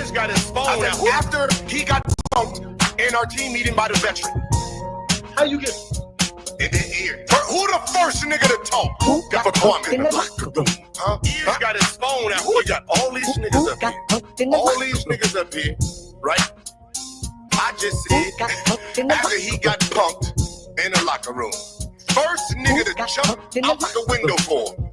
Ears got his phone out. After he got punked in our team meeting by the veteran. How you get? In the ear. Who the first nigga to talk? Got for Kwame in the locker room. Ears got his phone out. Who got all these niggas up here? All these niggas up here, right? I just said, after he got punked in the locker room, first nigga to jump out the window for him.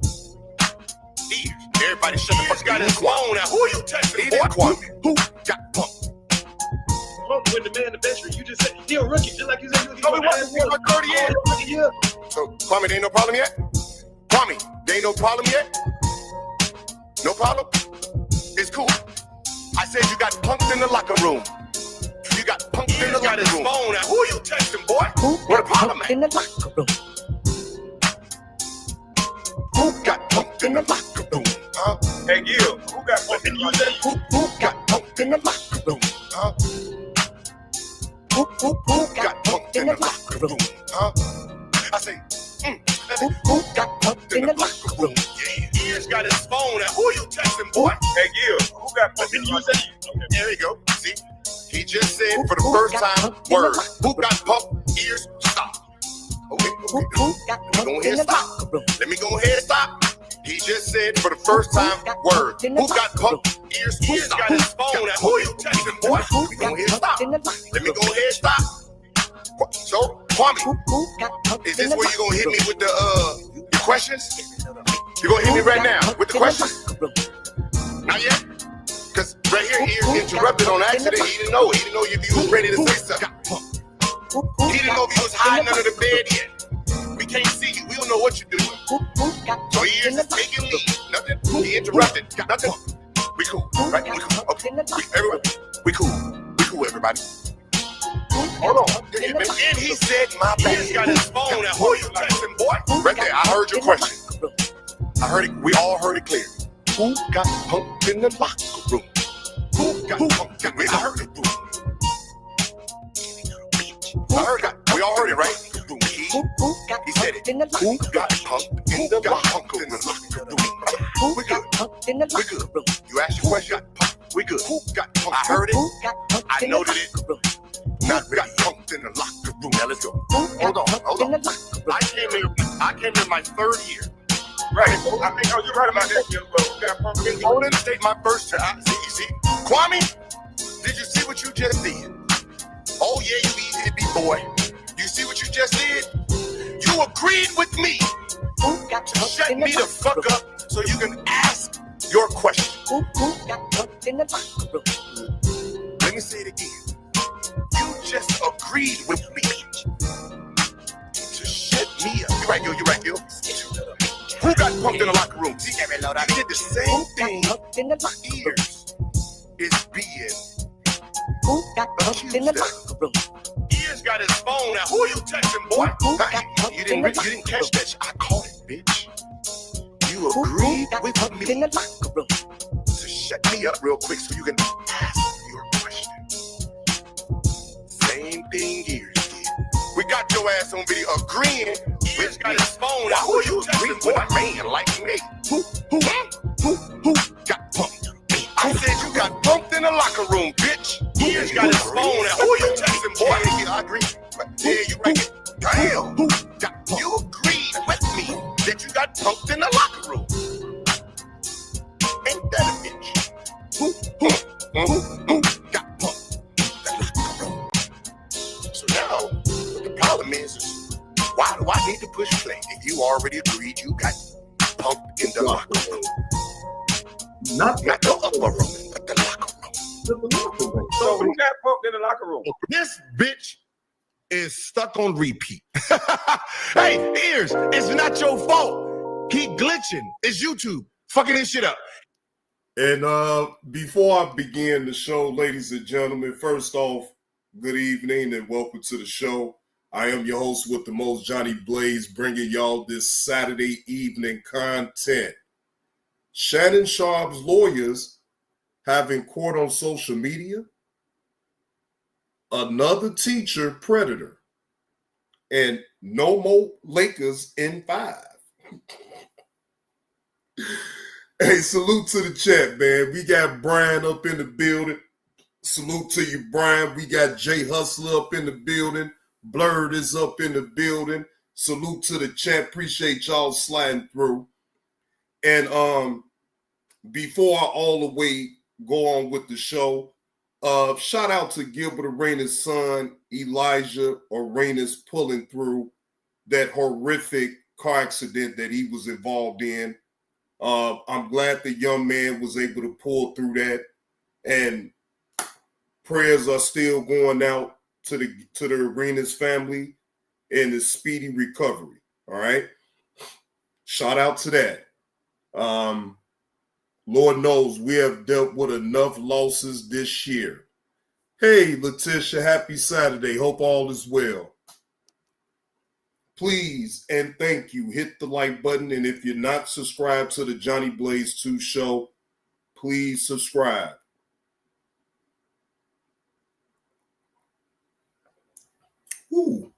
Ears. Everybody shut the fuck up. Got his phone out. Who you texting? Boy, Kwame. Who got punked? When the man in the bench, you just said, he a rookie, just like you said. Oh, he wasn't here for 30 years. Yeah. So, Kwame, there ain't no problem yet? Kwame, there ain't no problem yet? No problem? It's cool. I said you got punked in the locker room. You got punked in the locker room. Phone out. Who you texting, boy? What a problem, man? In the locker room. Who got punked in the locker room? Hey, Gil, who got punked in the locker room? Who got punked in the locker room? Who got punked in the locker room? I say, who got punked in the locker room? Yeah, Ears got his phone out. Who you texting, boy? Hey, Gil, who got punked in the locker room? Okay. There you go. See, he just said for the first time, word. Who got punked? Ears, stop. Okay. Let me go ahead and stop. Let me go ahead and stop. He just said for the first time, word. Who got punked? Ears got his phone out. Who you texting, boy? Let me go ahead and stop. Let me go ahead and stop. So, Kwame, is this where you gonna hit me with the questions? You gonna hit me right now with the questions? Not yet? Cause right here, Ears interrupted on accident. He didn't know. He didn't know if you was ready to say something. He didn't know if you was hiding under the bed yet. We can't see you. We don't know what you're doing. So Ears is taking lead. Nothing. He interrupted. Nothing. We cool, right? We cool. Okay. We cool. We cool, everybody. Hold on. And he said, my bad. He's got his phone out. Who you texting, boy? Right there. I heard your question. I heard it. We all heard it clear. Who got punked in the locker room? Who got punked? I heard it. I heard it. We all heard it, right? He said it. Who got punked in the locker room? We good. We good. You asked your question. We good. Who got punked? I heard it. I noted it. Not got punked in the locker room. Now let's go. Hold on. I came here my third year. Right. I think you're right about that. Who got punked in the Hold in the state my first time. See. Kwame, did you see what you just did? Oh yeah, you easy to be, boy. You see what you just did? You agreed with me to shut me the fuck up so you can ask your question. Let me say it again. You just agreed with me to shut me up. You're right, Gil. Who got punked in the locker room? See, you did the same thing. Ears is being accused. Ears got his phone out. Who you texting, boy? You didn't catch that. I caught it, bitch. You agreed with me to shut me up real quick so you can ask your question. Same thing Ears did. We got your ass on video agreeing. Ears got his phone out. Who you texting, boy? A man like me. Who got punked? I said you got punked in the locker room, bitch. Ears got his phone out. Who you texting, boy? Yeah, I agree. Yeah, you right. Damn. You agreed with me that you got punked in the locker room. Ain't that a bitch? Who got punked in the locker room? So now, what the problem is why do I need to push play if you already agreed you got punked in the locker room? Not the upper room, but the locker room. So who got punked in the locker room? This bitch is stuck on repeat. Hey, Ears, it's not your fault. Keep glitching. It's YouTube fucking this shit up. And before I begin the show, ladies and gentlemen, first off, good evening and welcome to the show. I am your host with the most, Johnny Blaze, bringing y'all this Saturday evening content. Shannon Sharpe's lawyers have in court on social media another teacher predator and no more Lakers in 5. Hey, salute to the chat, man. We got Brian up in the building. Salute to you, Brian. We got Jay Hustler up in the building. Blurred is up in the building. Salute to the chat. Appreciate y'all sliding through. And before I all the way go on with the show, shout out to Gilbert Arenas' son, Elijah Arenas, pulling through that horrific car accident that he was involved in. I'm glad the young man was able to pull through that, and prayers are still going out to the Arenas family and the speedy recovery. All right, shout out to that. Lord knows we have dealt with enough losses this year. Hey, Letitia, happy Saturday. Hope all is well. Please and thank you. Hit the like button. And if you're not subscribed to the Johnny Blaze 2 show, please subscribe. Ooh,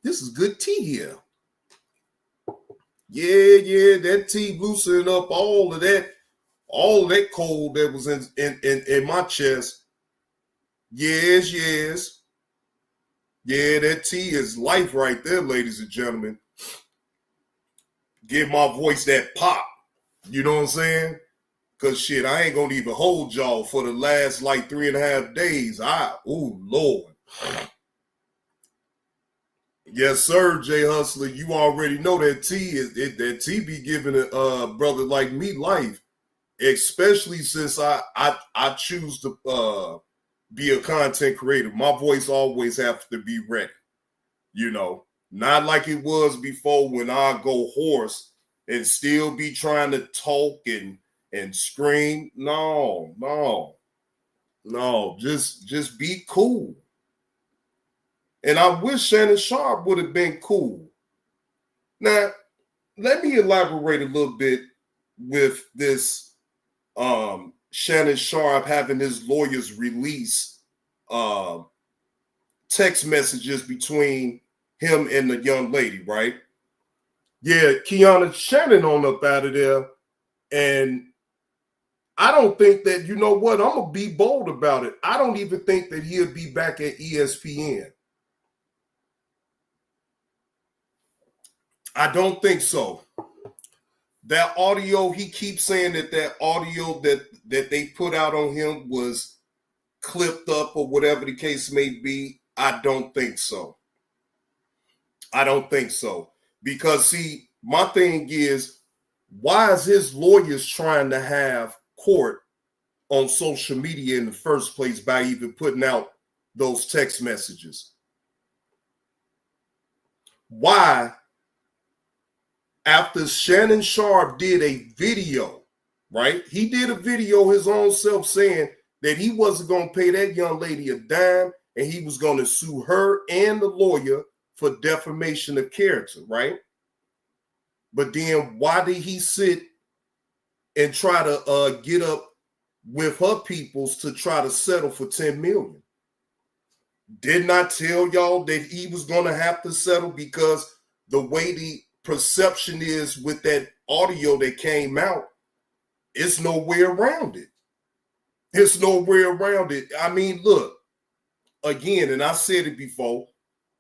this is good tea here. Yeah, that tea loosening up all of that cold that was in my chest. Yes. Yeah, that tea is life right there, ladies and gentlemen. Give my voice that pop. You know what I'm saying? Because shit, I ain't gonna even hold y'all for the last like 3.5 days. Lord. Yes, sir, Jay Hustler. You already know that that tea be giving a brother like me life, especially since I choose to be a content creator. My voice always has to be ready. You know, not like it was before when I go hoarse and still be trying to talk and scream. No, just be cool. And I wish Shannon Sharpe would have been cool. Now, let me elaborate a little bit with this Shannon Sharpe having his lawyers release text messages between him and the young lady, right? Yeah, Kiana Shannon on up out of there. And I don't think that, you know what, I'm going to be bold about it. I don't even think that he'll be back at ESPN. I don't think so. That audio, he keeps saying that audio that they put out on him was clipped up or whatever the case may be. I don't think so. Because, see, my thing is, why is his lawyers trying to have court on social media in the first place by even putting out those text messages? Why? After Shannon Sharpe did a video, right? He did a video his own self saying that he wasn't going to pay that young lady a dime and he was going to sue her and the lawyer for defamation of character, right? But then why did he sit and try to get up with her peoples to try to settle for $10 million? Didn't I tell y'all that he was going to have to settle because the way the perception is with that audio that came out, it's no way around it. I mean, look, again, and I said it before,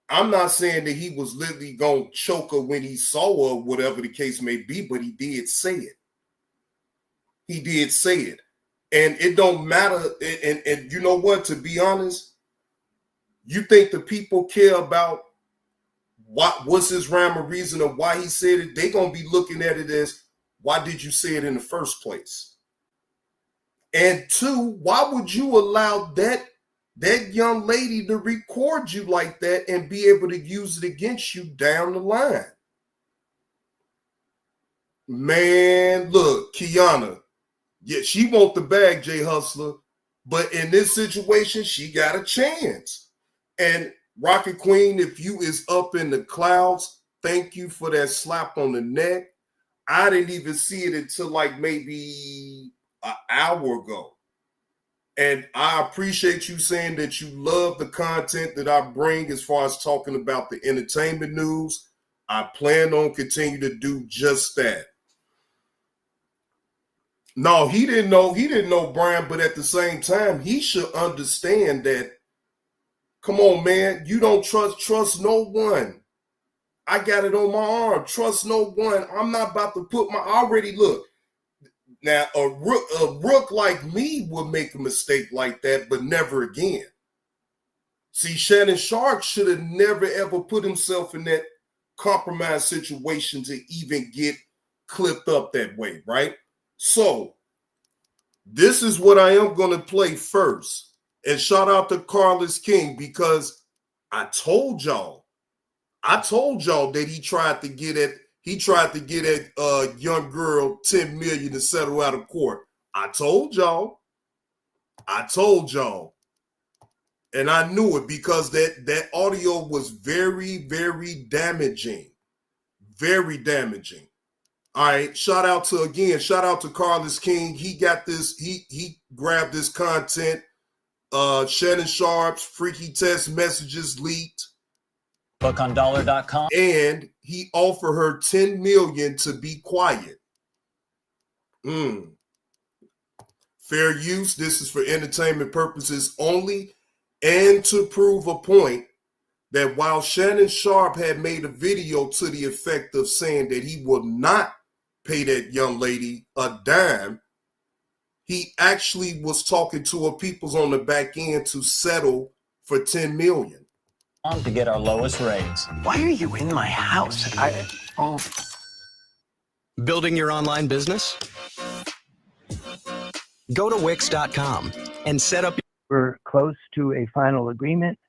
I'm not saying that he was literally going to choke her when he saw her, whatever the case may be, but he did say it. And it don't matter. And you know what, to be honest, you think the people care about what was his rhyme or reason of why he said it? They're going to be looking at it as, why did you say it in the first place? And two, why would you allow that young lady to record you like that and be able to use it against you down the line? Man, look, Kiana, yeah, she want the bag, Jay Hustler, but in this situation, she got a chance. And Rocket Queen, if you is up in the clouds, thank you for that slap on the neck. I didn't even see it until like maybe an hour ago. And I appreciate you saying that you love the content that I bring as far as talking about the entertainment news. I plan on continue to do just that. No, he didn't know Brian, but at the same time, he should understand that, come on, man, you don't trust no one. I got it on my arm. Trust no one. I'm not about to put look. Now, a rook like me would make a mistake like that, but never again. See, Shannon Sharpe should have never, ever put himself in that compromised situation to even get clipped up that way, right? So, this is what I am going to play first. And shout out to Carlos King, because I told y'all that he tried to get at young girl $10 million to settle out of court. I told y'all. And I knew it because that audio was very, very damaging. Very damaging. All right. Shout out to Carlos King. He got this, he grabbed this content. Shannon Sharpe's freaky text messages leaked. Book on dollar.com. And he offered her $10 million to be quiet. Fair use. This is for entertainment purposes only, and to prove a point that while Shannon Sharpe had made a video to the effect of saying that he will not pay that young lady a dime, he actually was talking to her peoples on the back end to settle for $10 million. To get our lowest rates. Why are you in my house? Building your online business? Go to Wix.com and set up. We're close to a final agreement.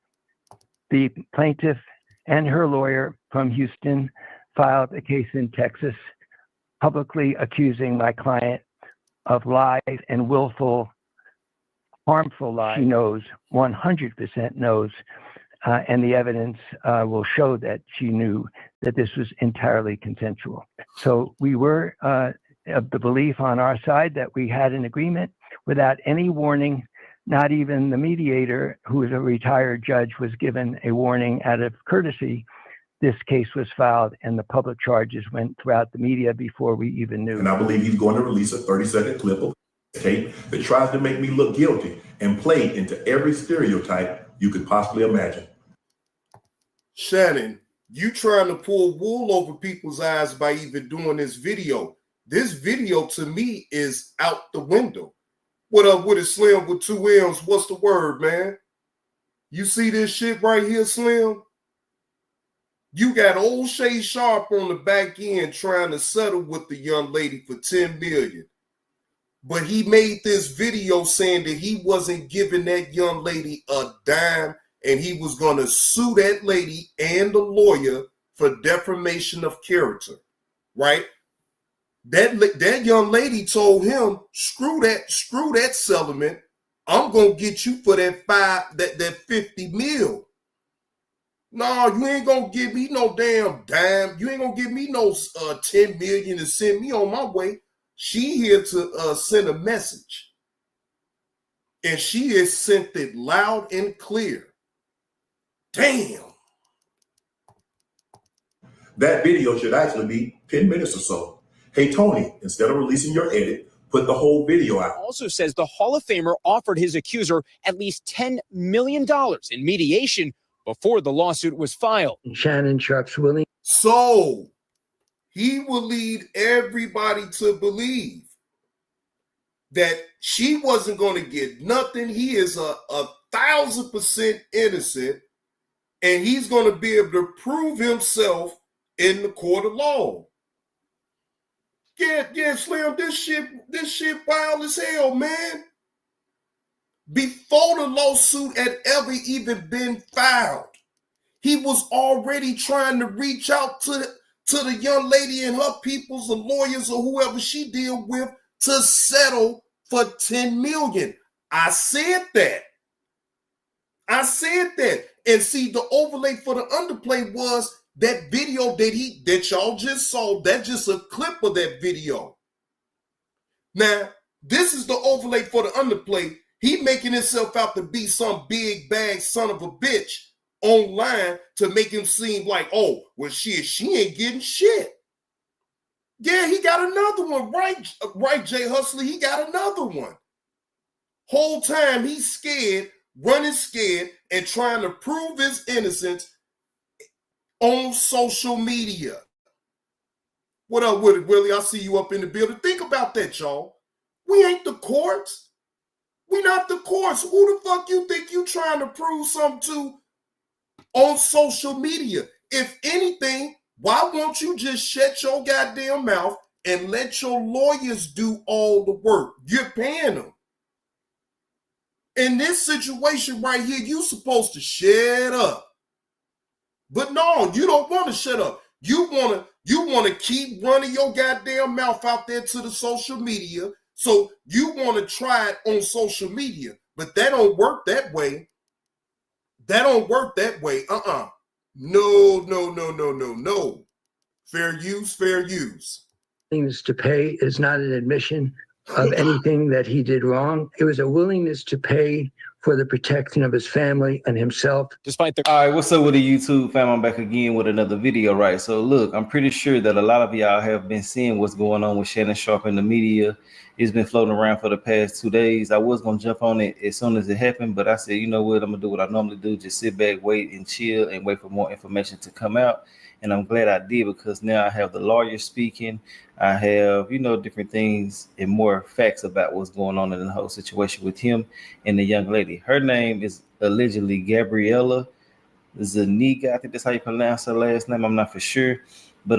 The plaintiff and her lawyer from Houston filed a case in Texas, publicly accusing my client of lies and willful, harmful lies. She knows, 100% knows. And the evidence will show that she knew that this was entirely consensual. So we were of the belief on our side that we had an agreement without any warning. Not even the mediator, who is a retired judge, was given a warning out of courtesy. This case was filed and the public charges went throughout the media before we even knew. And I believe he's going to release a 30-second clip of tape that tries to make me look guilty and play into every stereotype you could possibly imagine. Shannon, you trying to pull wool over people's eyes by even doing this video. This video to me is out the window. What up with it, Slim, with 2 M's? What's the word, man? You see this shit right here, Slim? You got old Shay Sharpe on the back end trying to settle with the young lady for $10 million. But he made this video saying that he wasn't giving that young lady a dime, and he was going to sue that lady and the lawyer for defamation of character, right? That young lady told him, screw that settlement. I'm going to get you for that 50 mil. No, you ain't going to give me no damn dime. You ain't going to give me no 10 million to send me on my way. She here to send a message. And she has sent it loud and clear. Damn. That video should actually be 10 minutes or so. Hey, Tony, instead of releasing your edit, put the whole video out. Also says the Hall of Famer offered his accuser at least $10 million in mediation before the lawsuit was filed. Shannon Sharpe's willing. So he will lead everybody to believe that she wasn't going to get nothing. He is 1,000% innocent, and he's going to be able to prove himself in the court of law. Yeah, Slim, this shit wild as hell, man. Before the lawsuit had ever even been filed, he was already trying to reach out to the young lady and her peoples, the lawyers or whoever she deal with, to settle for $10 million. I said that. And see, the overlay for the underplay was that video that y'all just saw. That's just a clip of that video. Now, this is the overlay for the underplay. He making himself out to be some big bag son of a bitch online to make him seem like, oh, well, she ain't getting shit. Yeah, he got another one. Right, Jay Hustler, he got another one. Whole time he's scared, running scared, and trying to prove his innocence on social media. What up with it, Willie? I see you up in the building. Think about that, y'all. We ain't the courts. We not the courts. Who the fuck you think you trying to prove something to on social media? If anything, why won't you just shut your goddamn mouth and let your lawyers do all the work? You're paying them. In this situation right here, you supposed to shut up. But no, you don't want to shut up. You want to keep running your goddamn mouth out there to the social media. So you want to try it on social media. But that don't work that way. That don't work that way. No. Fair use. Willingness to pay is not an admission of anything that he did wrong. It was a willingness to pay for the protection of his family and himself. Despite the All right, what's up with the YouTube fam? I'm back again with another video, right? So look, I'm pretty sure that a lot of y'all have been seeing what's going on with Shannon Sharpe in the media. It's been floating around for the past 2 days. I was going to jump on it as soon as it happened, but I said, you know what? I'm going to do what I normally do. Just sit back, wait, and chill, and wait for more information to come out. And I'm glad I did, because now I have the lawyer speaking. I have, different things and more facts about what's going on in the whole situation with him and the young lady. Her name is allegedly Gabriella Zuniga. I think that's how you pronounce her last name. I'm not for sure. But,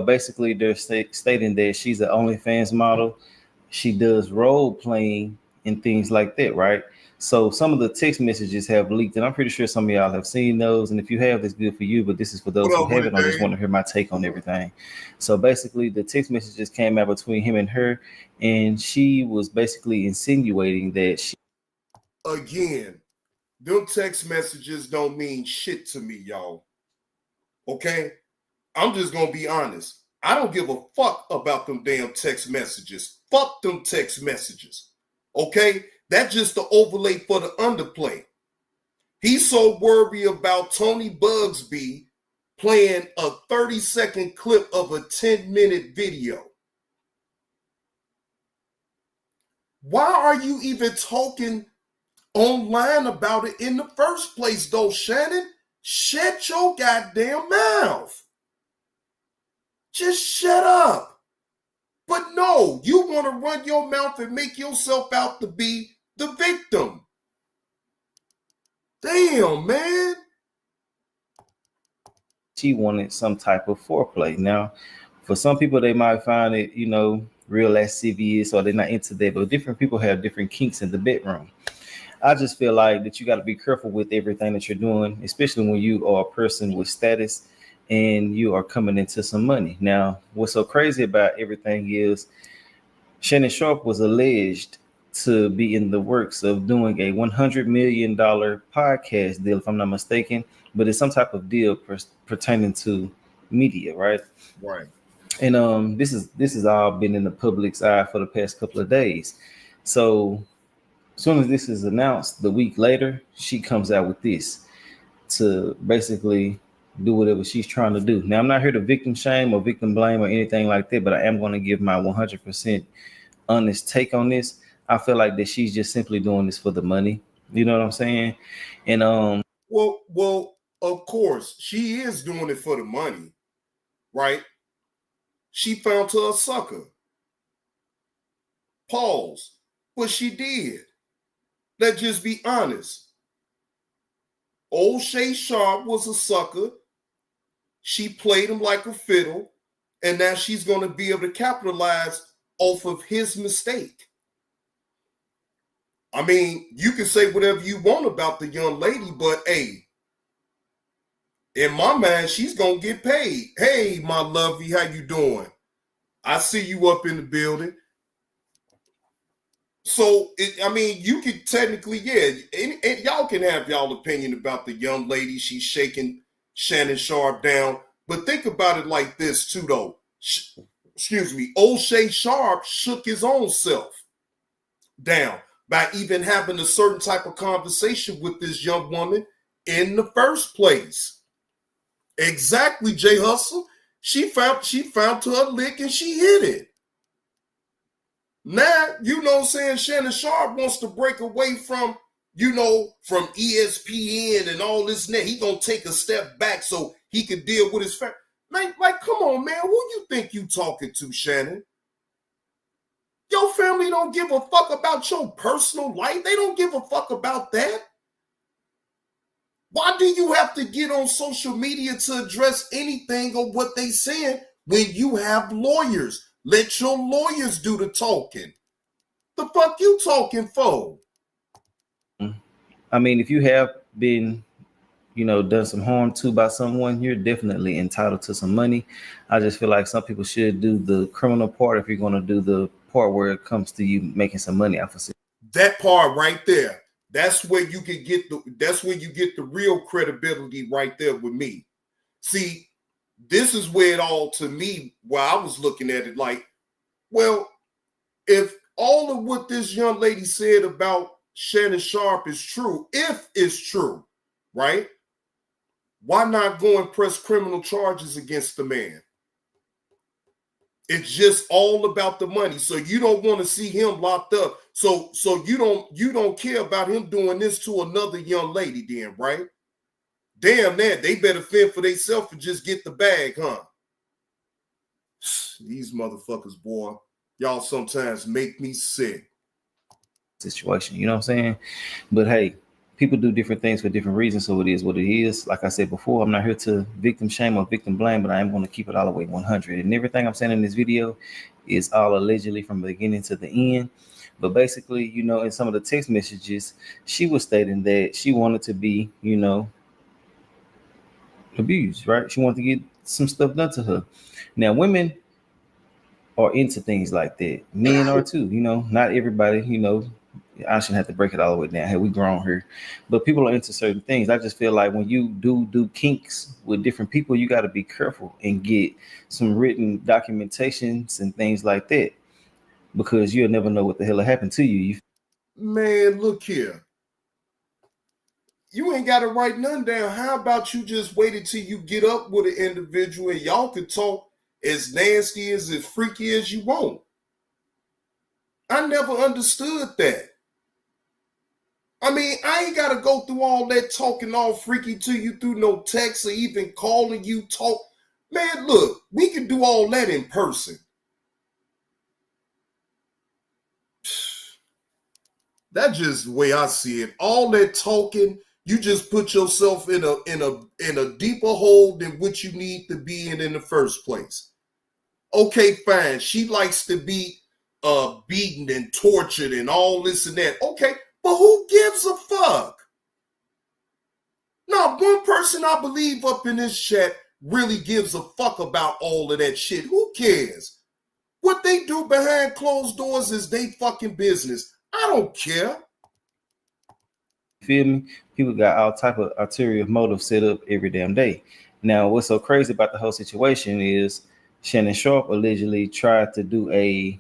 basically they're stating that she's an OnlyFans model. She does role playing and things like that, right? So some of the text messages have leaked, and I'm pretty sure some of y'all have seen those. And if you have, that's good for you. But this is for those who haven't. I just want to hear my take on everything. So basically, the text messages came out between him and her, and she was basically insinuating that she. Again, them text messages don't mean shit to me, y'all. Okay? I'm just going to be honest. I don't give a fuck about them damn text messages. Fuck them text messages. Okay? That's just the overlay for the underplay. He's so worried about Tony Buzbee playing a 30-second clip of a 10-minute video. Why are you even talking online about it in the first place, though, Shannon? Shut your goddamn mouth. Just shut up. But no, you want to run your mouth and make yourself out to be the victim. Damn, man. She wanted some type of foreplay. Now, for some people, they might find it, real lascivious, or they're not into that. But different people have different kinks in the bedroom. I just feel like that you got to be careful with everything that you're doing, especially when you are a person with status and you are coming into some money. Now, what's so crazy about everything is Shannon Sharpe was alleged to be in the works of doing a $100 million podcast deal, if I'm not mistaken, but it's some type of deal pertaining to media, right? Right. And this is all been in the public's eye for the past couple of days. So as soon as this is announced, the week later, she comes out with this to basically do whatever she's trying to do. Now, I'm not here to victim shame or victim blame or anything like that, but I am going to give my 100% honest take on this. I feel like that she's just simply doing this for the money. You know what I'm saying? And well, of course, she is doing it for the money, right? She found her a sucker. Pause. But she did. Let's just be honest. Old Shay Sharpe was a sucker. She played him like a fiddle, and now she's going to be able to capitalize off of his mistake. I mean, you can say whatever you want about the young lady, but hey, in my mind, she's going to get paid. Hey, my lovey, how you doing? I see you up in the building. So, you could technically, and y'all can have y'all opinion about the young lady. She's shaking Shannon Sharpe down. But think about it like this, too, though. Old Shay Sharpe shook his own self down by even having a certain type of conversation with this young woman in the first place. Exactly, Jay Hustle. She found her lick and she hit it. Now, you know what I'm saying, Shannon Sharpe wants to break away from, from ESPN and all this and that. He gonna take a step back so he can deal with his family. Like, come on, man. Who you think you talking to, Shannon? Your family don't give a fuck about your personal life. They don't give a fuck about that. Why do you have to get on social media to address anything of what they saying when you have lawyers? Let your lawyers do the talking. The fuck you talking for? I mean, if you have been, done some harm to by someone, you're definitely entitled to some money. I just feel like some people should do the criminal part if you're going to do the part where it comes to you making some money off of it. That part right there. That's where you can get the real credibility right there with me. See, this is where it all, to me, where I was looking at it like, well, if all of what this young lady said about Shannon Sharpe is true, if it's true, right? Why not go and press criminal charges against the man? It's just all about the money. So you don't want to see him locked up. So you don't care about him doing this to another young lady then, right? Damn that. They better fend for themselves and just get the bag, huh? These motherfuckers, boy, y'all sometimes make me sick. Situation, you know what I'm saying? But hey, people do different things for different reasons, so it is what it is. Like I said before, I'm not here to victim shame or victim blame, but I am going to keep it all the way 100. And everything I'm saying in this video is all allegedly from the beginning to the end. But basically, in some of the text messages, she was stating that she wanted to be, abused, right? She wanted to get some stuff done to her. Now, women are into things like that. Men are too, not everybody, I shouldn't have to break it all the way down. Hey, we grown here. But people are into certain things. I just feel like when you do kinks with different people, you got to be careful and get some written documentations and things like that, because you'll never know what the hell will happen to you. Man, look here. You ain't got to write nothing down. How about you just wait until you get up with an individual and y'all can talk as nasty, as freaky as you want? I never understood that. I mean, I ain't got to go through all that talking all freaky to you through no text or even calling you talk. Man, look, we can do all that in person. That's just the way I see it. All that talking, you just put yourself in a deeper hole than what you need to be in the first place. Okay, fine. She likes to be beaten and tortured and all this and that. Okay, but who gives a fuck? Now, one person I believe up in this chat really gives a fuck about all of that shit. Who cares? What they do behind closed doors is they fucking business. I don't care. Feel me? People got all type of ulterior motives set up every damn day. Now, what's so crazy about the whole situation is Shannon Sharpe allegedly tried to do a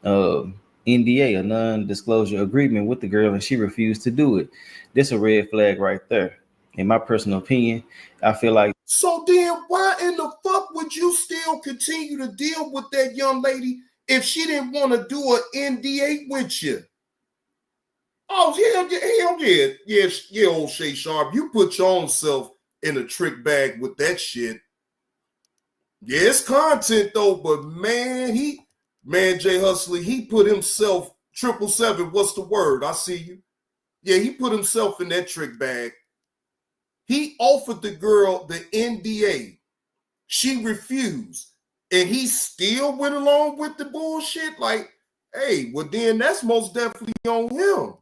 NDA, a non-disclosure agreement with the girl, and she refused to do it. This a red flag right there. In my personal opinion, I feel like. So then why in the fuck would you still continue to deal with that young lady if she didn't want to do an NDA with you? Oh, hell yeah. Yeah, old Shay Sharpe. You put your own self in a trick bag with that shit. Yeah, it's content though, but man, Jay Hustler, he put himself, 777, what's the word? I see you. Yeah, he put himself in that trick bag. He offered the girl the NDA. She refused. And he still went along with the bullshit? Like, hey, well then that's most definitely on him.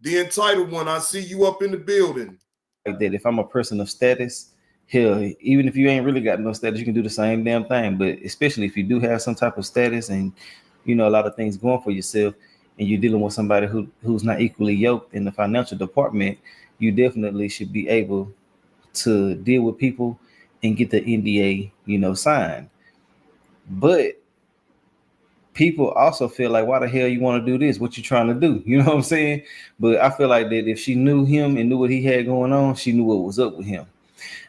The entitled one, I see you up in the building. Like that, if I'm a person of status, hell, even if you ain't really got no status, you can do the same damn thing. But especially if you do have some type of status and, a lot of things going for yourself, and you're dealing with somebody who's not equally yoked in the financial department, you definitely should be able to deal with people and get the NDA, signed. But people also feel like, why the hell you want to do this? What you trying to do? You know what I'm saying? But I feel like that if she knew him and knew what he had going on, she knew what was up with him.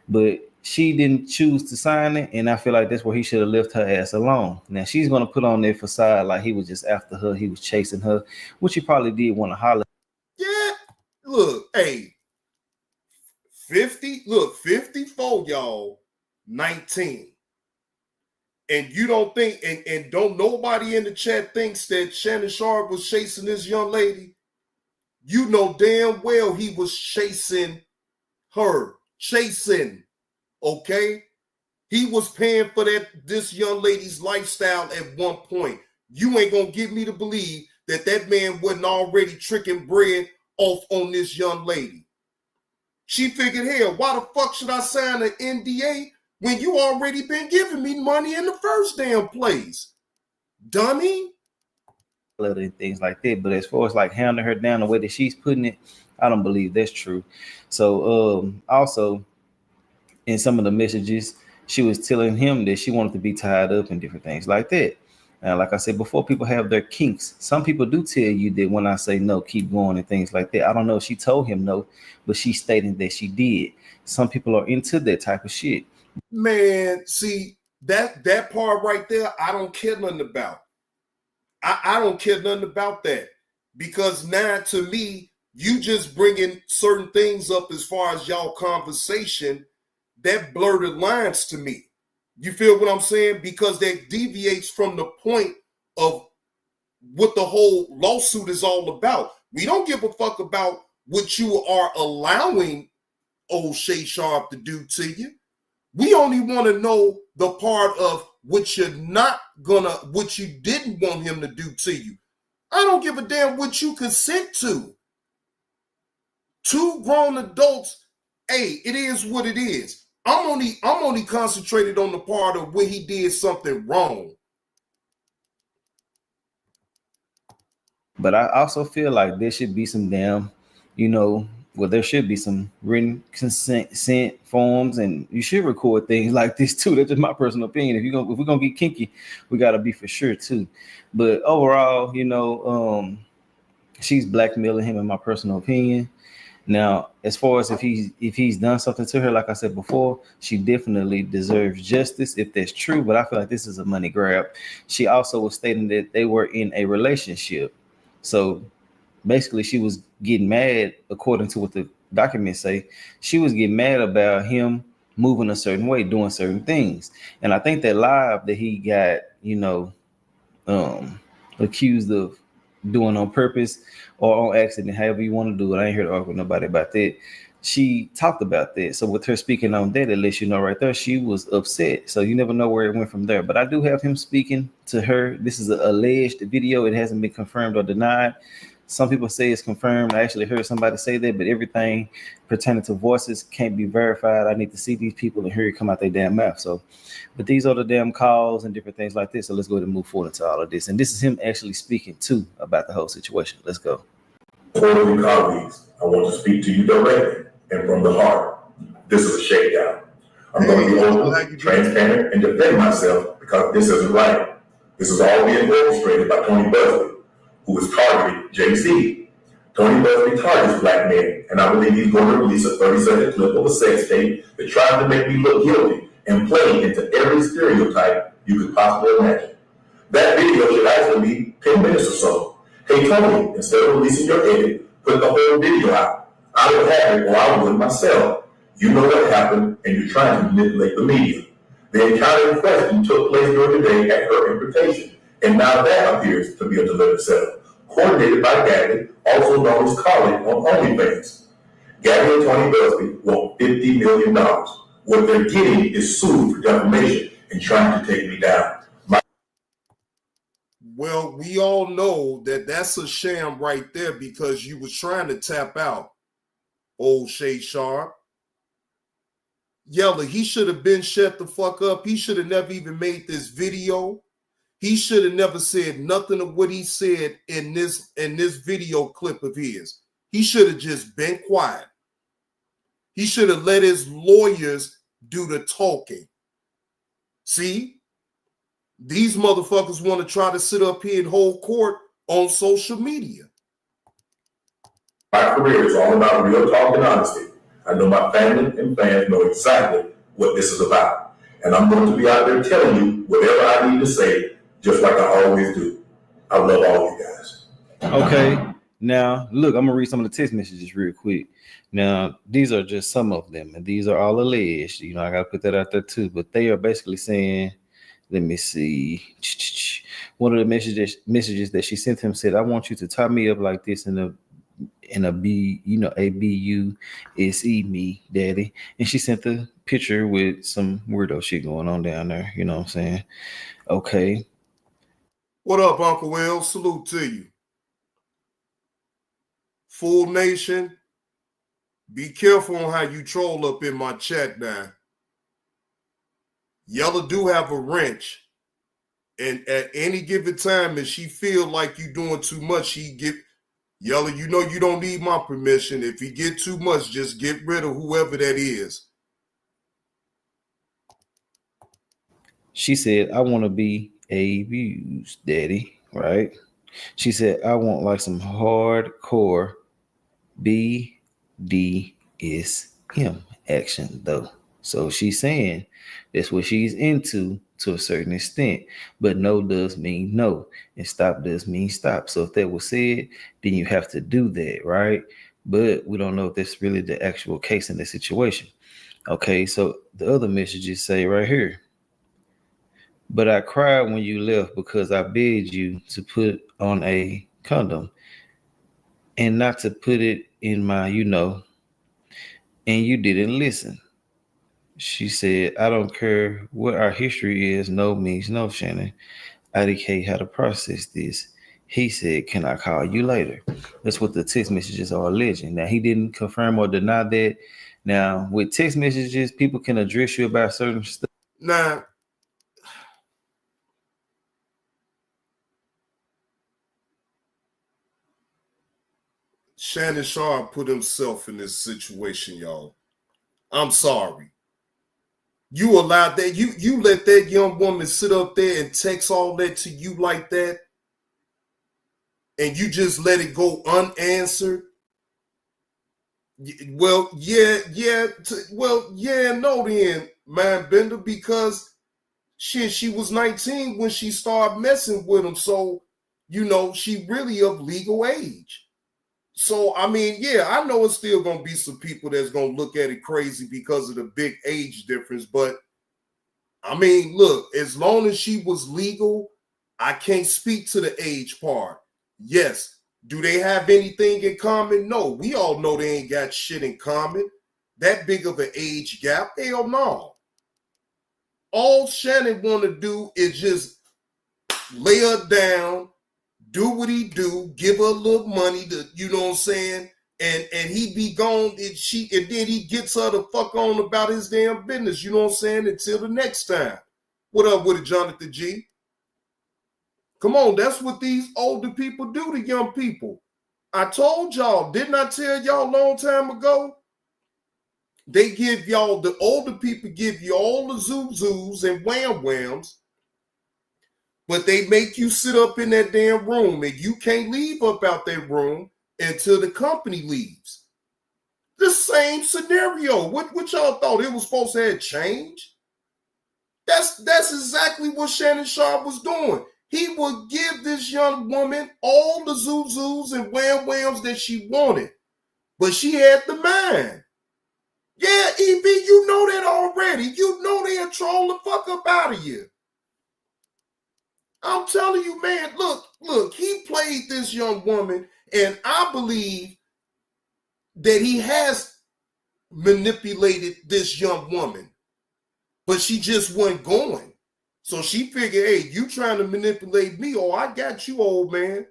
But She didn't choose to sign it, and I feel like that's where he should have left her ass alone. Now she's gonna put on their facade like he was just after her, he was chasing her, which he probably did want to holler. Yeah, look, hey, 54, y'all, 19. And you don't think, and don't nobody in the chat thinks that Shannon Sharpe was chasing this young lady. You know damn well he was chasing her. Okay? He was paying for this young lady's lifestyle at one point. You ain't gonna get me to believe that man wasn't already tricking bread off on this young lady. She figured, hell, why the fuck should I sign an NDA when you already been giving me money in the first damn place? Dummy. And things like that. But as far as like hounding her down the way that she's putting it, I don't believe that's true. So also in some of the messages, she was telling him that she wanted to be tied up and different things like that. Now, like I said before, people have their kinks. Some people do tell you that when I say no, keep going and things like that. I don't know if she told him no, but she's stating that she did. Some people are into that type of shit. Man, see, that part right there, I don't care nothing about. I don't care nothing about that. Because now, to me, you just bringing certain things up as far as y'all conversation that blurred the lines to me. You feel what I'm saying? Because that deviates from the point of what the whole lawsuit is all about. We don't give a fuck about what you are allowing old Shay Sharpe to do to you. We only want to know the part of what you didn't want him to do to you. I don't give a damn what you consent to. Two grown adults, hey, it is what it is. I'm only concentrated on the part of when he did something wrong. But I also feel like there should be some damn, there should be some written consent forms, and you should record things like this too. That's just my personal opinion. If we're gonna get kinky, we gotta be for sure too. But overall, she's blackmailing him in my personal opinion. Now, as far as if he's done something to her, like I said before, she definitely deserves justice if that's true. But I feel like this is a money grab. She also was stating that they were in a relationship. So basically, she was getting mad, according to what the documents say. She was getting mad about him moving a certain way, doing certain things. And I think that live that he got, accused of doing on purpose or on accident, however you want to do it. I ain't here to argue with nobody about that. She talked about that. So with her speaking on that, it lets you know right there, she was upset. So you never know where it went from there. But I do have him speaking to her. This is an alleged video. It hasn't been confirmed or denied. Some people say it's confirmed. I actually heard somebody say that, but everything pertaining to voices can't be verified. I need to see these people and hear it come out their damn mouth. So, but these are the damn calls and different things like this. So let's go ahead and move forward into all of this. And this is him actually speaking too about the whole situation. Let's go. Quarterly colleagues, I want to speak to you directly and from the heart. This is a shakedown. I'm going to be open, transparent, and defend myself because this isn't right. This is all being orchestrated by Tony Buzbee, who has targeted Jay-Z. Tony Buzbee targets black men, and I believe he's going to release a 30-second clip of a sex tape that tries to make me look guilty and play into every stereotype you could possibly imagine. That video should actually be 10 minutes or so. Hey, Tony, instead of releasing your edit, put the whole video out. I would have it or I would myself. You know what happened, and you're trying to manipulate the media. The encounter in question took place during the day at her invitation, and now that appears to be a deliberate setup, coordinated by Gabby, also known as Carly on OnlyFans. Gabby and Tony Buzbee want $50 million. What they're getting is sued for defamation and trying to take me down. Well, we all know that that's a sham right there because you was trying to tap out old Shay Sharpe. Yella, he should have been shut the fuck up. He should have never even made this video. He should have never said nothing of what he said in this video clip of his. He should have just been quiet. He should have let his lawyers do the talking. See? These motherfuckers want to try to sit up here and hold court on social media. My career is all about real talk and honesty. I know my family and fans know exactly what this is about. And I'm going to be out there telling you whatever I need to say, just like I always do. I love all you guys. Okay. Now, look, I'm going to read some of the text messages real quick. Now, these are just some of them, and these are all alleged. You know, I got to put that out there too. But they are basically saying, let me see. One of the messages that she sent him said, I want you to tie me up like this in a B-U-S-E me, daddy. And she sent the picture with some weirdo shit going on down there. You know what I'm saying? Okay. What up, Uncle Will? Salute to you. Full Nation, be careful on how you troll up in my chat now. Yella do have a wrench, and at any given time, if she feel like you doing too much, she get Yella. You know you don't need my permission. If you get too much, just get rid of whoever that is. She said, I want to be abused, daddy, right? She said, I want like some hardcore BDSM action, though. So she's saying that's what she's into to a certain extent. But no does mean no, and stop does mean stop. So if that was said, then you have to do that, right? But we don't know if that's really the actual case in this situation. Okay, so the other messages say right here, but I cried when you left because I begged you to put on a condom and not to put it in my, and you didn't listen. She said, I don't care what our history is. No means no, Shannon. IDK how to process this. He said, can I call you later? That's what the text messages are alleging. Now, he didn't confirm or deny that. Now, with text messages, people can address you about certain stuff. Now, Shannon Sharpe put himself in this situation, y'all. I'm sorry. You allowed that. You let that young woman sit up there and text all that to you like that, and you just let it go unanswered. Well, no then, man bender, because she was 19 when she started messing with him. So, she really of legal age. So, I mean, yeah, I know it's still going to be some people that's going to look at it crazy because of the big age difference. But, I mean, look, as long as she was legal, I can't speak to the age part. Yes. Do they have anything in common? No. We all know they ain't got shit in common. That big of an age gap? Hell no. All Shannon want to do is just lay her down, do what he do, give her a little money to, you know what I'm saying? And he be gone, and then he gets her to fuck on about his damn business, you know what I'm saying? Until the next time. What up with it, Jonathan G? Come on, that's what these older people do to young people. I told y'all, didn't I tell y'all a long time ago? They give y'all, the older people give you all the zoos and wham-whams, but they make you sit up in that damn room, and you can't leave up out that room until the company leaves. The same scenario. What y'all thought it was supposed to have changed? That's exactly what Shannon Sharpe was doing. He would give this young woman all the zoos and wham-whams that she wanted, but she had the mind. Yeah, EB, you know that already. You know they'll troll the fuck up out of you. I'm telling you, man, look, he played this young woman, and I believe that he has manipulated this young woman, but she just wasn't going. So she figured, hey, you trying to manipulate me? Oh, I got you, old man.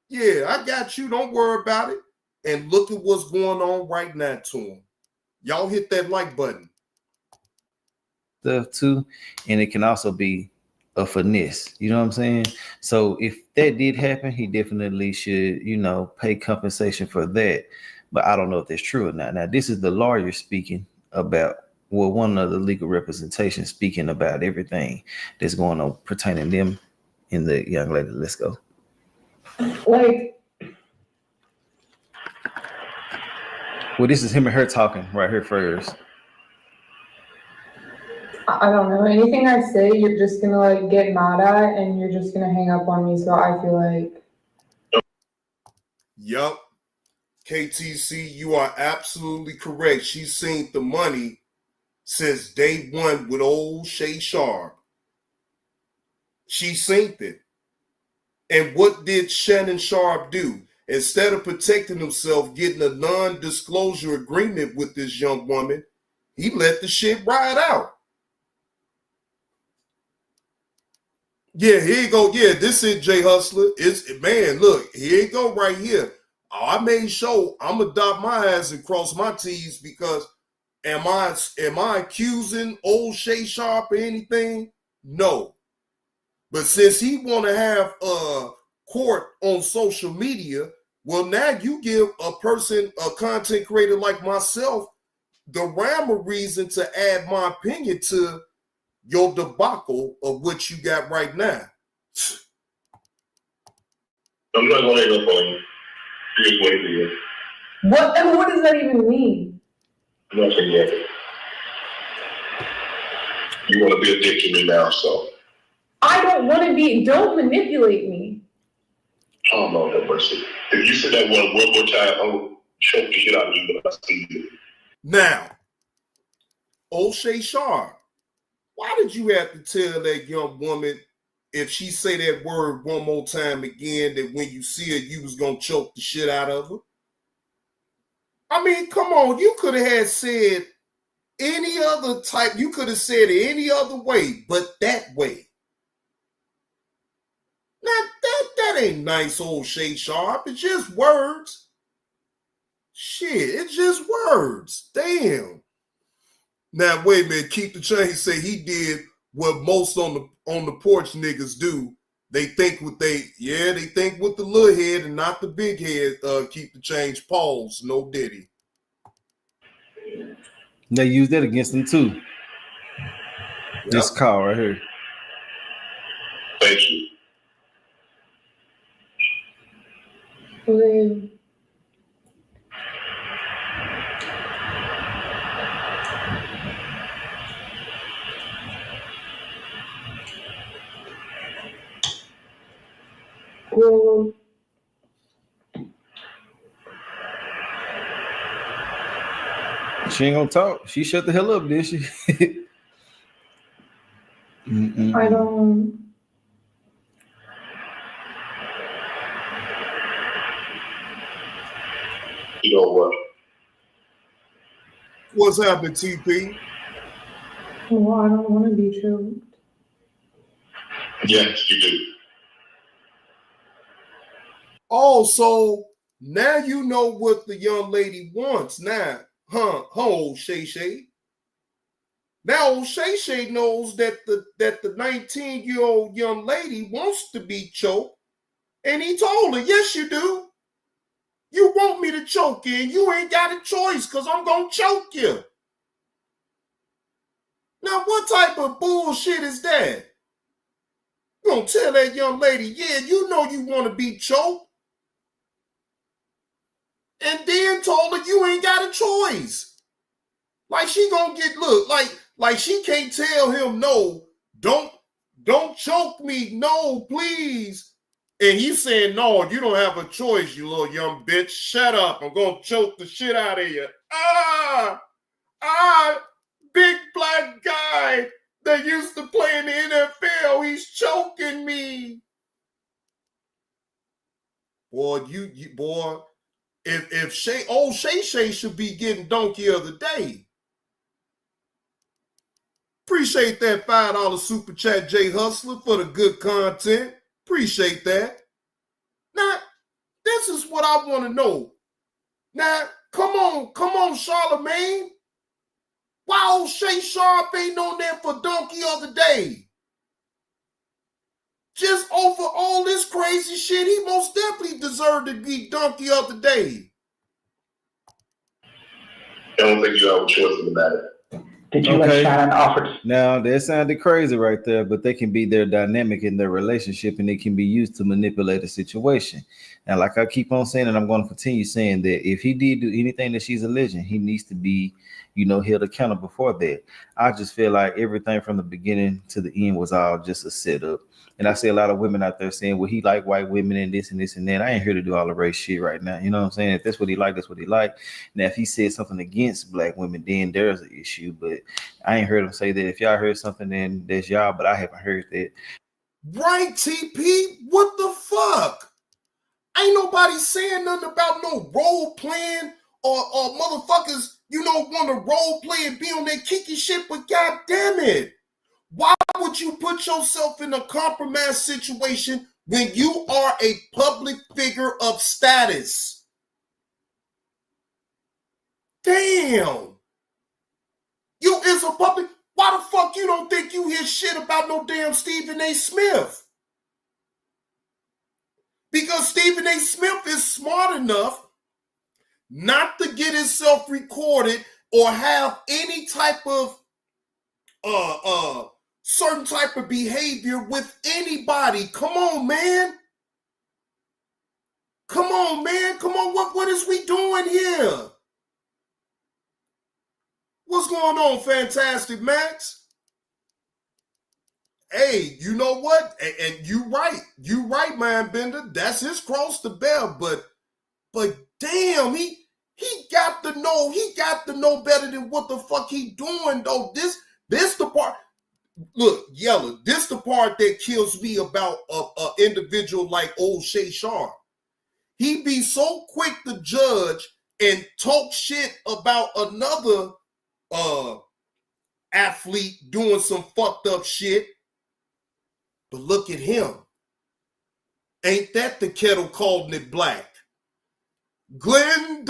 Yeah, I got you. Don't worry about it. And look at what's going on right now to him. Y'all hit that like button. Stuff too, and it can also be a finesse. You know what I'm saying? So if that did happen, he definitely should, pay compensation for that. But I don't know if that's true or not. Now, this is the lawyer speaking about, one of the legal representations speaking about everything that's going on pertaining to them and the young lady. Let's go. Like, well, this is him and her talking right here first. I don't know. Anything I say, you're just gonna like get mad at, and you're just gonna hang up on me. So I feel like. Yup. KTC, you are absolutely correct. She's seen the money since day one with old Shay Sharpe. She seen it. And what did Shannon Sharpe do? Instead of protecting himself, getting a non-disclosure agreement with this young woman, he let the shit ride out. Yeah, here you go. Yeah, this is Jay Hustler. Man, look, here you go right here. I made sure I'm gonna dot my I's and cross my T's because am I accusing old Shay Sharpe or anything? No. But since he want to have court on social media, well, now you give a person, a content creator like myself, the rhyme of reason to add my opinion to your debacle of what you got right now. I'm not going to hang up on you. Here's what it is. What does that even mean? Nothing yet. You want to be a dick to me now, so. I don't want to be. Don't manipulate me. Oh, Lord have mercy. If you say that one more time, I'll choke the shit out of you when I see you. Now, old Shay Sharpe, why did you have to tell that young woman if she say that word one more time again that when you see her, you was going to choke the shit out of her? I mean, come on. You could have said any other type. You could have said it any other way, but that way. Now, that ain't nice, old Shay Sharpe. It's just words. Shit, it's just words. Damn. Now, wait a minute. Keep the Change say he did what most on the porch niggas do. They think with they think with the little head and not the big head. Keep the Change. Pause. No Diddy. They use that against them too. Yep. This call right here. Thank you. Okay. Well, she ain't gonna talk. She shut the hell up, did she? I don't. You know what? What's happening, TP? Well, I don't want to be choked. Yes, you do. Oh, so now you know what the young lady wants now, huh, old Shay Shay. Now old Shay Shay knows that the 19-year-old young lady wants to be choked, and he told her, yes, you do. You want me to choke you, and you ain't got a choice because I'm going to choke you. Now, what type of bullshit is that? You going to tell that young lady, yeah, you know you want to be choked. And then told her you ain't got a choice. Like she gonna get like she can't tell him no, don't choke me, no, please. And he's saying, no, you don't have a choice, you little young bitch. Shut up. I'm gonna choke the shit out of you. Big black guy that used to play in the NFL, he's choking me. Boy, boy. If old Shay Shay should be getting donkey of the day. Appreciate that $5 super chat, Jay Hustler, for the good content. Appreciate that. Now, this is what I want to know. Now, come on, Charlemagne. Why old Shay Sharpe ain't on there for donkey of the day? Just over all this crazy shit, he most definitely deserved to be donkey of the day. I don't think you have a choice in the matter. Did you let Shannon offer? Now, that sounded crazy right there, but they can be their dynamic in their relationship, and it can be used to manipulate a situation. Now, like I keep on saying, and I'm going to continue saying that if he did do anything that she's alleging, he needs to be held accountable for that. I just feel like everything from the beginning to the end was all just a setup. And I see a lot of women out there saying, well, he like white women and this and this and that. I ain't here to do all the race shit right now. You know what I'm saying? If that's what he like, that's what he like. Now, if he said something against black women, then there's an issue. But I ain't heard him say that. If y'all heard something, then that's y'all, but I haven't heard that. Right, TP? What the fuck? Ain't nobody saying nothing about no role playing or motherfuckers, want to role play and be on that kiki shit, but god damn it. Why would you put yourself in a compromised situation when you are a public figure of status? Damn. You is a public. Why the fuck you don't think you hear shit about no damn Stephen A. Smith? Because Stephen A. Smith is smart enough not to get himself recorded or have any type of certain type of behavior with anybody. Come on, man. Come on, man. Come on. What is we doing here? What's going on, Fantastic Max? Hey, you know what? And you right. You right, man, Bender. That's his cross to bear. But damn, he got to know. He got to know better than what the fuck he doing, though. This the part. Look, Yella, this the part that kills me about a individual like old Shay Sharpe. He be so quick to judge and talk shit about another athlete doing some fucked up shit. But look at him. Ain't that the kettle calling it black? Glenda,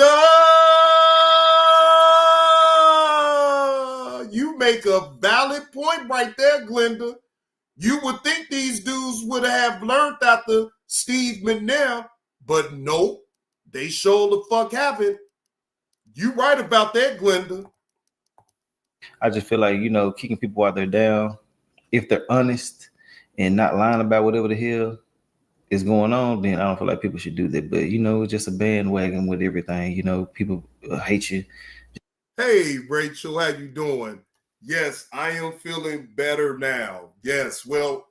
you make a valid point right there, Glenda. You would think these dudes would have learned after Steve McNair, but nope, they sure the fuck haven't. You right about that, Glenda. I just feel like, kicking people while they're down, if they're honest and not lying about whatever the hell is going on, then I don't feel like people should do that. But, it's just a bandwagon with everything. People hate you. Hey, Rachel, how you doing? Yes, I am feeling better now. Yes, well,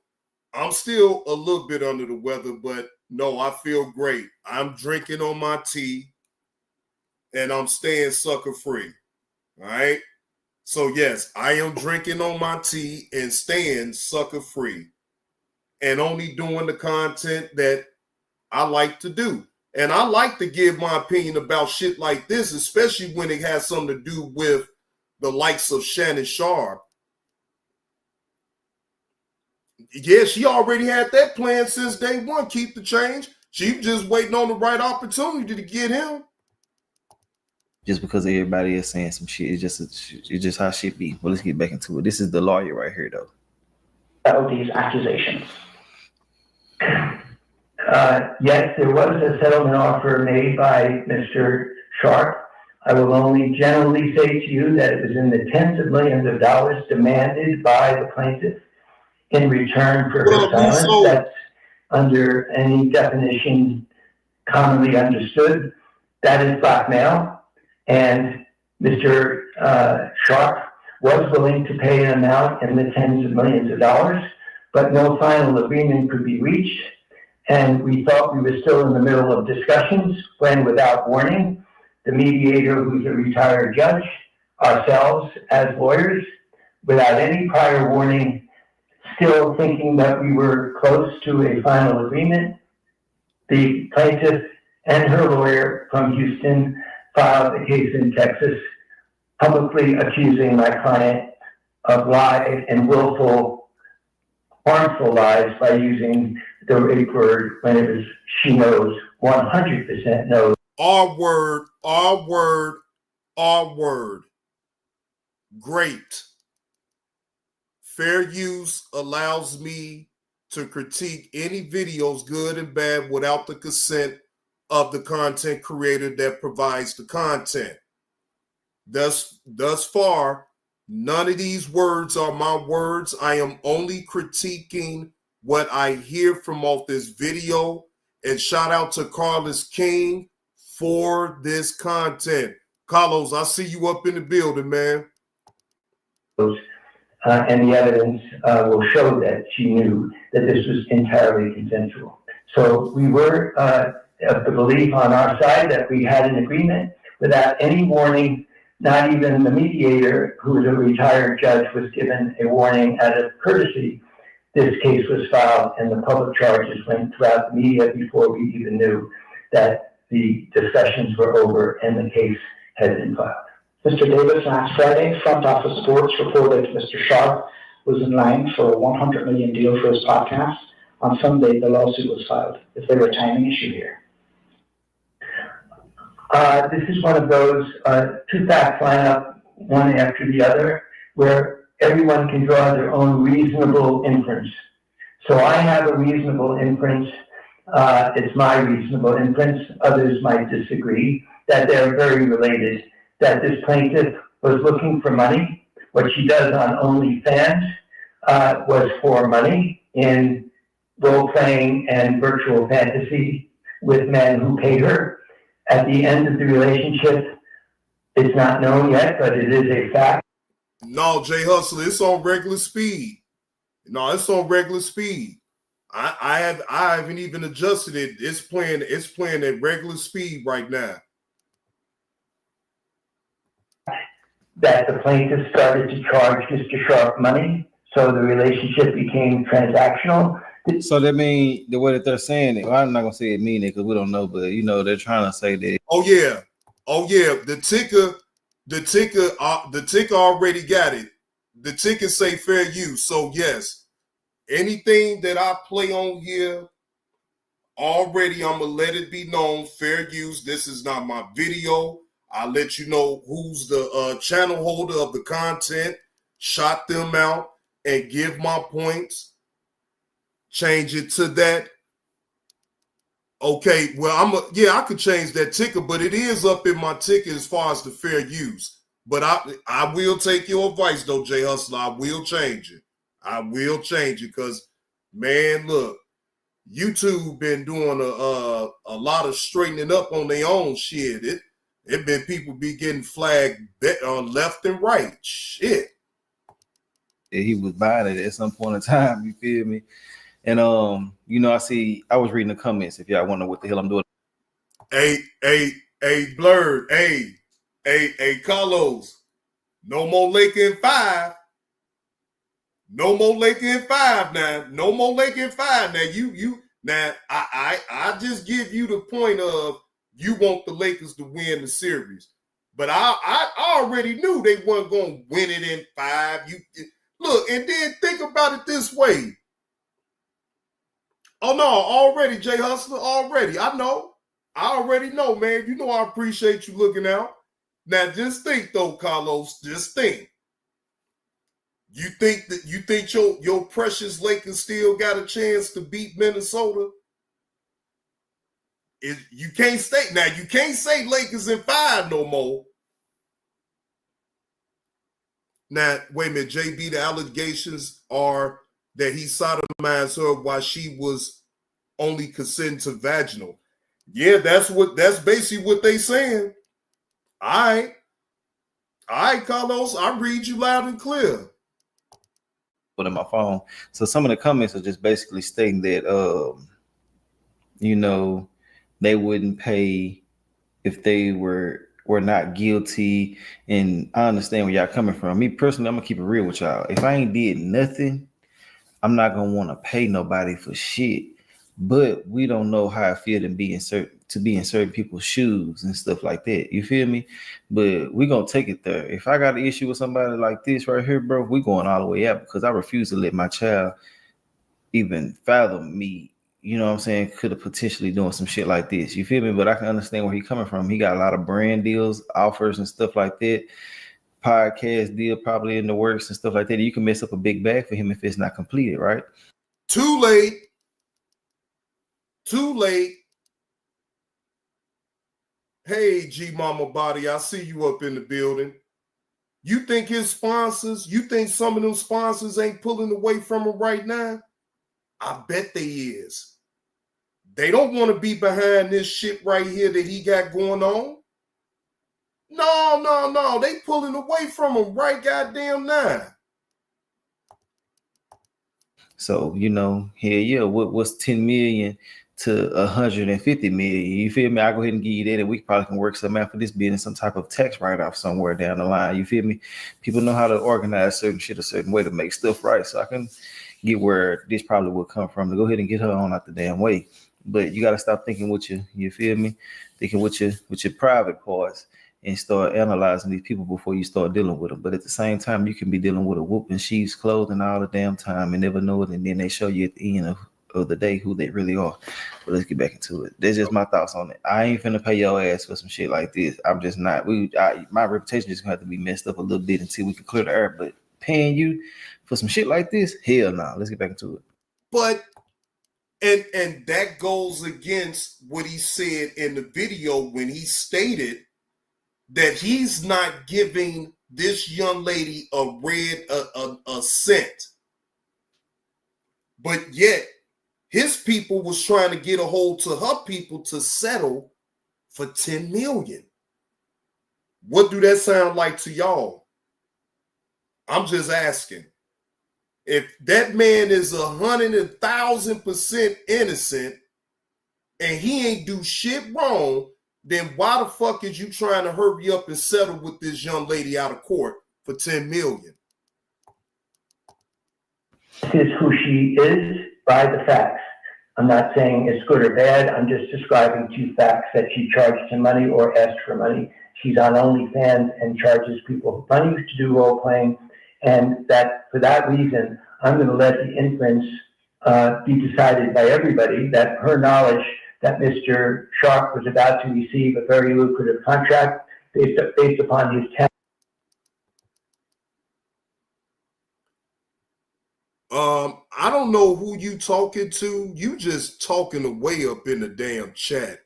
I'm still a little bit under the weather, but no, I feel great. I'm drinking on my tea, and I'm staying sucker free. All right? So, yes, I am drinking on my tea and staying sucker free and only doing the content that I like to do. And I like to give my opinion about shit like this, especially when it has something to do with the likes of Shannon Sharpe. Yeah, she already had that plan since day one, keep the change. She was just waiting on the right opportunity to get him. Just because everybody is saying some shit, it's just how shit be. Well, let's get back into it. This is the lawyer right here, though. Of these accusations. Yes, there was a settlement offer made by Mr. Sharpe. I will only generally say to you that it was in the tens of millions of dollars demanded by the plaintiff in return for her silence. That's under any definition commonly understood. That is blackmail. And Mr. Sharpe was willing to pay an amount in the tens of millions of dollars, but no final agreement could be reached. And we thought we were still in the middle of discussions when, without warning, the mediator, who's a retired judge, ourselves as lawyers, without any prior warning, still thinking that we were close to a final agreement, the plaintiff and her lawyer from Houston filed a case in Texas, publicly accusing my client of lies and willful, harmful lies by using the rape word when it was, she knows, 100% knows. Our word, our word, our word. Great. Fair use allows me to critique any videos, good and bad, without the consent of the content creator that provides the content. Thus far, none of these words are my words. I am only critiquing what I hear from off this video. And shout out to Carlos King for this content. Carlos, I see you up in the building, man. And the evidence will show that she knew that this was entirely consensual. So we were of the belief on our side that we had an agreement without any warning. Not even the mediator, who was a retired judge, was given a warning out of courtesy. This case was filed and the public charges went throughout the media before we even knew that the discussions were over and the case had been filed. Mr. Davis, last Friday, Front Office Sports reported Mr. Sharpe was in line for a $100 million deal for his podcast. On Sunday, the lawsuit was filed. Is there a timing issue here? This is one of those two facts line up one after the other, where everyone can draw their own reasonable inference. So I have a reasonable inference. It's my reasonable inference. Others might disagree that they're very related, that this plaintiff was looking for money. What she does on OnlyFans was for money in role-playing and virtual fantasy with men who paid her. At the end of the relationship, it's not known yet, but it is a fact. No, Jay Hustler, it's on regular speed. No, it's on regular speed. I haven't even adjusted it. It's playing at regular speed right now. That the plaintiff started to charge Mr. Sharpe money, so the relationship became transactional. So that mean the way that they're saying it, well, I'm not gonna say it mean it because we don't know, but you know they're trying to say that. Oh yeah. The ticker already got it. The ticker say fair use. So yes, anything that I play on here already, I'm gonna let it be known fair use. This is not my video. I'll let you know who's the channel holder of the content. Shot them out and give my points. Change it to that. Okay, well, I could change that ticker, but it is up in my ticker as far as the fair use. But I will take your advice, though, Jay Hustler. I will change it. I will change it because, man, look, YouTube been doing a lot of straightening up on their own shit. It been people be getting flagged left and right. Shit. Yeah, he was buying it at some point in time. You feel me? And I was reading the comments. If y'all wonder what the hell I'm doing. Hey, Blurred. Hey, Carlos. No more Lake in 5. No more Lake in 5 now. No more Lake in 5 now. I just give you the point of you want the Lakers to win the series, but I already knew they weren't gonna win it in 5. Look, and then think about it this way. Oh no, already, Jay Hustler, already. I already know, man. You know I appreciate you looking out. Now just think though, Carlos, just think. You think your precious Lakers still got a chance to beat Minnesota? You can't say Lakers in 5 no more. Now, wait a minute, JB, the allegations are that he sodomized her while she was only consenting to vaginal. Yeah, that's basically what they saying. All right, Carlos, I read you loud and clear. Put in my phone. So some of the comments are just basically stating that they wouldn't pay if they were not guilty. And I understand where y'all coming from. Me personally, I'm gonna keep it real with y'all. If I ain't did nothing, I'm not gonna want to pay nobody for shit. But we don't know how I feel to be in certain people's shoes and stuff like that. You feel me? But we gonna take it there. If I got an issue with somebody like this right here, bro, we going all the way out because I refuse to let my child even fathom me. You know what I'm saying? Could have potentially doing some shit like this. You feel me? But I can understand where he's coming from. He got a lot of brand deals, offers, and stuff like that. Podcast deal probably in the works and stuff like that. You can mess up a big bag for him if it's not completed, right? Too late. Hey, G Mama Body, I see you up in the building. You think some of them sponsors ain't pulling away from him right now? I bet they is. They don't want to be behind this shit right here that he got going on. No. They pulling away from him right goddamn now. So, hell yeah, what's 10 million to 150 million? You feel me? I'll go ahead and give you that, and we probably can work something out for this being some type of tax write-off somewhere down the line. You feel me? People know how to organize certain shit a certain way to make stuff right. So I can get where this probably would come from to go ahead and get her on out the damn way. But you gotta stop thinking with you feel me? Thinking with your private parts and start analyzing these people before you start dealing with them. But at the same time, you can be dealing with a whoop in sheep's clothing all the damn time and never know it. And then they show you at the end of the day who they really are. But let's get back into it. That's just my thoughts on it. I ain't finna pay your ass for some shit like this. I'm just not. My reputation is gonna have to be messed up a little bit until we can clear the air. But paying you for some shit like this, hell no. Let's get back into it. But and that goes against what he said in the video when he stated that he's not giving this young lady a cent. But yet his people was trying to get a hold to her people to settle for 10 million. What do that sound like to y'all? I'm just asking. If that man is 100,000% innocent and he ain't do shit wrong, then why the fuck is you trying to hurry up and settle with this young lady out of court for 10 million? This is who she is by the facts. I'm not saying it's good or bad. I'm just describing two facts, that she charged him money or asked for money. She's on OnlyFans and charges people money to do role playing. And that for that reason, I'm going to let the inference be decided by everybody that her knowledge that Mr. Sharpe was about to receive a very lucrative contract based upon his talent. I don't know who you talking to. You just talking away up in the damn chat.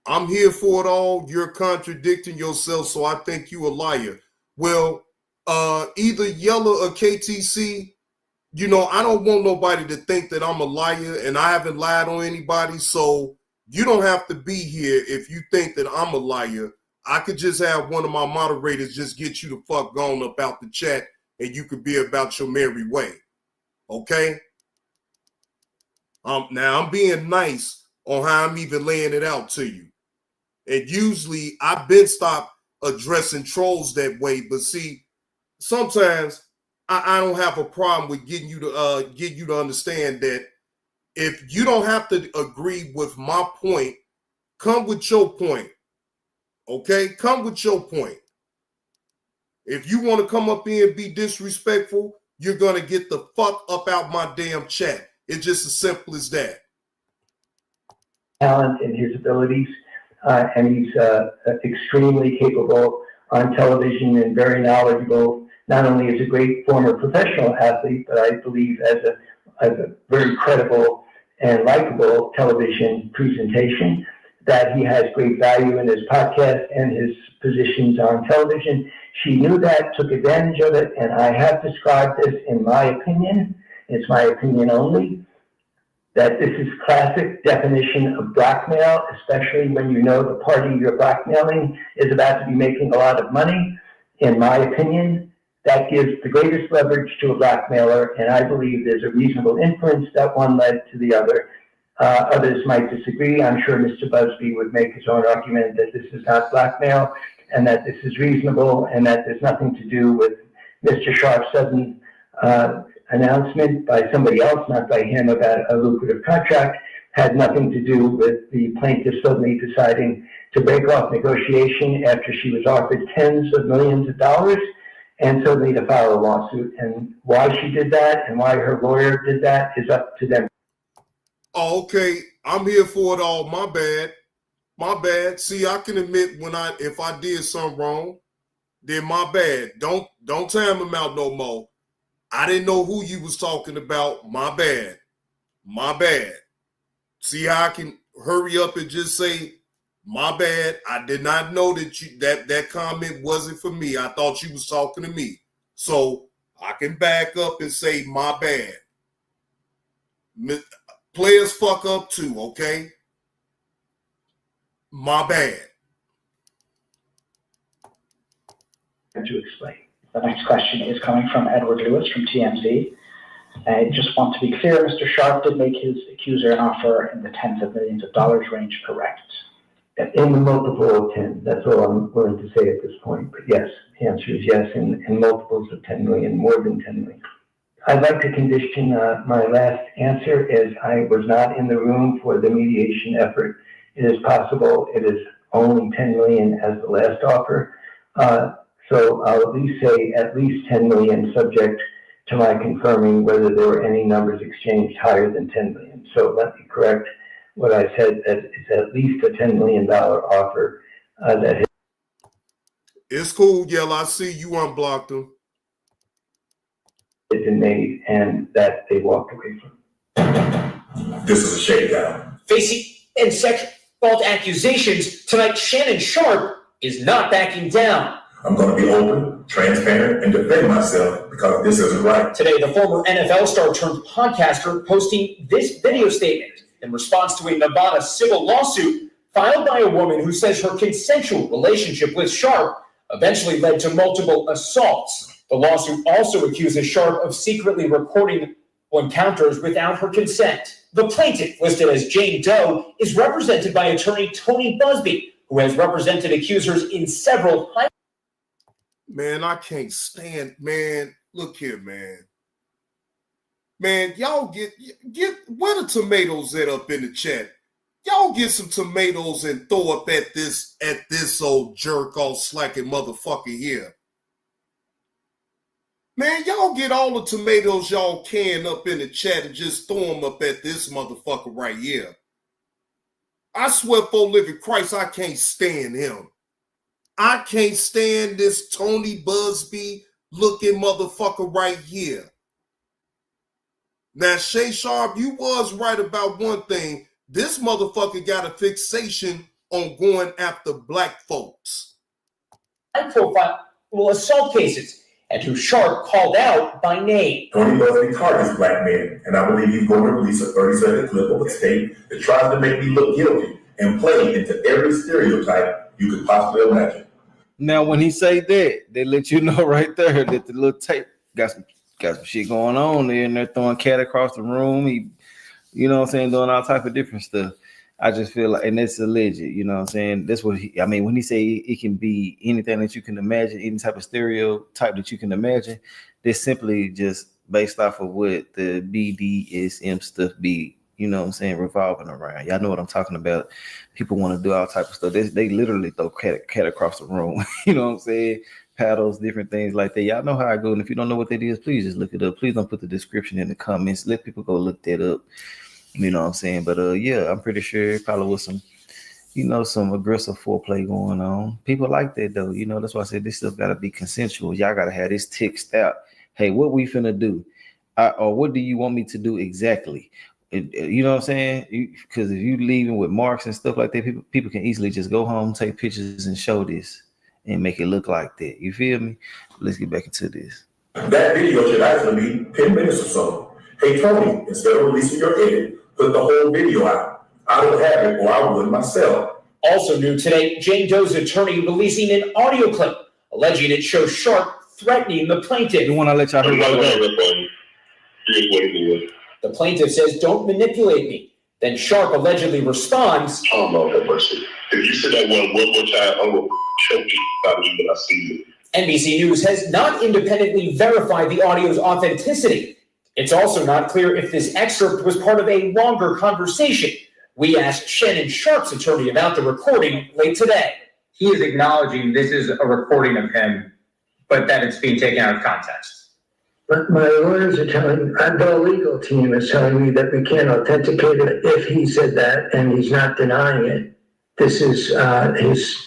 I'm here for it all. You're contradicting yourself, so I think you a liar. Well, either Yella or KTC, I don't want nobody to think that I'm a liar, and I haven't lied on anybody, so you don't have to be here if you think that I'm a liar. I could just have one of my moderators just get you the fuck gone up out the chat, and you could be about your merry way. Okay? Now, I'm being nice on how I'm even laying it out to you. And usually, I've been stopped addressing trolls that way, but see, sometimes I don't have a problem with getting you to understand that if you don't have to agree with my point, come with your point. Okay? Come with your point. If you want to come up here and be disrespectful, you're going to get the fuck up out my damn chat. It's just as simple as that. Talent and his abilities, and he's extremely capable on television and very knowledgeable, not only as a great former professional athlete, but I believe as a very credible and likable television presentation, that he has great value in his podcast and his positions on television. She knew that, took advantage of it, and I have described this in my opinion, it's my opinion only, that this is classic definition of blackmail, especially when you know the party you're blackmailing is about to be making a lot of money. In my opinion, that gives the greatest leverage to a blackmailer, and I believe there's a reasonable inference that one led to the other. Others might disagree. I'm sure Mr. Buzbee would make his own argument that this is not blackmail and that this is reasonable and that there's nothing to do with Mr. Sharpe's sudden announcement by somebody else, not by him, about a lucrative contract, had nothing to do with the plaintiff suddenly deciding to break off negotiation after she was offered tens of millions of dollars and suddenly to file a lawsuit. And why she did that and why her lawyer did that is up to them. Oh, okay, I'm here for it all. My bad. My bad. See, I can admit if I did something wrong, then my bad. Don't time him out no more. I didn't know who you was talking about. My bad. My bad. See how I can hurry up and just say, my bad. I did not know that that comment wasn't for me. I thought you was talking to me. So I can back up and say, my bad. Players fuck up too, okay? My bad. To explain. The next question is coming from Edward Lewis from TMZ. I just want to be clear, Mr. Sharpe did make his accuser an offer in the tens of millions of dollars range, correct? In the multiple of 10, that's all I'm willing to say at this point. But yes, the answer is yes, in multiples of 10 million, more than 10 million. I'd like to condition my last answer as I was not in the room for the mediation effort. It is possible it is only 10 million as the last offer. So I'll at least say at least 10 million, subject to my confirming whether there were any numbers exchanged higher than 10 million. So let me correct what I said, that it's at least a $10 million offer that has. It's cool, Yell. I see you unblocked them. Been made and that they walked away from. This is a shakedown. Facing and sexual assault accusations, tonight Shannon Sharpe is not backing down. I'm going to be open, transparent, and defend myself because this isn't right. Today, the former NFL star turned podcaster posting this video statement in response to a Nevada civil lawsuit filed by a woman who says her consensual relationship with Sharpe eventually led to multiple assaults. The lawsuit also accuses Sharpe of secretly recording encounters without her consent. The plaintiff, listed as Jane Doe, is represented by attorney Tony Buzbee, who has represented accusers in several high. Man, I can't stand, man. Look here, man. Man, y'all get where the tomatoes at up in the chat? Y'all get some tomatoes and throw up at this old jerk off slacking motherfucker here. Man, y'all get all the tomatoes y'all can up in the chat and just throw them up at this motherfucker right here. I swear for living Christ, I can't stand him. I can't stand this Tony Buzbee looking motherfucker right here. Now, Shay Sharpe, you was right about one thing. This motherfucker got a fixation on going after black folks. High-profile assault cases, and who Sharpe called out by name. Tony Buzbee targets black men, and I believe he's going to release a 30-second clip of a tape that tries to make me look guilty and play into every stereotype you could possibly imagine. Now, when he say that, they let you know right there that the little tape got some shit going on there, and they're throwing Katt across the room. He, you know what I'm saying, doing all type of different stuff. I just feel like, and it's alleged, you know what I'm saying? That's what I mean, when he say it can be anything that you can imagine, any type of stereotype that you can imagine, this simply just based off of what the BDSM stuff be, you know what I'm saying, revolving around. Y'all know what I'm talking about. People want to do all type of stuff. They literally throw Katt across the room. You know what I'm saying? Paddles, different things like that. Y'all know how I go. And if you don't know what that is, please just look it up. Please don't put the description in the comments. Let people go look that up. You know what I'm saying? But yeah, I'm pretty sure probably with some, you know, some aggressive foreplay going on. People like that though. You know, that's why I said this stuff got to be consensual. Y'all got to have this text out. Hey, what we finna do? Or what do you want me to do exactly? You know what I'm saying? Because if you leaving with marks and stuff like that, people can easily just go home, take pictures, and show this and make it look like that. You feel me? Let's get back into this. That video should actually be 10 minutes or so. Hey, Tony, instead of releasing your edit, put the whole video out. I don't have it, or I would myself. Also new today, Jane Doe's attorney releasing an audio clip alleging it shows Sharpe threatening the plaintiff. You want to let y'all hear about that? The plaintiff says, "Don't manipulate me." Then Sharpe allegedly responds, "Oh, Lord have mercy. If you say that one more time, I will choke you out you when I see you." NBC News has not independently verified the audio's authenticity. It's also not clear if this excerpt was part of a longer conversation. We asked Shannon Sharpe's attorney about the recording late today. He is acknowledging this is a recording of him, but that it's being taken out of context. But my lawyers are telling, the legal team is telling me that we can't authenticate it if he said that, and he's not denying it. This is his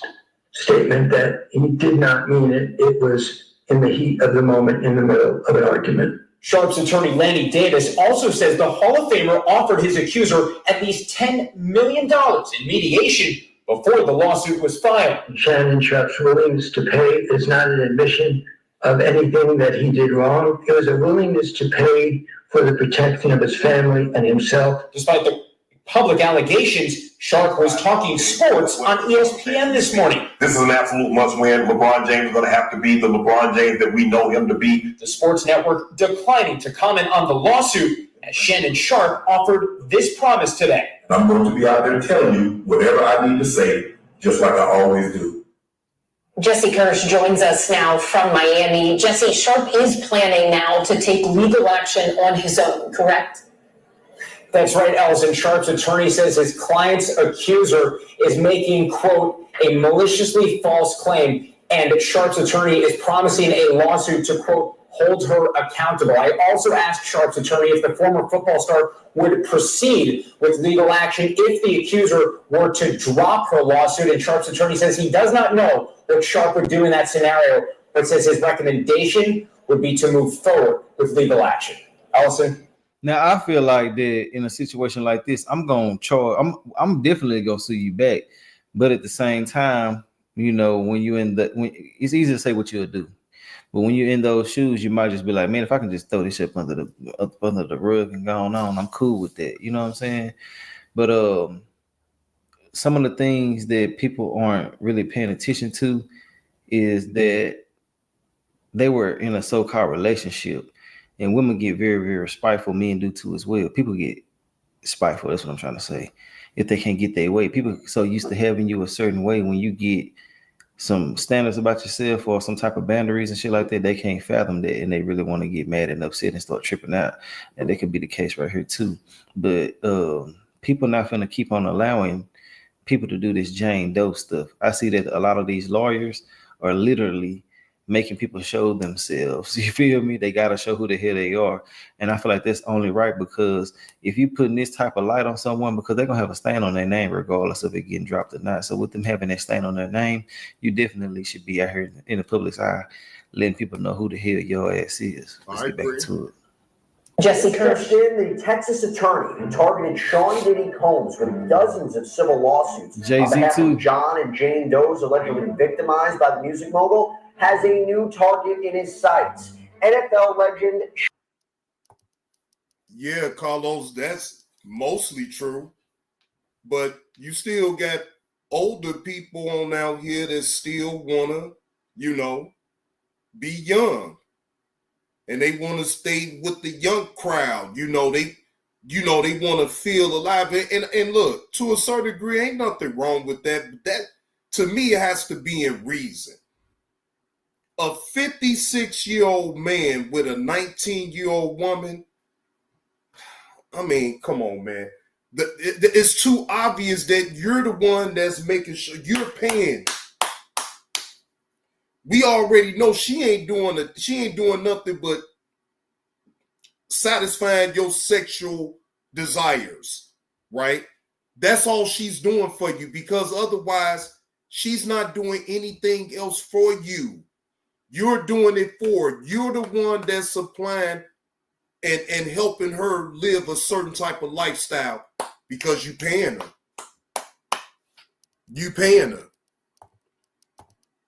statement that he did not mean it. It was in the heat of the moment, in the middle of an argument. Sharpe's attorney, Lanny Davis, also says the Hall of Famer offered his accuser at least $10 million in mediation before the lawsuit was filed. Shannon Sharpe's willingness to pay is not an admission of anything that he did wrong. It was a willingness to pay for the protection of his family and himself. Despite the public allegations. Sharpe was talking sports on ESPN this morning. This is an absolute must-win. LeBron James is going to have to be the LeBron James that we know him to be. The sports network declining to comment on the lawsuit as Shannon Sharpe offered this promise today. I'm going to be out there telling you whatever I need to say, just like I always do. Jesse Kirsch joins us now from Miami. Jesse, Sharpe is planning now to take legal action on his own, correct? That's right, Ellison. Sharpe's attorney says his client's accuser is making, quote, a maliciously false claim, and Sharpe's attorney is promising a lawsuit to, quote, hold her accountable. I also asked Sharpe's attorney if the former football star would proceed with legal action if the accuser were to drop her lawsuit, and Sharpe's attorney says he does not know what Sharpe would do in that scenario, but says his recommendation would be to move forward with legal action. Ellison? Now I feel like that in a situation like this, I'm I'm definitely gonna sue you back, but at the same time, you know, when it's easy to say what you'll do, but when you're in those shoes, you might just be like, man, if I can just throw this shit under the rug and go on, I'm cool with that. You know what I'm saying? But some of the things that people aren't really paying attention to is that they were in a so-called relationship. And women get very, very spiteful. Men do too as well. People get spiteful. That's what I'm trying to say. If they can't get their way, people so used to having you a certain way. When you get some standards about yourself or some type of boundaries and shit like that, they can't fathom that, and they really want to get mad and upset and start tripping out. And that could be the case right here too. But people not gonna keep on allowing people to do this Jane Doe stuff. I see that a lot of these lawyers are literally making people show themselves. You feel me? They got to show who the hell they are. And I feel like that's only right, because if you putting this type of light on someone, because they're going to have a stain on their name regardless of it getting dropped or not. So with them having that stain on their name, you definitely should be out here in the public's eye letting people know who the hell your ass is. Let's get back to it. Jesse Kirsch. The Texas attorney who targeted Sean Diddy Combs with dozens of civil lawsuits on behalf of John and Jane Doe's allegedly victimized by the music mogul has a new target in his sights. NFL legend. Yeah, Carlos, that's mostly true. But you still got older people on out here that still want to, be young. And they want to stay with the young crowd. They want to feel alive. And look, to a certain degree, ain't nothing wrong with that. But that, to me, it has to be in reason. A 56-year-old man with a 19-year-old woman, I mean, come on, man. It's too obvious that you're the one that's making sure you're paying. We already know she ain't doing nothing but satisfying your sexual desires, right? That's all she's doing for you, because otherwise she's not doing anything else for you. You're doing it for her. You're the one that's supplying and helping her live a certain type of lifestyle because you're paying her. You paying her.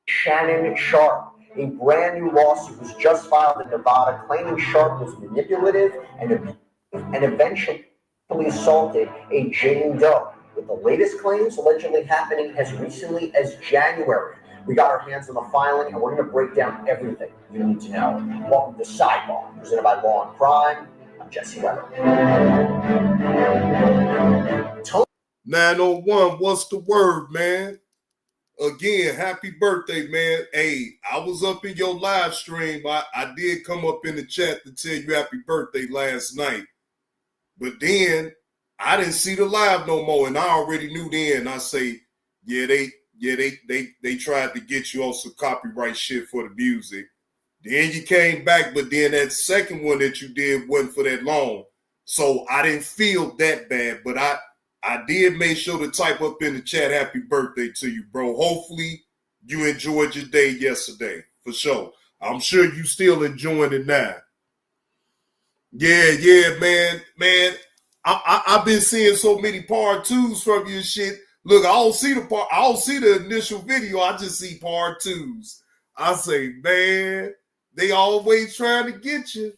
Shannon Sharpe. A brand new lawsuit was just filed in Nevada claiming Sharpe was manipulative and eventually assaulted a Jane Doe, with the latest claims allegedly happening as recently as January. We got our hands on the filing, and we're going to break down everything you need to know. Welcome to Sidebar, presented by Law and Crime. I'm Jesse Weber. 901, what's the word, man? Again, happy birthday, man. Hey, I was up in your live stream. I did come up in the chat to tell you happy birthday last night. But then I didn't see the live no more, and I already knew then. I say, they tried to get you on some copyright shit for the music. Then you came back, but then that second one that you did wasn't for that long. So I didn't feel that bad, but I did make sure to type up in the chat, happy birthday to you, bro. Hopefully you enjoyed your day yesterday, for sure. I'm sure you still enjoying it now. Yeah, man. I've been seeing so many part twos from you and shit. Look, I don't see the initial video. I just see part twos. I say, man, they always trying to get you.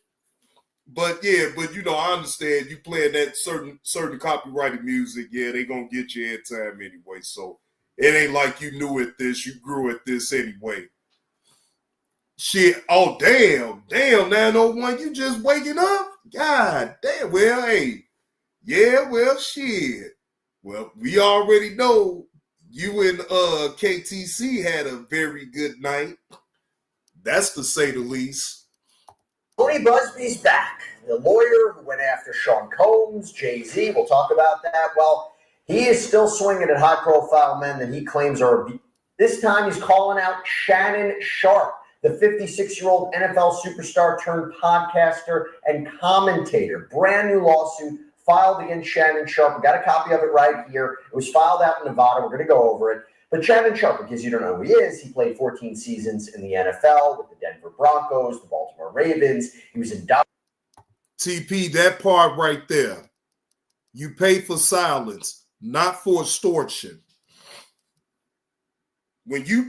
But you know, I understand you playing that certain copyrighted music. Yeah, they gonna get you airtime anyway. So it ain't like you knew at this, you grew at this anyway. Shit, oh damn, 901, you just waking up? God damn, well, hey, yeah, well, shit. Well, we already know you and KTC had a very good night. That's to say the least. Tony Buzbee's back. The lawyer who went after Sean Combs, Jay-Z, we'll talk about that. Well, he is still swinging at high-profile men that he claims are abused. This time he's calling out Shannon Sharpe, the 56-year-old NFL superstar turned podcaster and commentator. Brand new lawsuit filed against Shannon Sharpe. We got a copy of it right here. It was filed out in Nevada. We're going to go over it. But Shannon Sharpe, because you don't know who he is, he played 14 seasons in the NFL with the Denver Broncos, the Baltimore Ravens. He was in TP, that part right there. You pay for silence, not for extortion. When you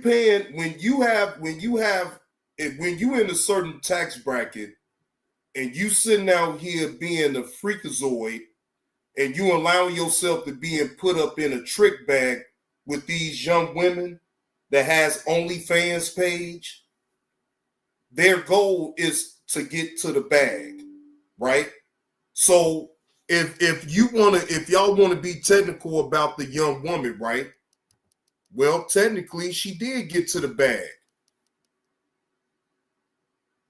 in a certain tax bracket and you sitting out here being a freakazoid and you allowing yourself to be put up in a trick bag with these young women that has OnlyFans page, their goal is to get to the bag, right? So if y'all want to be technical about the young woman, right? Well, technically, she did get to the bag.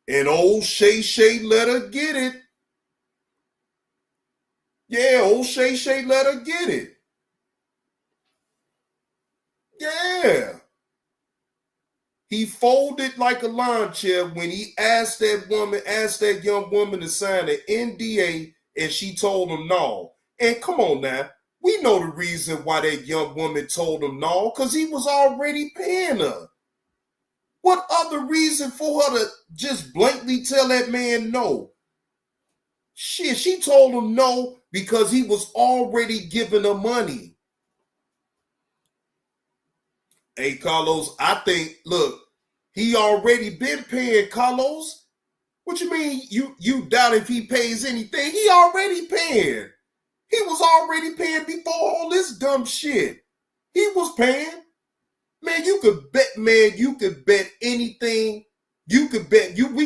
And old Shay let her get it. Yeah, old Shay let her get it. Yeah. He folded like a lawn chair when he asked that young woman to sign an NDA, and she told him no. And come on now, we know the reason why that young woman told him no, because he was already paying her. What other reason for her to just blatantly tell that man no? Shit, she told him no because he was already giving her money. Hey, Carlos, I think, look, he already been paying Carlos. What you mean you doubt if he pays anything? He already paying. He was already paying before all this dumb shit. He was paying. Man, you could bet anything. We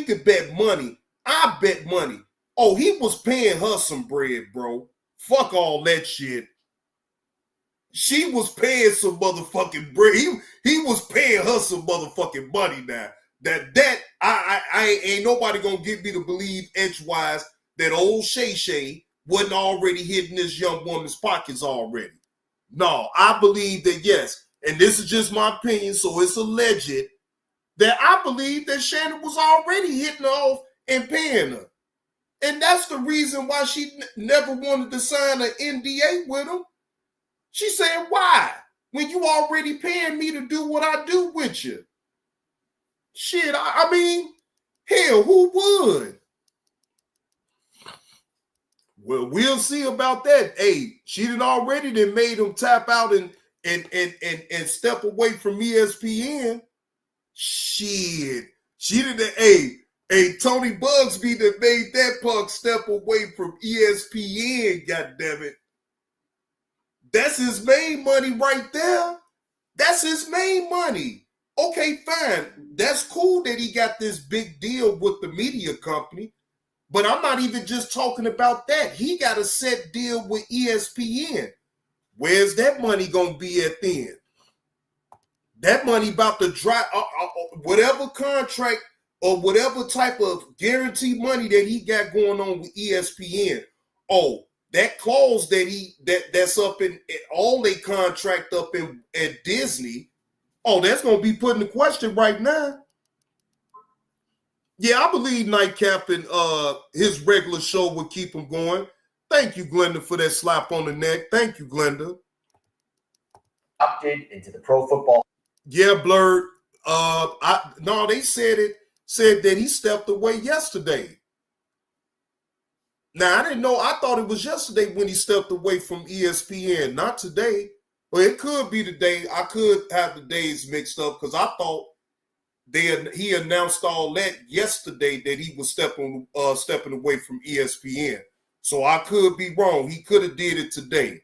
could bet money. I bet money. Oh, he was paying her some bread, bro. Fuck all that shit. She was paying some motherfucking bread. He was paying her some motherfucking money now. I ain't nobody gonna get me to believe edgewise that old Shay wasn't already hitting this young woman's pockets already. No, I believe that yes, and this is just my opinion, so it's alleged that I believe that Shannon was already hitting her off and paying her. And that's the reason why she never wanted to sign an NDA with him. She said, why? When you already paying me to do what I do with you. Shit, I mean, hell, who would? Well, we'll see about that. Hey, she done already made him tap out and step away from ESPN. Shit. She done, hey, Tony Buzbee that made that punk step away from ESPN, goddammit. That's his main money right there. That's his main money. Okay, fine. That's cool that he got this big deal with the media company. But I'm not even just talking about that. He got a set deal with ESPN. Where's that money going to be at then? That money about to drop whatever contract or whatever type of guarantee money that he got going on with ESPN. Oh, that clause that's up in all they contract up in at Disney. Oh, that's going to be put in question right now. Yeah, I believe Nightcap and his regular show will keep him going. Thank you, Glenda, for that slap on the neck. Thank you, Glenda. Opted into the Pro Football. Yeah, Blurred. They said that he stepped away yesterday. Now, I didn't know. I thought it was yesterday when he stepped away from ESPN, not today. Well, it could be today. I could have the days mixed up because I thought he announced all that yesterday that he was stepping away from ESPN. So I could be wrong. He could have did it today.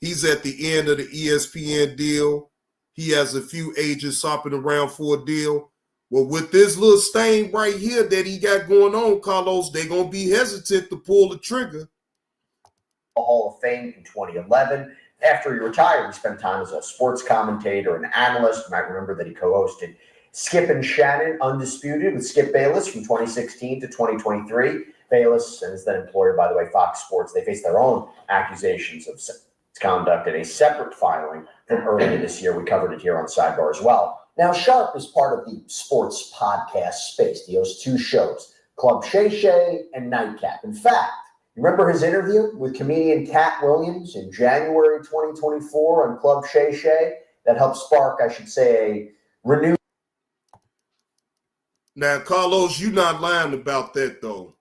He's at the end of the ESPN deal. He has a few agents shopping around for a deal. Well, with this little stain right here that he got going on, Carlos, they're going to be hesitant to pull the trigger. Hall of Fame in 2011. After he retired, he spent time as a sports commentator and analyst. You might remember that he co-hosted Skip and Shannon, Undisputed, with Skip Bayless from 2016 to 2023. Bayless and his then employer, by the way, Fox Sports, they faced their own accusations of misconduct in a separate filing from earlier this year. We covered it here on Sidebar as well. Now, Sharpe is part of the sports podcast space. He hosts two shows, Club Shay Shay and Nightcap. In fact, remember his interview with comedian Katt Williams in January 2024 on Club Shay Shay? That helped spark, I should say, a renewed. Now, Carlos, you're not lying about that, though.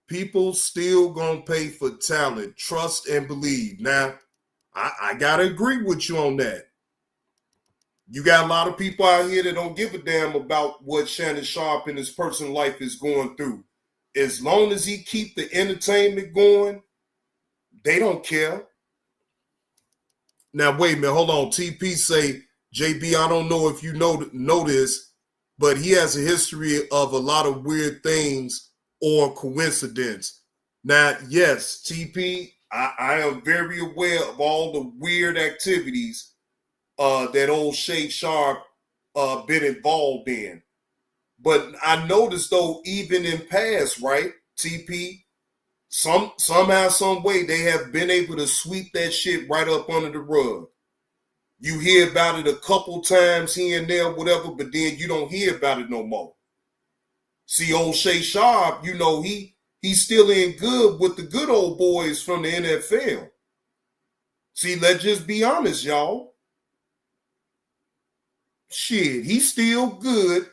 People still gonna pay for talent, trust and believe. Now, I gotta agree with you on that. You got a lot of people out here that don't give a damn about what Shannon Sharpe in his personal life is going through. As long as he keep the entertainment going, they don't care. Now, wait a minute. Hold on. TP say, JB, I don't know if you know this, but he has a history of a lot of weird things or coincidence. Now, yes, TP, I am very aware of all the weird activities that old Shay Sharpe been involved in. But I noticed, though, even in past, right, TP, somehow, some way, they have been able to sweep that shit right up under the rug. You hear about it a couple times here and there, whatever, but then you don't hear about it no more. See, old Shay Sharpe, you know, he's still in good with the good old boys from the NFL. See, let's just be honest, y'all. Shit, he's still good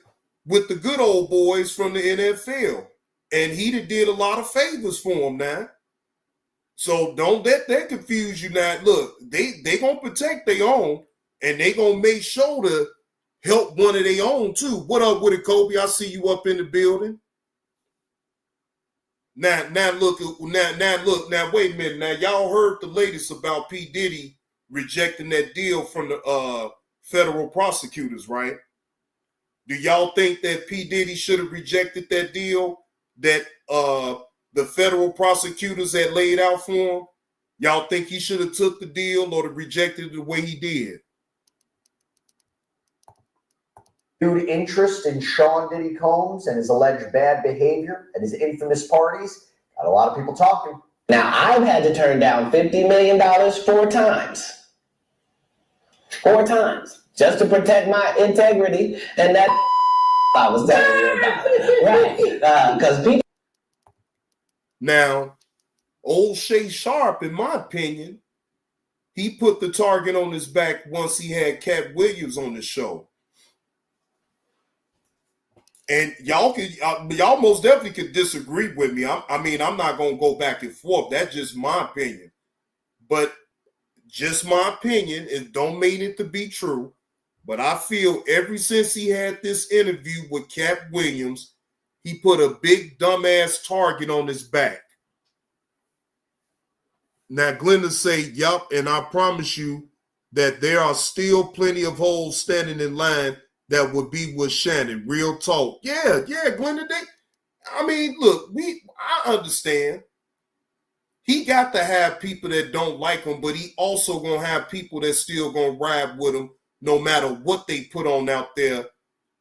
with the good old boys from the NFL. And he did a lot of favors for him now. So don't let that confuse you now. Look, they going to protect their own, and they going to make sure to help one of their own too. What up with it, Kobe? I see you up in the building. Now look, wait a minute. Now, y'all heard the latest about P. Diddy rejecting that deal from the federal prosecutors, right? Do y'all think that P. Diddy should have rejected that deal that the federal prosecutors had laid out for him? Y'all think he should have took the deal or rejected it the way he did? Interest in Sean Diddy Combs and his alleged bad behavior at his infamous parties got a lot of people talking. Now, I've had to turn down $50 million 4 times. 4 times. Just to protect my integrity and that I was telling you about. Right. Because people. Now, old Shay Sharpe, in my opinion, he put the target on his back once he had Katt Williams on the show. And y'all most definitely could disagree with me. I mean, I'm not going to go back and forth. That's just my opinion. But just my opinion, and don't mean it to be true, but I feel ever since he had this interview with Katt Williams, he put a big dumbass target on his back. Now, Glenda say, yup, and I promise you that there are still plenty of holes standing in line that would be with Shannon. Real talk. Yeah, Glenda. I mean, look, I understand. He got to have people that don't like him, but he also gonna have people that still gonna ride with him no matter what they put on out there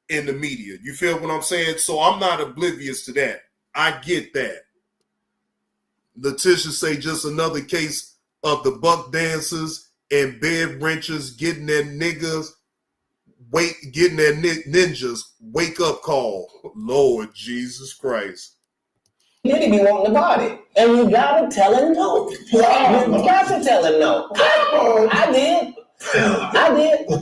in the media. You feel what I'm saying? So I'm not oblivious to that. I get that. Letitia say just another case of the buck dancers and bed wrenchers getting their ninjas wake up call. Lord Jesus Christ. Diddy be wanting the body. And you gotta tell him no. You got to tell him no. I did.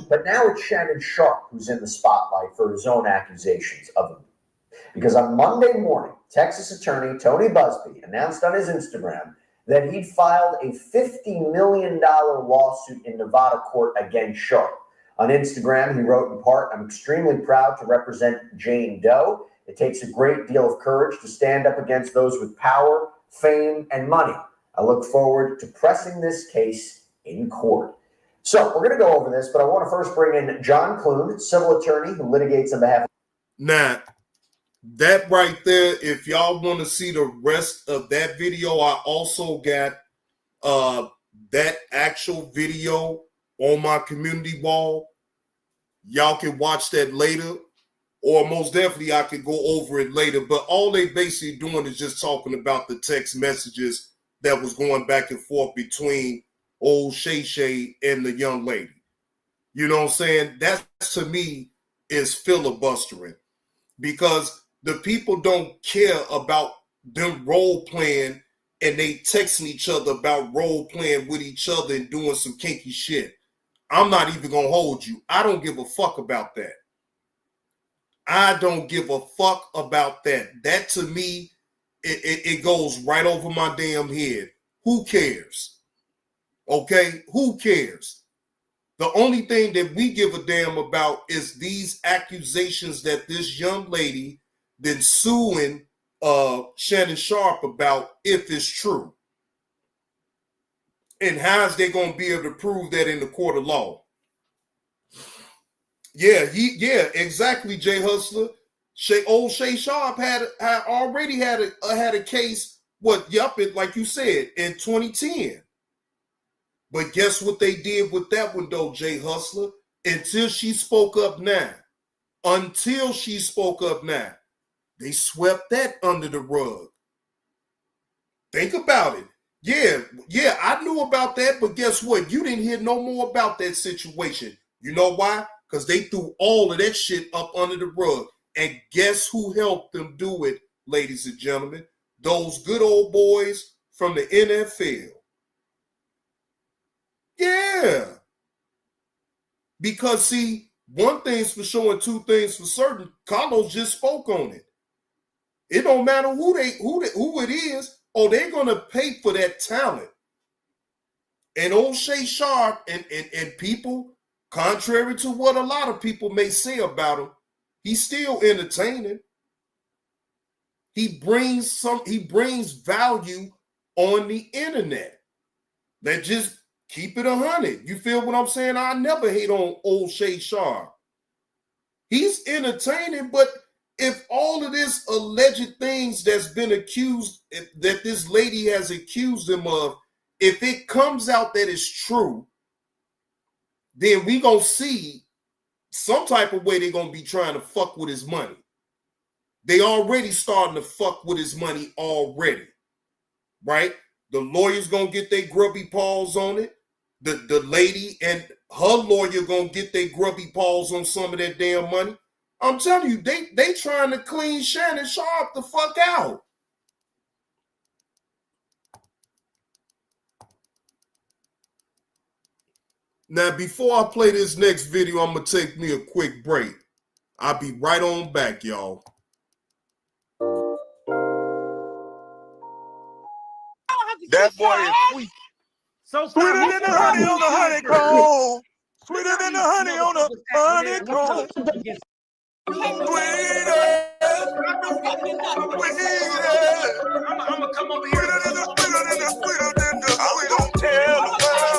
But now it's Shannon Sharpe who's in the spotlight for his own accusations of him. Because on Monday morning, Texas attorney Tony Buzbee announced on his Instagram that he'd filed a $50 million lawsuit in Nevada court against Sharpe, On Instagram, he wrote in part, "I'm extremely proud to represent Jane Doe. It takes a great deal of courage to stand up against those with power, fame, and money. I look forward to pressing this case in court." So we're going to go over this, but I want to first bring in John Clune, civil attorney who litigates on behalf of... Now, that right there, if y'all want to see the rest of that video, I also got that actual video on my community wall. Y'all can watch that later, or most definitely I can go over it later. But all they basically doing is just talking about the text messages that was going back and forth between old Shay Shay and the young lady. You know what I'm saying? That, to me, is filibustering, because the people don't care about them role playing, and they texting each other about role playing with each other and doing some kinky shit. I'm not even gonna hold you. I don't give a fuck about that. I don't give a fuck about that. That, to me, it goes right over my damn head. Who cares? Okay, who cares? The only thing that we give a damn about is these accusations that this young lady been suing Shannon Sharpe about, if it's true. And how's they going to be able to prove that in the court of law? Yeah, exactly, Jay Hustler. Old Shay Sharpe had already had a case, like you said, in 2010. But guess what they did with that one, though, Jay Hustler? Until she spoke up now, they swept that under the rug. Think about it. Yeah, I knew about that, but guess what? You didn't hear no more about that situation. You know why? Because they threw all of that shit up under the rug. And guess who helped them do it, ladies and gentlemen? Those good old boys from the NFL. Yeah. Because, see, one thing's for sure and two things for certain. Carlos just spoke on it. It don't matter who it is. Oh, they're going to pay for that talent. And old Shay Sharpe and people, contrary to what a lot of people may say about him, he's still entertaining. He brings value on the internet. That just keep it 100. You feel what I'm saying? I never hate on old Shay Sharpe. He's entertaining, but if all of this alleged things that's been accused, that this lady has accused him of, if it comes out that it's true, then we gonna see some type of way they're gonna be trying to fuck with his money. They already starting to fuck with his money already, right? The lawyer's gonna get their grubby paws on it. The lady and her lawyer gonna get their grubby paws on some of that damn money. I'm telling you, they trying to clean Shannon Sharpe the fuck out. Now, before I play this next video, I'm going to take me a quick break. I'll be right on back, y'all. That boy is sweet. So sweeter than the honey on the honeycomb. Sweeter than the honey on the honeycomb. I'm gonna come over here. We don't tell the world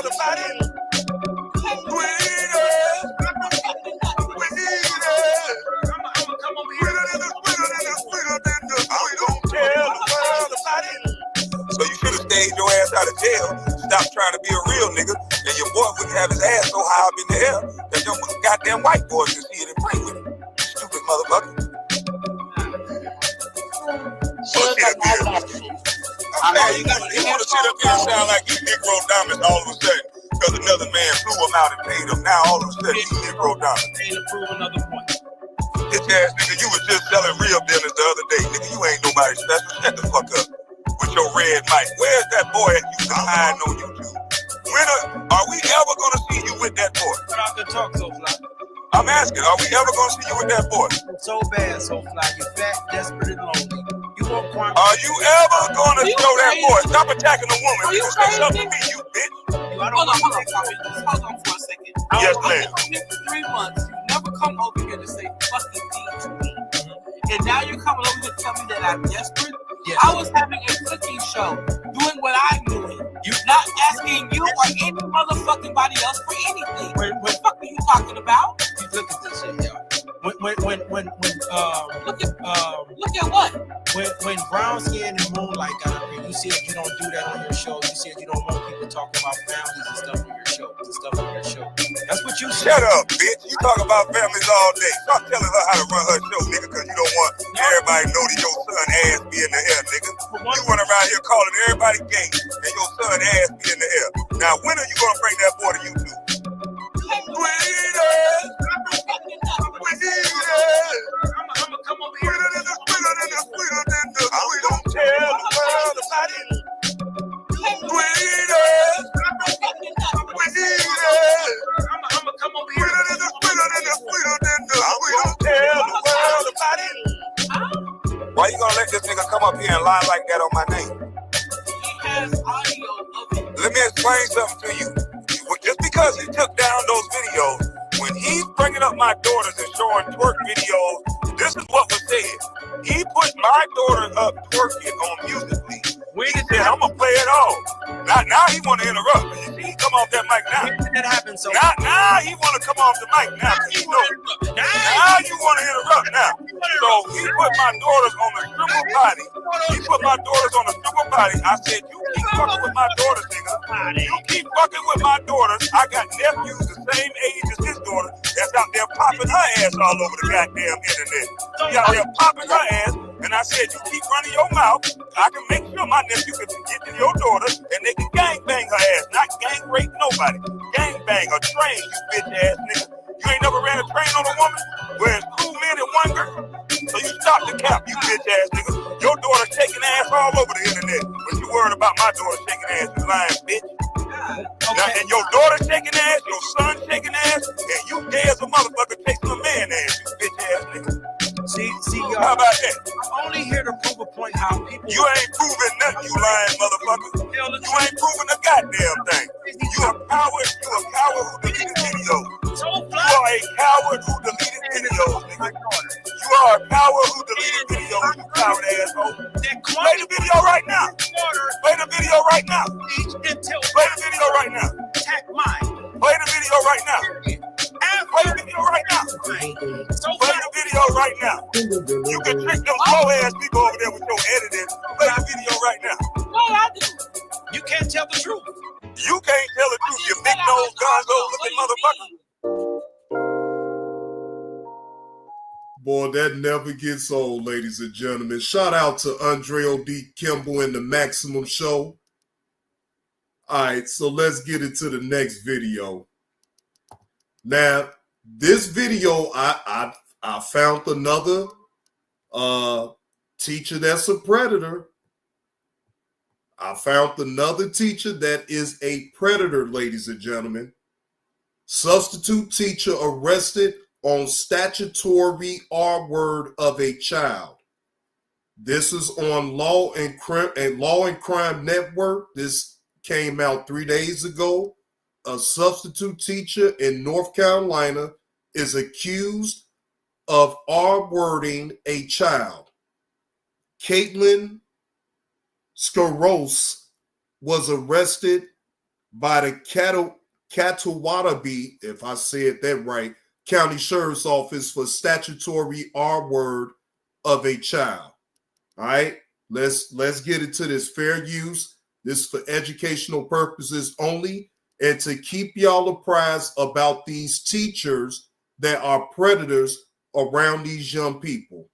about it. So you should have stayed your ass out of jail. Stop trying to be a real nigga, and your boy wouldn't have his ass so high up in the air that them goddamn white boys can see it and play with it. Stupid motherfucker. You want to sit up here and sound like you Negro dominant all of a sudden because another man flew him out and paid him. Now all of a sudden you Negro dominant. Bitch ass nigga, you was just selling real business the other day. Nigga, you ain't nobody special. Shut the fuck up with your red mic. Where's that boy at you hiding on YouTube? Are we ever going to see you with that boy? Cut off the talk, so fly. I'm asking, are we ever going to see you with that boy? So bad, so fly. You're fat, desperate, and lonely. Are you ever going to show that boy? Stop attacking a woman. You say something to me, you bitch. Hold on for a second. Yes, ma'am. I've been here for 3 months. You never come over here to say fucking things to me. And now you're coming over here to tell me that I'm desperate? Yes. I was having a cooking show, doing what I'm doing. You're not asking you or any motherfucking body else for anything. What the fuck are you talking about? You look at this shit, yo. Look at what? When brown skin and moonlight got up here, you said you don't do that on your show. You said you don't want people talking about families and stuff on your show. That's what you said. Shut up, bitch. You talk about families all day. Stop telling her how to run her show, nigga, because you don't want everybody to know that your son ass be in the air, nigga. You run around here calling everybody gay and your son ass be in the air. Now, when are you going to bring that boy to YouTube? I'ma come over here. I'm gonna tell the world about it. I'ma come over here. I'm gonna tell the world about it. Why you gonna let this nigga come up here and lie like that on my name? He has audio of it. Let me explain something to you. Just because he took down those videos, when he's bringing up my daughters and showing twerk videos, this is what was said. He put my daughter up twerking on Musically. He said, I'm gonna play it all. Now he wanna interrupt. You see, he come off that mic now. That happened so. Now he wanna come off the mic now. Now you wanna interrupt now. So he put my daughters on the stripper body. I said, you keep fucking with my daughters, nigga. You keep fucking with my daughters. I got nephews the same age as his daughter that's out there popping her ass all over the goddamn internet. She out there popping her ass. And I said, you keep running your mouth, I can make sure my nephew can get to your daughter and they can gang bang her ass, not gang rape nobody. Gang bang a train, you bitch ass nigga. You ain't never ran a train on a woman where it's 2 men and 1 girl? So you stop the cap, you bitch ass nigga. Your daughter shaking ass all over the internet. But you worried about my daughter shaking ass, you lying bitch. Now, and your daughter shaking ass, your son shaking ass, and you gay as a motherfucker chasing a man ass, you bitch ass nigga. See, how about that? I'm only here to prove a point how people. You ain't proving nothing, you lying motherfucker. You ain't proving a goddamn thing. You a coward who deleted videos. You are a coward who deleted videos, nigga. You are a coward who deleted videos, you coward asshole. Play the video right now. Play the video right now. Play the video right now. Play the video right now. Play the video right now. Play the video right now. You can trick them slow ass people over there with your editing. Play the video right now. No, I do. You can't tell the truth. You can't tell the truth, you big nose gonzo looking motherfucker. Boy, that never gets old, ladies and gentlemen. Shout out to Andreo D. Kimble and the Maximum Show. All right, so let's get into the next video. Now, this video, I found another teacher that's a predator. I found another teacher that is a predator, ladies and gentlemen. Substitute teacher arrested on statutory R-word of a child. This is on Law and Crime Network. This came out 3 days ago. A substitute teacher in North Carolina is accused of R-wording a child. Caitlin Scaros was arrested by the Kattawatomi, if I said that right, County Sheriff's Office for statutory R-word of a child. All right, let's get into this. Fair use. This is for educational purposes only, and to keep y'all apprised about these teachers that are predators around these young people.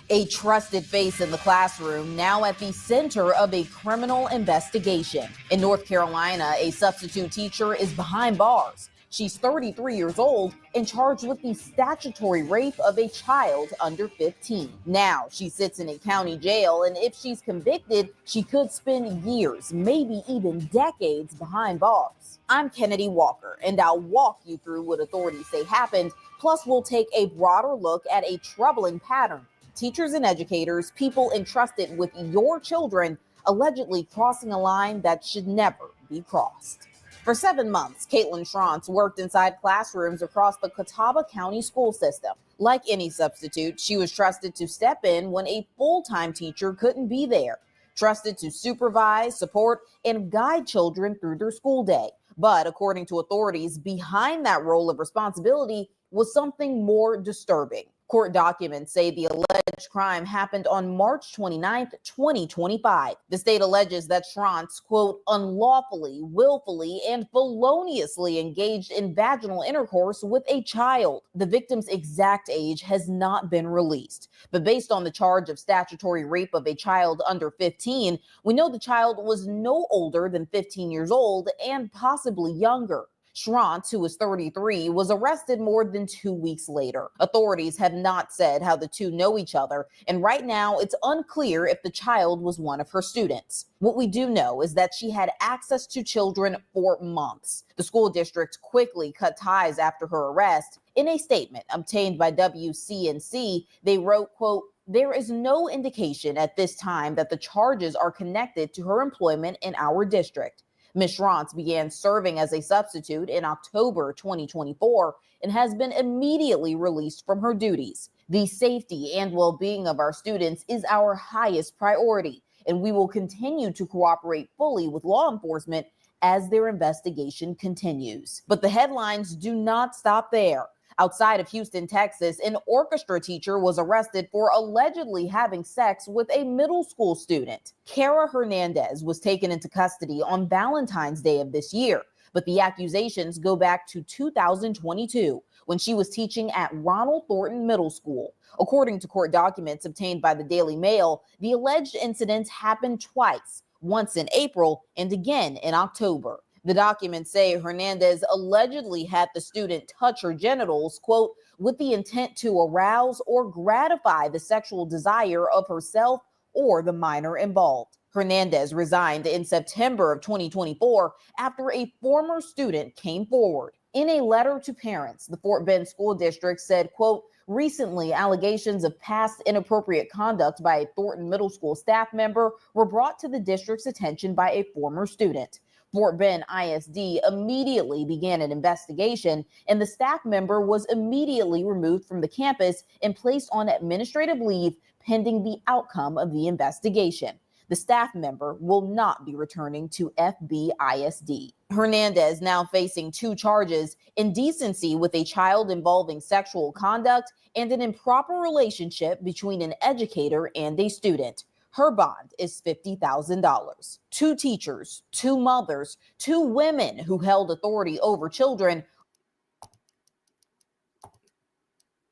A trusted face in the classroom, now at the center of a criminal investigation. In North Carolina, a substitute teacher is behind bars. She's 33 years old and charged with the statutory rape of a child under 15. Now she sits in a county jail, and if she's convicted, she could spend years, maybe even decades behind bars. I'm Kennedy Walker, and I'll walk you through what authorities say happened. Plus, we'll take a broader look at a troubling pattern. Teachers and educators, people entrusted with your children, allegedly crossing a line that should never be crossed. For 7 months, Caitlin Schrantz worked inside classrooms across the Catawba County school system. Like any substitute, she was trusted to step in when a full-time teacher couldn't be there, trusted to supervise, support, and guide children through their school day. But according to authorities, behind that role of responsibility was something more disturbing. Court documents say the alleged crime happened on March 29th, 2025. The state alleges that Schrantz, quote, unlawfully, willfully, and feloniously engaged in vaginal intercourse with a child. The victim's exact age has not been released. But based on the charge of statutory rape of a child under 15, we know the child was no older than 15 years old and possibly younger. Schrantz, who was 33, was arrested more than 2 weeks later. Authorities have not said how the two know each other, and right now it's unclear if the child was one of her students. What we do know is that she had access to children for months. The school district quickly cut ties after her arrest. In a statement obtained by WCNC, they wrote, quote, there is no indication at this time that the charges are connected to her employment in our district. Ms. Schrantz began serving as a substitute in October 2024 and has been immediately released from her duties. The safety and well-being of our students is our highest priority, and we will continue to cooperate fully with law enforcement as their investigation continues. But the headlines do not stop there. Outside of Houston, Texas, an orchestra teacher was arrested for allegedly having sex with a middle school student. Kara Hernandez was taken into custody on Valentine's Day of this year, but the accusations go back to 2022 when she was teaching at Ronald Thornton Middle School. According to court documents obtained by the Daily Mail, the alleged incidents happened twice, once in April and again in October. The documents say Hernandez allegedly had the student touch her genitals, quote, with the intent to arouse or gratify the sexual desire of herself or the minor involved. Hernandez resigned in September of 2024 after a former student came forward. In a letter to parents, the Fort Bend School District said, quote, recently, allegations of past inappropriate conduct by a Thornton Middle School staff member were brought to the district's attention by a former student. Fort Bend ISD immediately began an investigation, and the staff member was immediately removed from the campus and placed on administrative leave pending the outcome of the investigation. The staff member will not be returning to FBISD. Hernandez now facing 2 charges: indecency with a child involving sexual conduct and an improper relationship between an educator and a student. Her bond is $50,000. 2 teachers, 2 mothers, 2 women who held authority over children.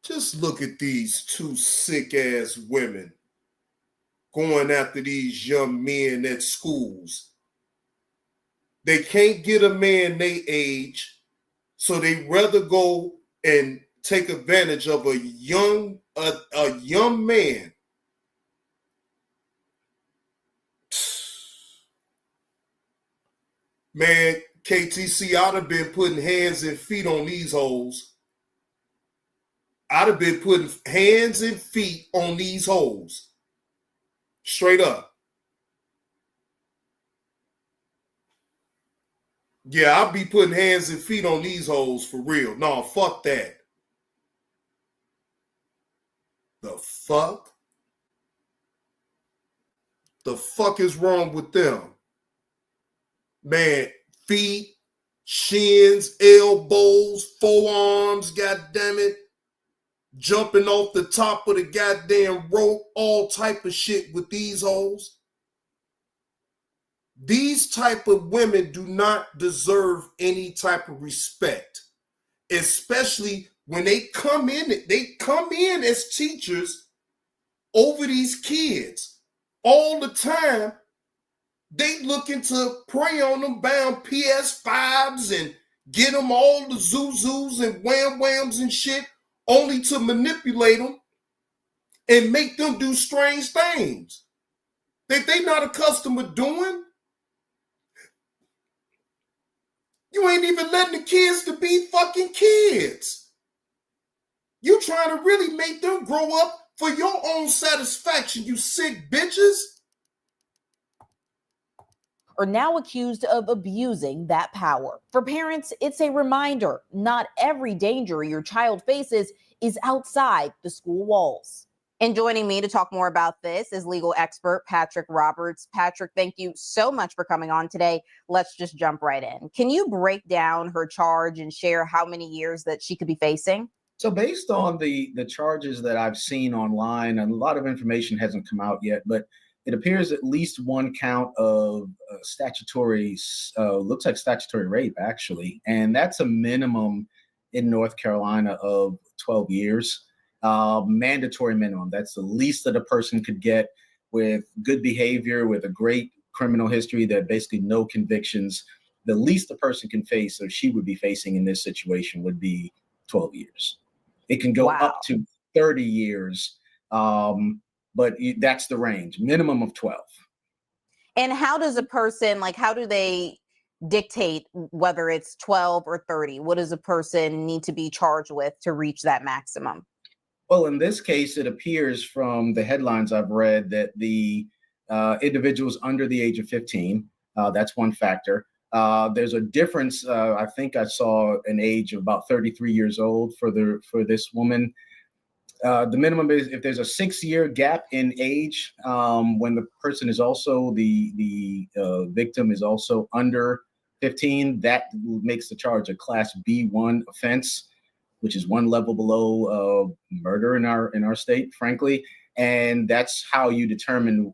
Just look at these 2 sick-ass women going after these young men at schools. They can't get a man their age, so they rather go and take advantage of a young man. Man, KTC, I'd have been putting hands and feet on these hoes. I'd have been putting hands and feet on these hoes. Straight up. Yeah, I'll be putting hands and feet on these hoes for real. No, fuck that. The fuck? The fuck is wrong with them? Man, feet, shins, elbows, forearms, goddammit, jumping off the top of the goddamn rope, all type of shit with these hoes. These type of women do not deserve any type of respect, especially when they come in as teachers over these kids all the time. They looking to prey on them, bound PS5s and get them all the Zuzus and wham-whams and shit, only to manipulate them and make them do strange things that they not accustomed to doing. You ain't even letting the kids to be fucking kids. You trying to really make them grow up for your own satisfaction, you sick bitches. are now accused of abusing that power. For parents, it's a reminder not every danger your child faces is outside the school walls. And joining me to talk more about this is legal expert Patrick Roberts. Patrick, thank you so much for coming on today. Let's just jump right in. Can you break down her charge and share how many years that she could be facing? So based on the charges that I've seen online, and a lot of information hasn't come out yet, but it appears at least one count of statutory, looks like statutory rape, actually. And that's a minimum in North Carolina of 12 years. Mandatory minimum. That's the least that a person could get with good behavior, with a great criminal history, that basically no convictions. The least a person can face, or she would be facing in this situation, would be 12 years. It can go up to 30 years, but that's the range, minimum of 12. And how does a person, how do they dictate whether it's 12 or 30? What does a person need to be charged with to reach that maximum? Well, in this case, it appears from the headlines I've read that the individuals under the age of 15, that's one factor. There's a difference. I think I saw an age of about 33 years old for this woman. The minimum is if there's a 6-year gap in age, when the person is also the victim is also under 15, that makes the charge a Class B1 offense, which is one level below murder in our state, frankly. And that's how you determine,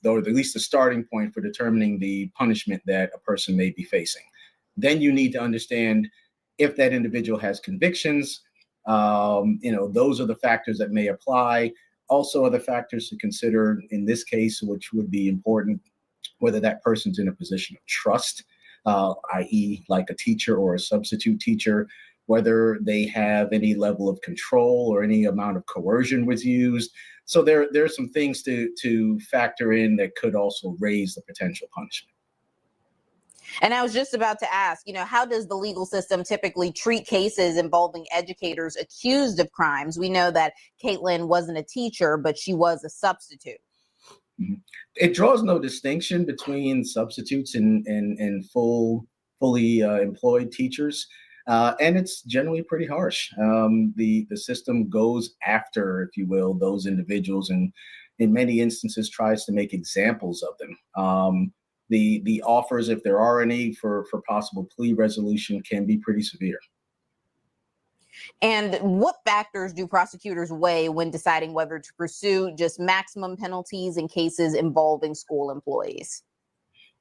or at least the starting point for determining the punishment that a person may be facing. Then you need to understand if that individual has convictions. Those are the factors that may apply. Also, other factors to consider in this case, which would be important, whether that person's in a position of trust, i.e. like a teacher or a substitute teacher, whether they have any level of control or any amount of coercion was used. So there are some things to factor in that could also raise the potential punishment. And I was just about to ask, how does the legal system typically treat cases involving educators accused of crimes? We know that Caitlin wasn't a teacher, but she was a substitute. Mm-hmm. It draws no distinction between substitutes and fully employed teachers. And it's generally pretty harsh. The system goes after, if you will, those individuals, and in many instances tries to make examples of them. The offers, if there are any, for possible plea resolution can be pretty severe. And what factors do prosecutors weigh when deciding whether to pursue just maximum penalties in cases involving school employees?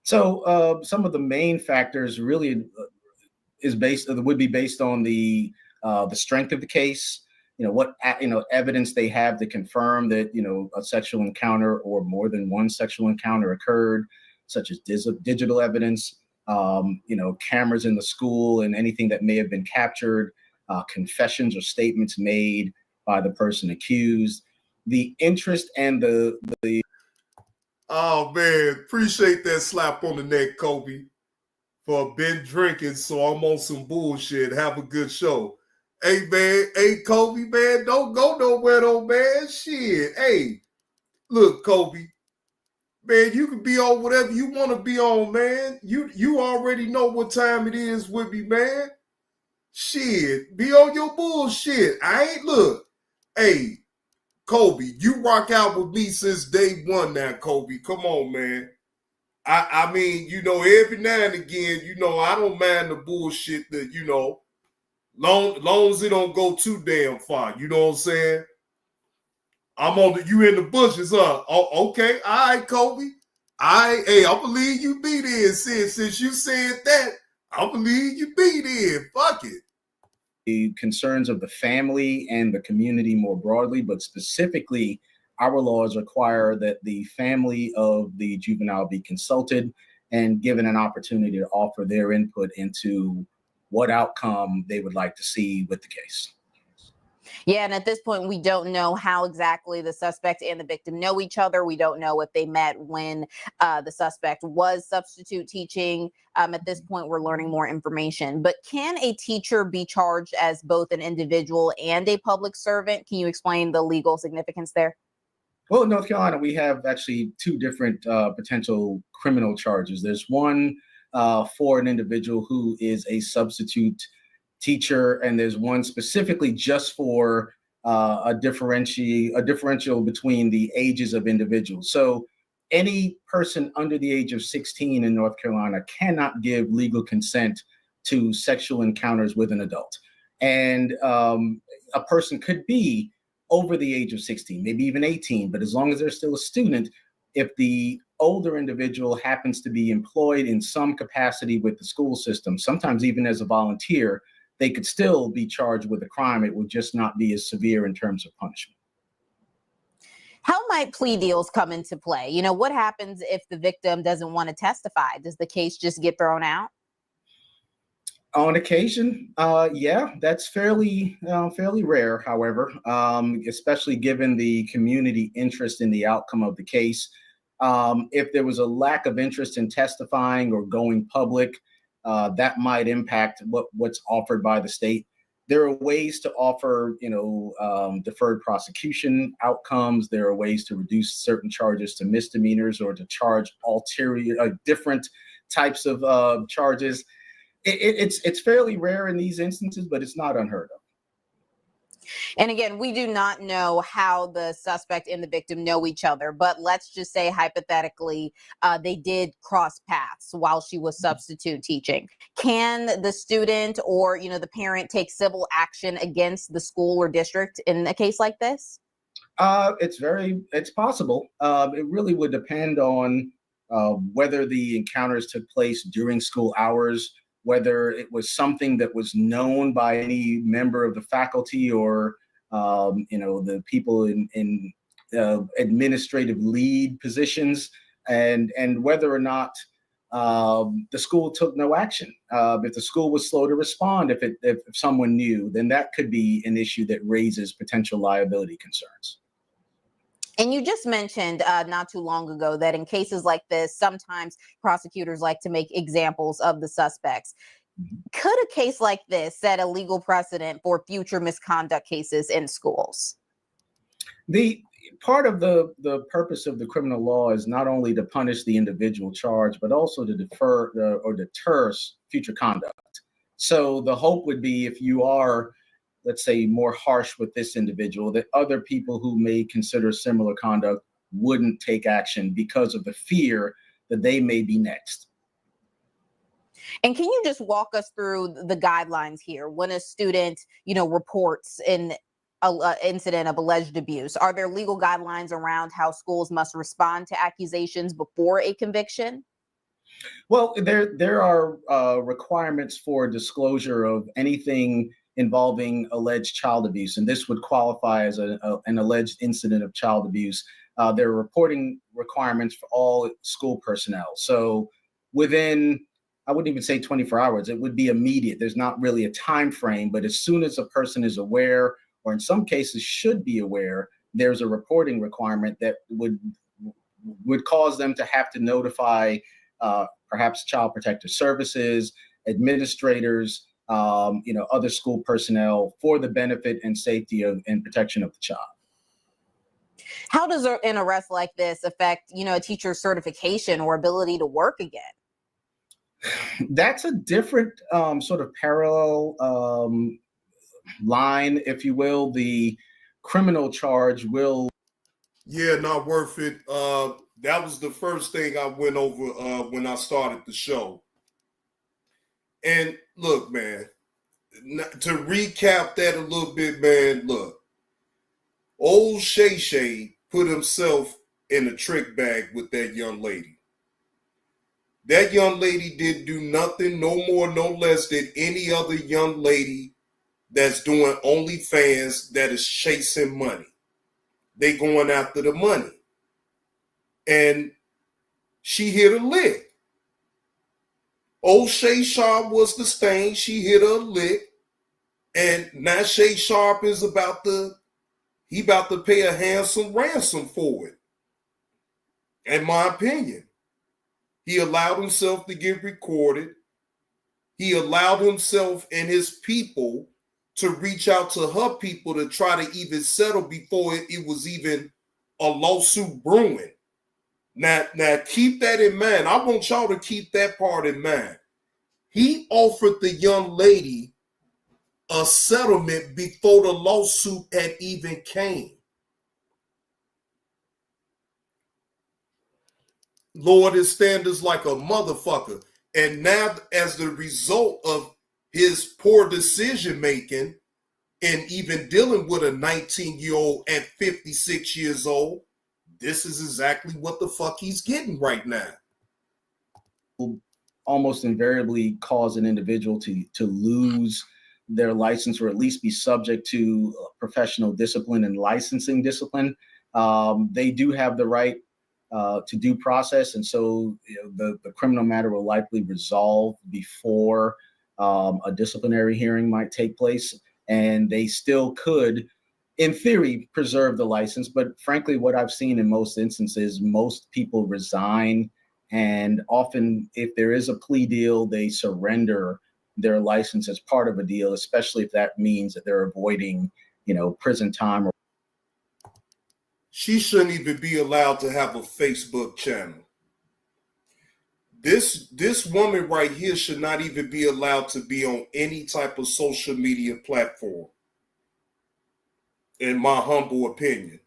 So some of the main factors really would be based on the strength of the case. What evidence they have to confirm that a sexual encounter or more than one sexual encounter occurred, such as digital evidence, cameras in the school and anything that may have been captured, confessions or statements made by the person accused, the interest and the. Oh man, appreciate that slap on the neck, Kobe. For been drinking, so I'm on some bullshit. Have a good show. Hey man, Kobe, man, don't go nowhere though, man. Shit. Hey, look, Kobe. Man, you can be on whatever you want to be on, man. You already know what time it is with me, man. Shit, be on your bullshit. Look. Hey, Kobe, you rock out with me since day one now, Kobe. Come on, man. I mean, every now and again, I don't mind the bullshit that, long as it don't go too damn far. You know what I'm saying? You in the bushes, huh? Oh, okay. All right, Kobe. I believe you be there. Since you said that, I believe you be there. Fuck it. The concerns of the family and the community more broadly, but specifically our laws require that the family of the juvenile be consulted and given an opportunity to offer their input into what outcome they would like to see with the case. Yeah, and at this point, we don't know how exactly the suspect and the victim know each other. We don't know if they met when the suspect was substitute teaching. At this point, we're learning more information. But can a teacher be charged as both an individual and a public servant? Can you explain the legal significance there? Well, in North Carolina, we have actually two different potential criminal charges. There's one for an individual who is a substitute teacher, and there's one specifically just for a differential between the ages of individuals. So any person under the age of 16 in North Carolina cannot give legal consent to sexual encounters with an adult. And a person could be over the age of 16, maybe even 18, but as long as they're still a student, if the older individual happens to be employed in some capacity with the school system, sometimes even as a volunteer, they could still be charged with a crime. It would just not be as severe in terms of punishment. How might plea deals come into play? You know, what happens if the victim doesn't want to testify? Does the case just get thrown out? On occasion, yeah, that's fairly rare, however, especially given the community interest in the outcome of the case. If there was a lack of interest in testifying or going public, that might impact what's offered by the state. There are ways to offer, deferred prosecution outcomes. There are ways to reduce certain charges to misdemeanors or to charge different types of charges. It's fairly rare in these instances, but it's not unheard of. And again, we do not know how the suspect and the victim know each other, but let's just say hypothetically, they did cross paths while she was substitute teaching. Can the student or, the parent take civil action against the school or district in a case like this? It's possible. It really would depend on whether the encounters took place during school hours, whether it was something that was known by any member of the faculty or, the people in administrative lead positions, and whether or not the school took no action. If the school was slow to respond, if someone knew, then that could be an issue that raises potential liability concerns. And you just mentioned not too long ago that in cases like this, sometimes prosecutors like to make examples of the suspects. Could a case like this set a legal precedent for future misconduct cases in schools? The part of the purpose of the criminal law is not only to punish the individual charge, but also to defer or deter future conduct. So the hope would be, if you are, let's say, more harsh with this individual, that other people who may consider similar conduct wouldn't take action because of the fear that they may be next. And can you just walk us through the guidelines here when a student, reports an incident of alleged abuse? Are there legal guidelines around how schools must respond to accusations before a conviction? Well, there are requirements for disclosure of anything involving alleged child abuse, and this would qualify as an alleged incident of child abuse. There are reporting requirements for all school personnel. So within, I wouldn't even say 24 hours, it would be immediate. There's not really a time frame, but as soon as a person is aware, or in some cases should be aware, there's a reporting requirement that would cause them to have to notify perhaps Child Protective Services, administrators, other school personnel, for the benefit and safety and protection of the child. How does an arrest like this affect, a teacher's certification or ability to work again? That's a different sort of parallel line, if you will. The criminal charge will. Yeah, not worth it. That was the first thing I went over when I started the show. And look, man, to recap that a little bit, man, look, old Shay Shay put himself in a trick bag with that young lady. That young lady didn't do nothing, no more, no less than any other young lady that's doing OnlyFans that is chasing money. They going after the money. And she hit a lick. Old Shay Sharpe was the stain. She hit a lick. And now Shay Sharpe is about to pay a handsome ransom for it. In my opinion. He allowed himself to get recorded. He allowed himself and his people to reach out to her people to try to even settle before it was even a lawsuit brewing. Now keep that in mind. I want y'all to keep that part in mind. He offered the young lady a settlement before the lawsuit had even came. Lowered his standards like a motherfucker. And now, as the result of his poor decision making and even dealing with a 19-year-old at 56 years old, this is exactly what the fuck he's getting right now. Almost invariably cause an individual to lose their license, or at least be subject to professional discipline and licensing discipline. They do have the right to due process, and so the criminal matter will likely resolve before a disciplinary hearing might take place, and they still could, in theory, preserve the license. But frankly, what I've seen in most instances, most people resign, and often if there is a plea deal, they surrender their license as part of a deal, especially if that means that they're avoiding, prison time. She shouldn't even be allowed to have a Facebook channel. This woman right here should not even be allowed to be on any type of social media platform, in my humble opinion.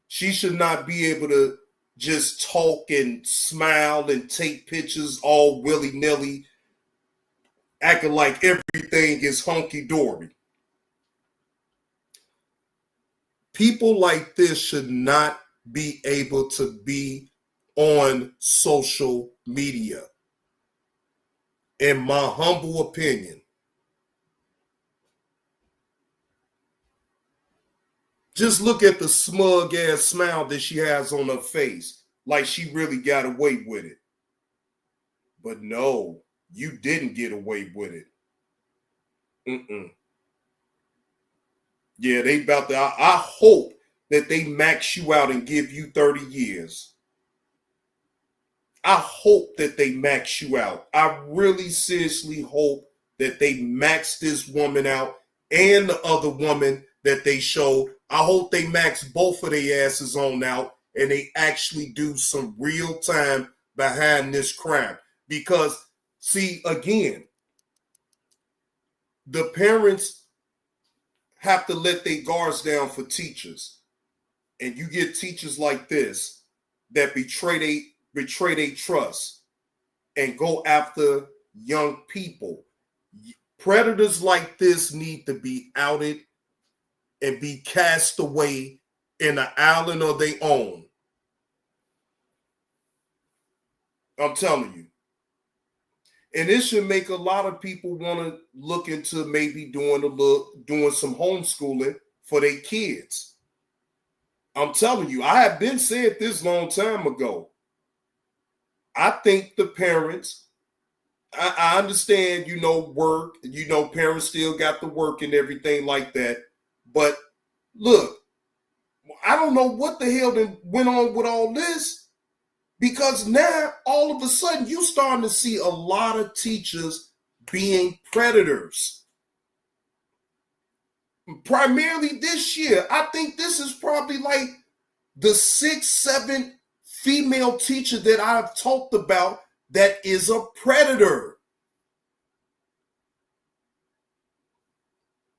She should not be able to just talk and smile and take pictures all willy-nilly, acting like everything is hunky-dory. People like this should not be able to be on social media, in my humble opinion. Just look at the smug ass smile that she has on her face, like she really got away with it. But no, you didn't get away with it. Yeah, they about to, I hope that they max you out and give you 30 years. I hope that they max you out. I really seriously hope that they max this woman out and the other woman that they showed. I hope they max both of their asses on out and they actually do some real time behind this crime. Because, see, again, the parents have to let their guards down for teachers. And you get teachers like this that betray their trust and go after young people. Predators like this need to be outed and be cast away in an island of their own. I'm telling you. And this should make a lot of people want to look into maybe doing some homeschooling for their kids. I'm telling you, I have been saying this long time ago. I think the parents, I understand, work, parents still got to work and everything like that. But look, I don't know what the hell that went on with all this. Because now, all of a sudden, you're starting to see a lot of teachers being predators. Primarily this year, I think this is probably like the 6th, 7th female teacher that I've talked about that is a predator.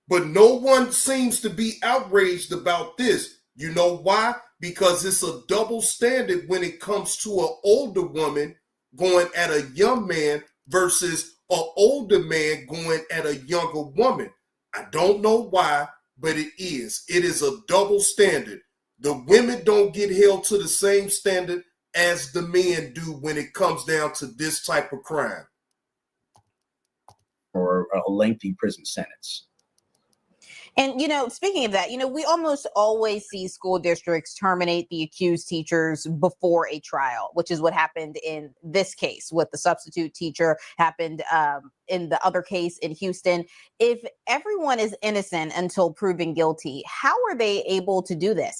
But no one seems to be outraged about this. You know why? Because it's a double standard when it comes to an older woman going at a young man versus an older man going at a younger woman. I don't know why, but it is. It is a double standard. The women don't get held to the same standard as the men do when it comes down to this type of crime. Or a lengthy prison sentence. And, speaking of that, we almost always see school districts terminate the accused teachers before a trial, which is what happened in this case with the substitute teacher, happened in the other case in Houston. If everyone is innocent until proven guilty, how are they able to do this?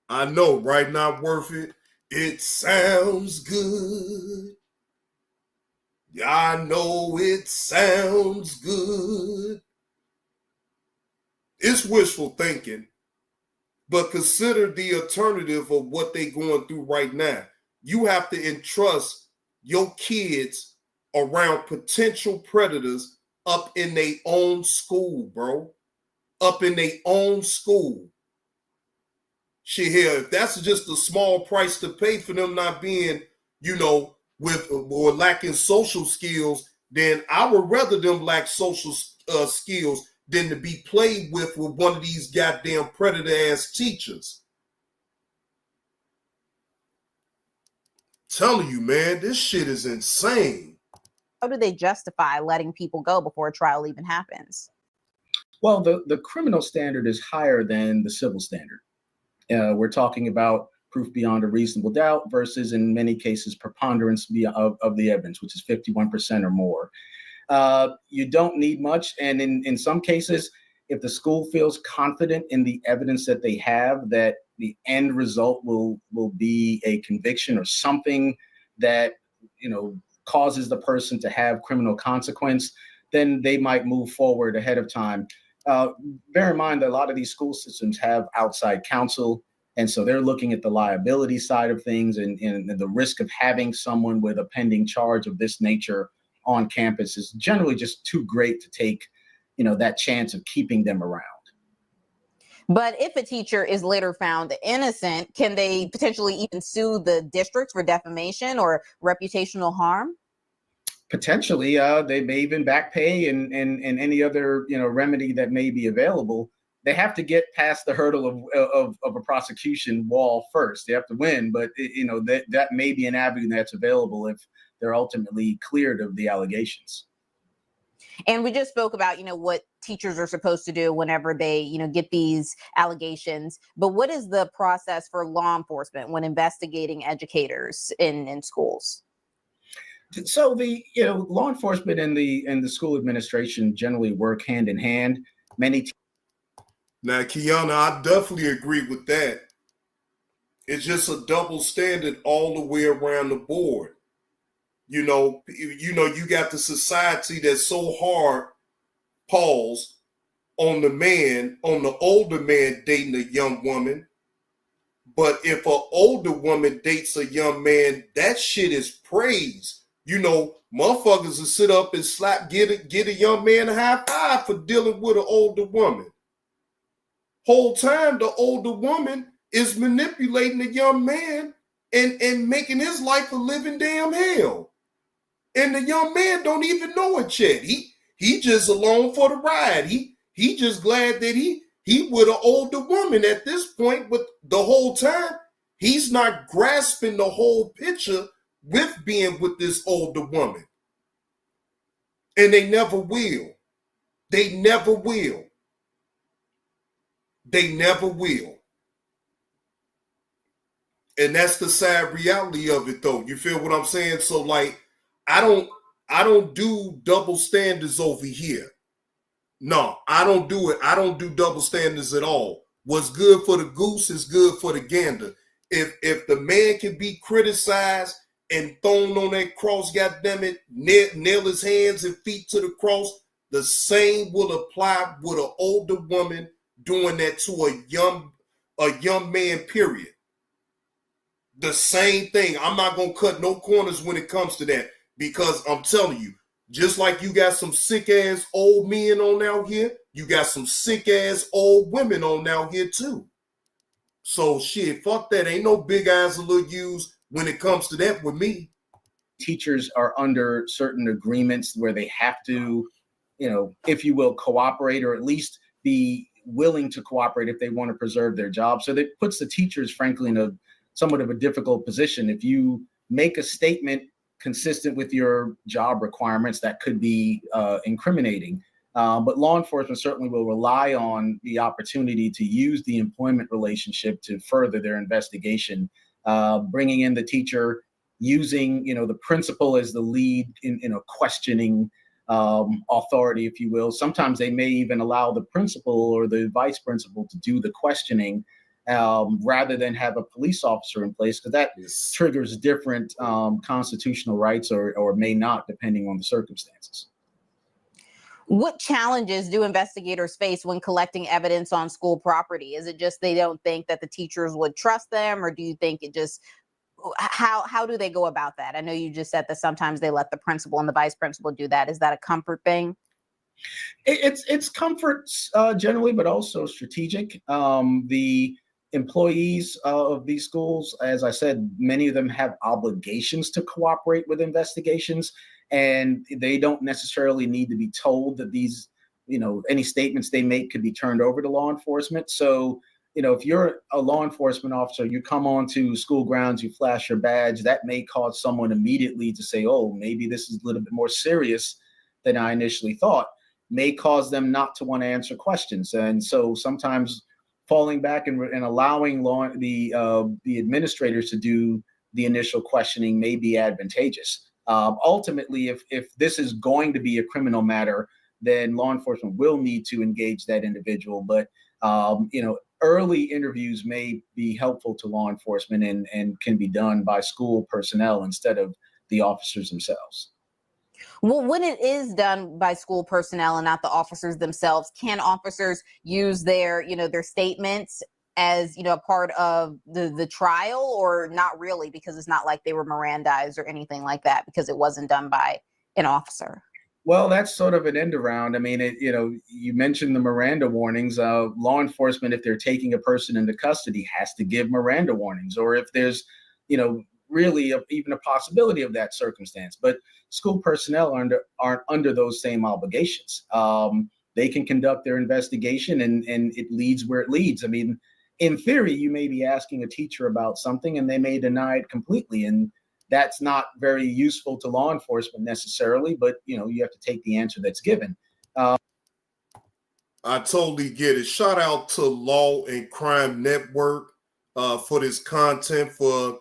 I know, right? Not worth it. It sounds good. Yeah, I know it sounds good. It's wishful thinking. But consider the alternative of what they're going through right now. You have to entrust your kids around potential predators up in their own school, bro. Up in their own school. Shit, here, if that's just a small price to pay for them not being, with or lacking social skills, then I would rather them lack social skills than to be played with one of these goddamn predator-ass teachers. Telling you, man, this shit is insane. How do they justify letting people go before a trial even happens? Well, the criminal standard is higher than the civil standard. We're talking about proof beyond a reasonable doubt versus, in many cases, preponderance of the evidence, which is 51% or more. You don't need much. And in some cases, if the school feels confident in the evidence that they have, that the end result will be a conviction or something that, causes the person to have criminal consequence, then they might move forward ahead of time. Bear in mind that a lot of these school systems have outside counsel. And so they're looking at the liability side of things and the risk of having someone with a pending charge of this nature on campus is generally just too great to take, that chance of keeping them around. But if a teacher is later found innocent, can they potentially even sue the districts for defamation or reputational harm? Potentially, they may even back pay and any other remedy that may be available. They have to get past the hurdle of a prosecution wall first. They have to win, but that may be an avenue that's available if they're ultimately cleared of the allegations. And we just spoke about, what teachers are supposed to do whenever they, get these allegations. But what is the process for law enforcement when investigating educators in schools? So the law enforcement and the school administration generally work hand in hand. Now, Kiana, I definitely agree with that. It's just a double standard all the way around the board. You got the society that's so hard, pause, on the older man dating a young woman. But if an older woman dates a young man, that shit is praise. Motherfuckers will sit up and get a young man a high five for dealing with an older woman. Whole time the older woman is manipulating the young man and making his life a living damn hell. And the young man don't even know it yet. He just along for the ride. He just glad that he with an older woman at this point, but the whole time he's not grasping the whole picture with being with this older woman. And they never will. They never will. They never will. And that's the sad reality of it, though. You feel what I'm saying? So, I don't do double standards over here. No, I don't do it. I don't do double standards at all. What's good for the goose is good for the gander. If the man can be criticized and thrown on that cross, goddammit, nail his hands and feet to the cross, the same will apply with an older woman doing that to a young man, period. The same thing. I'm not going to cut no corners when it comes to that, because I'm telling you, just like you got some sick-ass old men on out here, you got some sick-ass old women on out here too. So shit, fuck that. Ain't no big eyes or little U's when it comes to that with me. Teachers are under certain agreements where they have to, if you will, cooperate, or at least be willing to cooperate if they want to preserve their job. So that puts the teachers, frankly, in a somewhat of a difficult position. If you make a statement consistent with your job requirements, that could be incriminating. But law enforcement certainly will rely on the opportunity to use the employment relationship to further their investigation, bringing in the teacher, using the principal as the lead in a questioning authority, if you will. Sometimes they may even allow the principal or the vice principal to do the questioning rather than have a police officer in place, because that triggers different constitutional rights or may not, depending on the circumstances. What challenges do investigators face when collecting evidence on school property? Is it just they don't think that the teachers would trust them, or do you think it just how do they go about that? I know you just said that sometimes they let the principal and the vice principal do that. Is that a comfort thing? It's comfort generally, but also strategic. The employees of these schools, as I said, many of them have obligations to cooperate with investigations, and they don't necessarily need to be told that these, any statements they make could be turned over to law enforcement. So, if you're a law enforcement officer, you come onto school grounds, you flash your badge, that may cause someone immediately to say, oh, maybe this is a little bit more serious than I initially thought, may cause them not to want to answer questions. And so sometimes falling back and allowing the administrators to do the initial questioning may be advantageous. Ultimately, if this is going to be a criminal matter, then law enforcement will need to engage that individual. But early interviews may be helpful to law enforcement and can be done by school personnel instead of the officers themselves. Well, when it is done by school personnel and not the officers themselves, can officers use their statements as, a part of the trial, or not really, because it's not like they were Mirandized or anything like that because it wasn't done by an officer? Well, that's sort of an end around. I mean, you mentioned the Miranda warnings. Law enforcement, if they're taking a person into custody, has to give Miranda warnings, or if there's, really even a possibility of that circumstance. But school personnel aren't under those same obligations. They can conduct their investigation and it leads where it leads. I mean, in theory, you may be asking a teacher about something and they may deny it completely. And that's not very useful to law enforcement necessarily, but you have to take the answer that's given. I totally get it. Shout out to Law and Crime Network for this content, for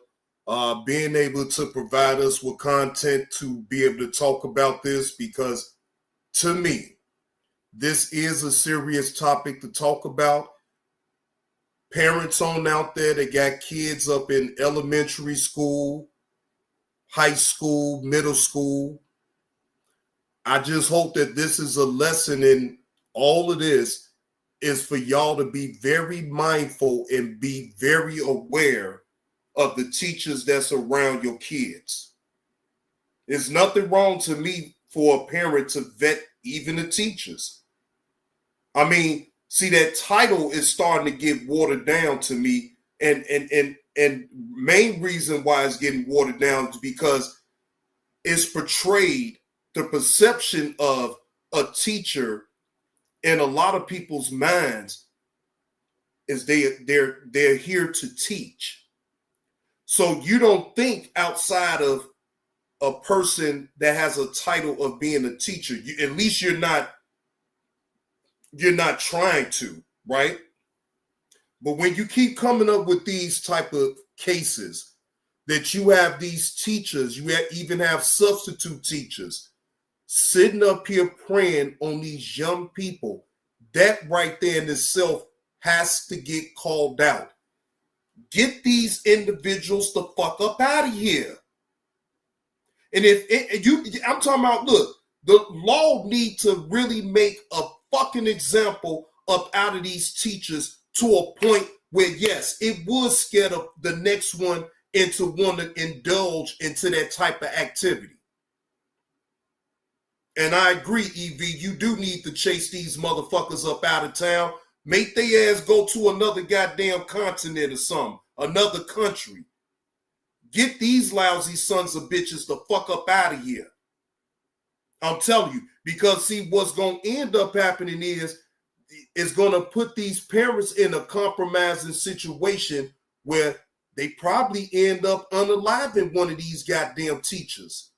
being able to provide us with content to be able to talk about this, because to me, this is a serious topic to talk about. Parents on out there that got kids up in elementary school, high school, middle school. I just hope that this is a lesson in all of this, is for y'all to be very mindful and be very aware of the teachers that's around your kids. There's nothing wrong to me for a parent to vet even the teachers. I mean, see, that title is starting to get watered down to me. And main reason why it's getting watered down is because it's portrayed, the perception of a teacher in a lot of people's minds is they're here to teach. So you don't think outside of a person that has a title of being a teacher. At least you're not trying to, right? But when you keep coming up with these type of cases, that you have these teachers, you even have substitute teachers sitting up here preying on these young people, that right there in itself has to get called out. Get these individuals the fuck up out of here. And I'm talking about, look, the law need to really make a fucking example up out of these teachers to a point where, yes, it would scare the next one into want to indulge into that type of activity. And I agree, EV, you do need to chase these motherfuckers up out of town. Make their ass go to another goddamn continent or something, another country. Get these lousy sons of bitches the fuck up out of here. I'm telling you, because see, what's going to end up happening is going to put these parents in a compromising situation where they probably end up unaliving one of these goddamn teachers.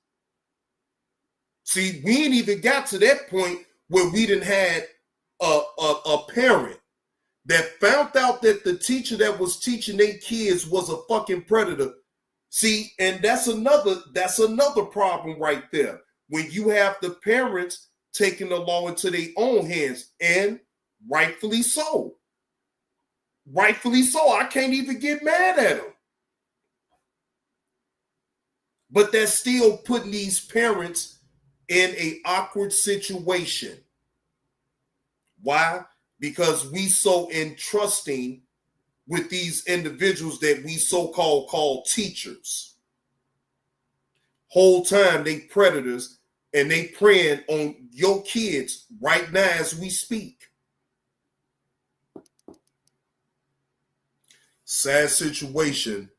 See, we ain't even got to that point where we done had a parent that found out that the teacher that was teaching their kids was a fucking predator. See, and that's another problem right there. When you have the parents taking the law into their own hands, and rightfully so. Rightfully so. I can't even get mad at them. But that's still putting these parents in an awkward situation. Why? Because we so entrusting with these individuals that we so-called call teachers. Whole time they predators and they preying on your kids right now as we speak. Sad situation.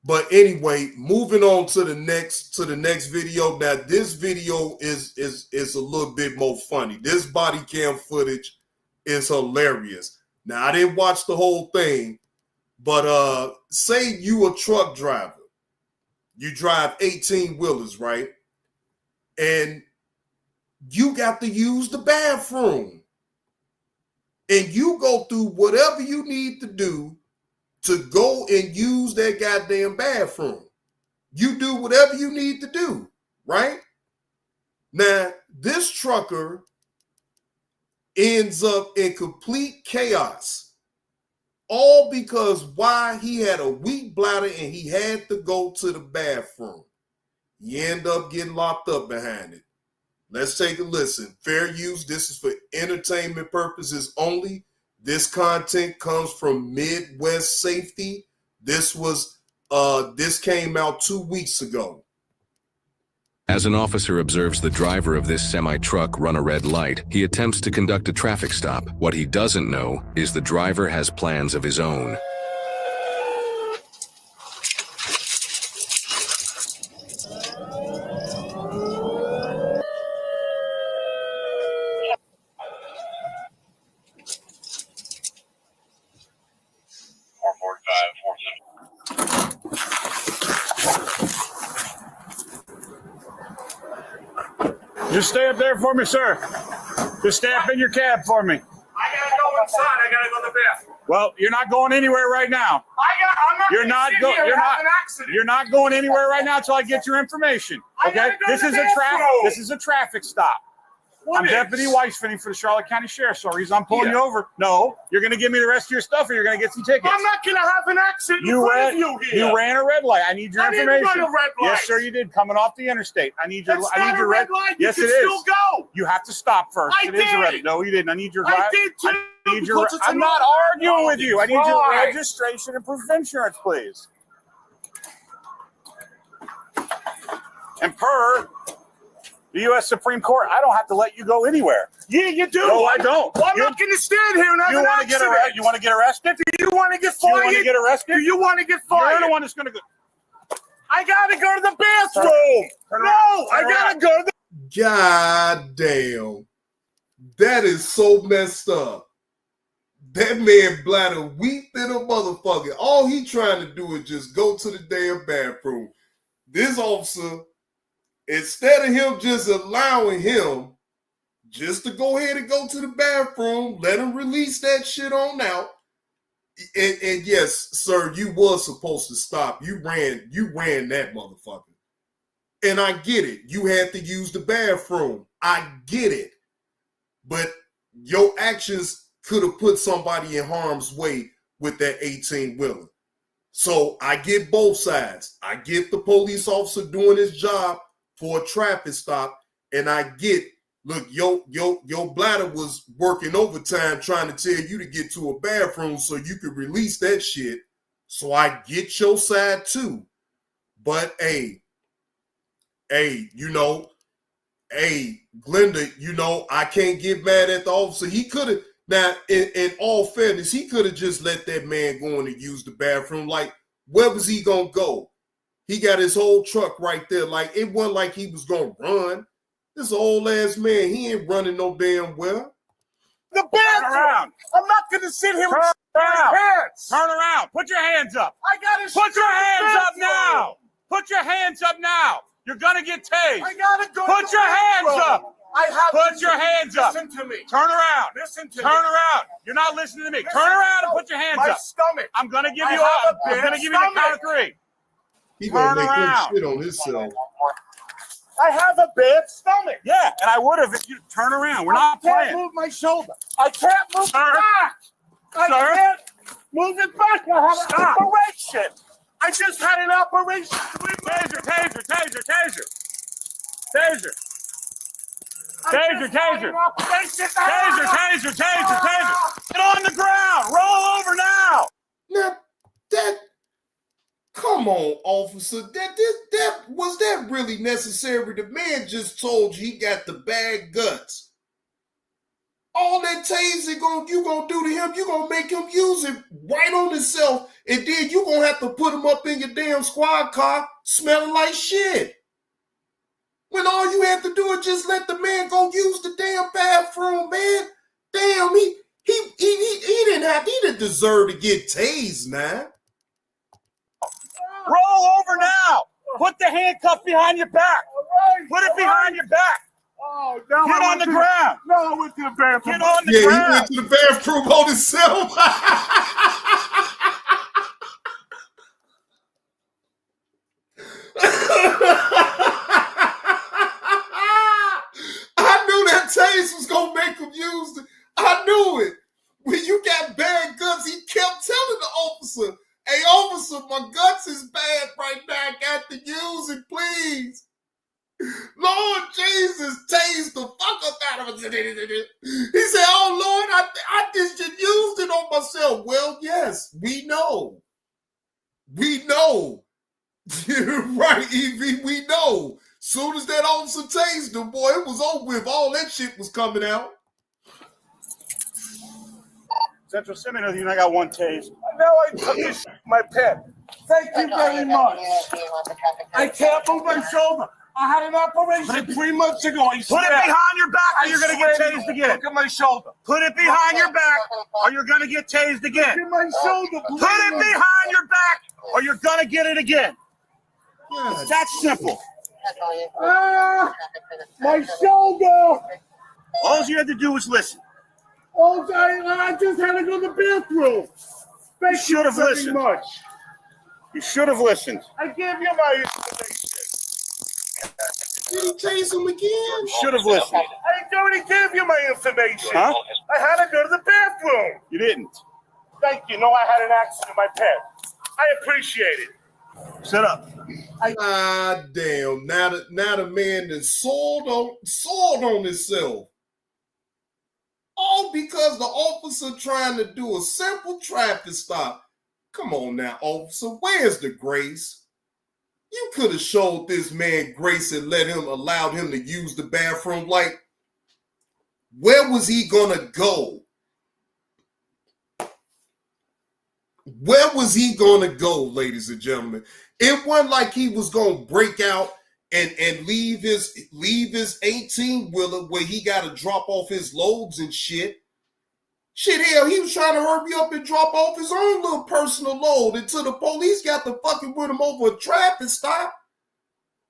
But anyway, moving on to the next video. Now, this video is a little bit more funny. This body cam footage is hilarious. Now, I didn't watch the whole thing, but say you a truck driver. You drive 18-wheelers, right? And you got to use the bathroom. And you go through whatever you need to do to go and use that goddamn bathroom. You do whatever you need to do, right? Now, this trucker ends up in complete chaos. All because why? He had a weak bladder and he had to go to the bathroom. He ended up getting locked up behind it. Let's take a listen. Fair use. This is for entertainment purposes only. This content comes from Midwest Safety. This came out 2 weeks ago. As an officer observes the driver of this semi-truck run a red light, he attempts to conduct a traffic stop. What he doesn't know is the driver has plans of his own. Just stay up there for me, sir. Just stay up in your cab for me. I gotta go inside. I gotta go to the bathroom. Well, you're not going anywhere right now. You're not going anywhere right now until I get your information. Okay? This is a traffic stop. I'm Deputy Weisfinning for the Charlotte County Sheriff's Office. I'm pulling you over. No, you're going to give me the rest of your stuff or you're going to get some tickets. I'm not going to have an accident in front of you here. You ran a red light. I need your information. I didn't run a red light. Yes, sir, you did. Coming off the interstate. I need your red light. Yes, it is. Still go. You have to stop first. I did. No, you didn't. I need your I did too. I'm not arguing with you. I need your registration and proof of insurance, please. And per the U.S. Supreme Court, I don't have to let you go anywhere. Yeah, you do. No, I don't. Well, I'm not going to stand here and have an accident. You want to get arrested? Do you want to get fired? You want to get arrested? Do you want to get fired? You're the one that's going to go. I got to go to the bathroom. I got to go to the... God damn. That is so messed up. That man bladder weak than a motherfucker. All he trying to do is just go to the damn bathroom. This officer, instead of him just allowing him just to go ahead and go to the bathroom, let him release that shit on out. And yes, sir, you was supposed to stop. You ran that motherfucker. And I get it. You had to use the bathroom. I get it. But your actions could have put somebody in harm's way with that 18-wheeler. So I get both sides. I get the police officer doing his job for a traffic stop, and I get, look, your bladder was working overtime trying to tell you to get to a bathroom so you could release that shit. So I get your side too. But hey, Glenda, I can't get mad at the officer. He could have, now, in all fairness, he could have just let that man go in and use the bathroom. Like, where was he going to go? He got his whole truck right there. Like, it wasn't like he was going to run. This old ass man, he ain't running no damn well. The bathroom. Around. I'm not going to sit here with hands. Turn around. Put your hands up. I got to Put your hands up now. Put your hands up now. You're going to get tased. I got to go. Put your hands up. Put your hands up. Listen to me. Turn around. Listen to me. Turn around. You're not listening to me. Turn around and put your hands My up. stomach. I'm going to give you I'm going to give you the count of 3. He going to make around. him shit on himself. I have a bad stomach. Yeah, and I would have if you turn around. We're not playing. I can't move my shoulder. I can't move it back. I can't move it back. I have an operation. I just had an operation. Taser. Taser, taser. Taser, taser, taser, taser. Get on the ground. Roll over now. Now, come on, officer. Was that really necessary? The man just told you he got the bad guts. All that tasing you gonna do to him, you gonna make him use it right on himself, and then you gonna have to put him up in your damn squad car smelling like shit. When all you had to do is just let the man go use the damn bathroom, man. Damn, he didn't deserve to get tased, man. Roll over now. Put the handcuff behind your back. Put it behind your back. Oh, Get on the ground. No, I went to the bathroom. Get on the ground. He went to the bathroom on himself. I knew that tase was going to make him use it. I knew it. When you got bad guts, he kept telling the officer, hey, officer, my guts is bad right now. I got to use it, please. Lord Jesus, tase the fuck up out of it. He said, oh, Lord, I just used it on myself. Well, yes, we know. We know. Right, Evie, we know. Soon as that officer tased him, boy, it was over with. All that shit was coming out. Central Seminary, you know I got one tase. Now I took this my pet. Thank you very much. I can't move my shoulder. I had an operation 3 months ago. Put it behind your back or you're going to get tased again. Look at my shoulder. Put it behind your back or you're going to get tased again. Look at my shoulder. Put it behind your back or you're going to get it again. It's that simple. My shoulder. All you had to do was listen. I just had to go to the bathroom. You should have listened. Much. You should have listened. I gave you my information. Did he tase him again? You should have listened. I already gave you my information. Huh? I had to go to the bathroom. You didn't. Thank you. No, I had an accident in my pet. I appreciate it. Shut up. Damn. Now the man that soiled on himself. All because the officer trying to do a simple traffic stop. Come on now, officer. Where's the grace? You could have showed this man grace and allowed him to use the bathroom. Like, where was he gonna go? Where was he gonna go, ladies and gentlemen? It wasn't like he was gonna break out and leave his 18-wheeler where he got to drop off his loads and shit. Shit, hell, he was trying to hurry up and drop off his own little personal load until the police got to fucking with him over a traffic stop.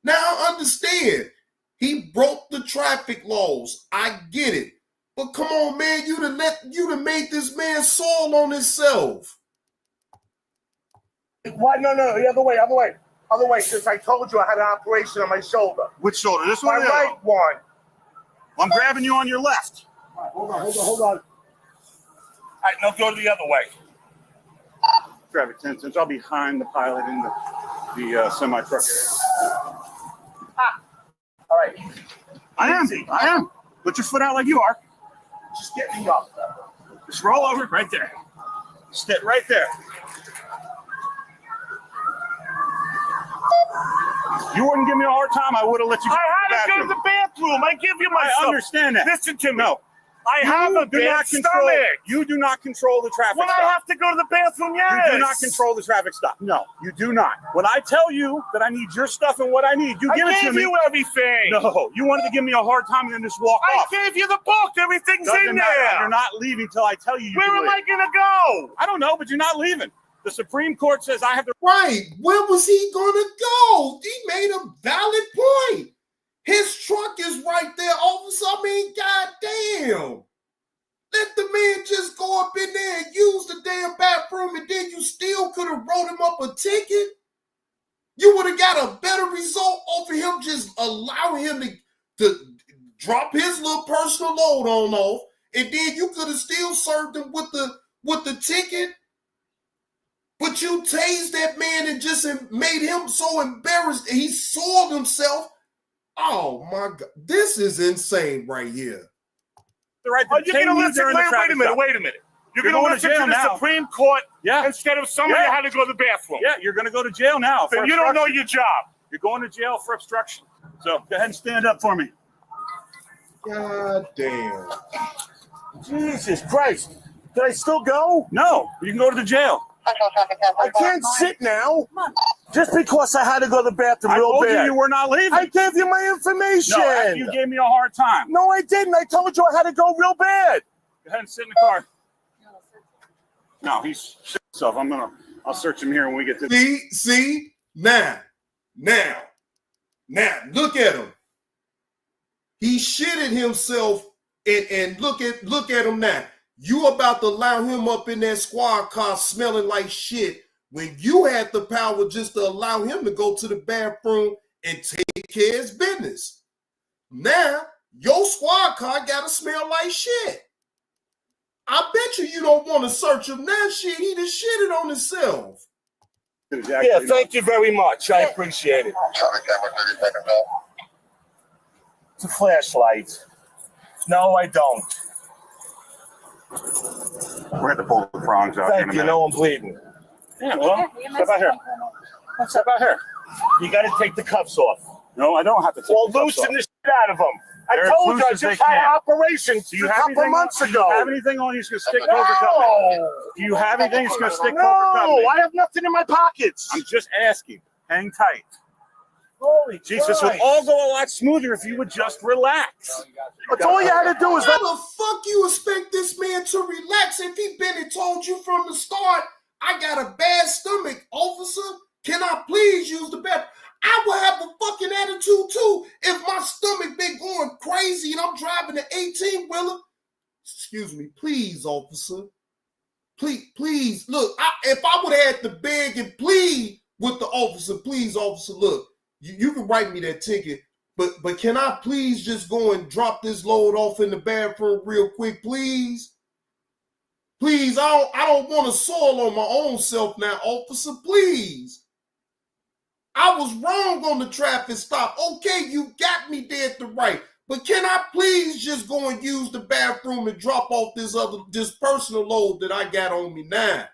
Now, I understand. He broke the traffic laws. I get it. But come on, man, you'd have made this man soil on himself. What? No, the other way. Other way, since I told you I had an operation on my shoulder. Which shoulder? This one? My right one. I'm grabbing you on your left. All right, hold on. All right, now go the other way. Traffic 10 since I'll be behind the pilot in the semi-truck area. All right. I am. Put your foot out like you are. Just get me up. Just roll over right there. Sit right there. You wouldn't give me a hard time, I would have let you go I had to go to the bathroom. I give you my I understand that. Listen to me. No. I have a bad stomach. You do not control the traffic When stop. I have to go to the bathroom, yes. You do not control the traffic stop. No, you do not. When I tell you that I need your stuff and what I need, you give it to me. I gave you everything. No, you wanted to give me a hard time and then just walk off. I gave you the book. Everything's in there. You're not leaving till I tell you. Where am I going to go? I don't know, but you're not leaving. The Supreme Court says I have to. Right. Where was he going to go? He made a valid point. His truck is right there, officer. I mean, goddamn. Let the man just go up in there and use the damn bathroom, and then you still could have wrote him up a ticket. You would have got a better result over him just allowing him to drop his little personal load on off, and then you could have still served him with the ticket. But you tased that man and just made him so embarrassed. He soiled himself Oh my God, this is insane right here. The right to you're gonna listen. Wait a minute. You're gonna listen to the Supreme Court instead of somebody that had to go to the bathroom. Yeah, you're gonna go to jail now. Then you don't know your job. You're going to jail for obstruction. So go ahead and stand up for me. God damn. Jesus Christ. Can I still go? No, you can go to the jail. I can't sit now. Just because I had to go to the bathroom real bad. I told you were not leaving. I gave you my information. No, after you gave me a hard time. No, I didn't. I told you I had to go real bad. Go ahead and sit in the car. No, he's shit himself. I'll search him here when we get to. See, now, look at him. He shitted himself, and look at him now. You about to allow him up in that squad car smelling like shit when you had the power just to allow him to go to the bathroom and take care of his business. Now, your squad car got to smell like shit. I bet you don't want to search him now. Shit, he just shitted on himself. Exactly. Yeah, thank you very much. I appreciate it. It's a flashlight. No, I don't. We're going to pull the prongs out. Thank you. No, I'm bleeding. Yeah, well, step out here. Step out here. You got to take the cuffs off. No, I don't have to take the cuffs off. Well, loosen the shit out of them. I told you I just had an operation a couple months ago. Do you have anything on you that's going to stick over cup? Do you have anything that's going to stick over cup? No, I have nothing in my pockets. I'm just asking. Hang tight. Holy Jesus, this would all go a lot smoother if you would just relax. But all you had to do was how the fuck you expect this man to relax if he been and told you from the start, I got a bad stomach, officer. Can I please use the bathroom? I would have a fucking attitude too if my stomach been going crazy and I'm driving an 18-wheeler. Excuse me, please, officer. Please, look, if I would have had to beg and plead with the officer, please, officer, look, you can write me that ticket, but can I please just go and drop this load off in the bathroom real quick, please? Please, I don't want to soil on my own self now, officer, please. I was wrong on the traffic stop. Okay, you got me there at the right. But can I please just go and use the bathroom and drop off this personal load that I got on me now?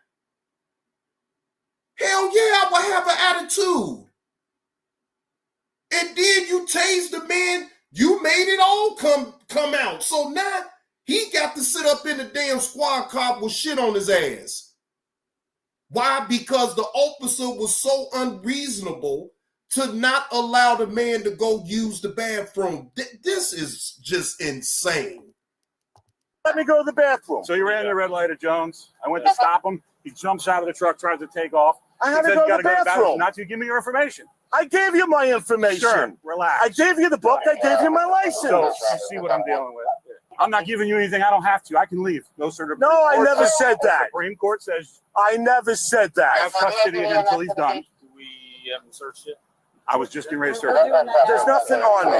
Hell yeah, I would have an attitude. And then you tased the man, you made it all come out. So now he got to sit up in the damn squad car with shit on his ass. Why? Because the officer was so unreasonable to not allow the man to go use the bathroom. This is just insane. Let me go to the bathroom. So you ran the red light at Jones. I went to stop him. He jumps out of the truck, tries to take off. I had to go to the bathroom. Not to give me your information. I gave you my information. Sure, relax. I gave you the book. I gave you my license. So you see what I'm dealing with. I'm not giving you anything. I don't have to. I can leave. No, sir. No, I never said that. Supreme Court says I never said that. I have custody of him until he's done. We haven't searched it. I was just getting ready to search. There's nothing on me.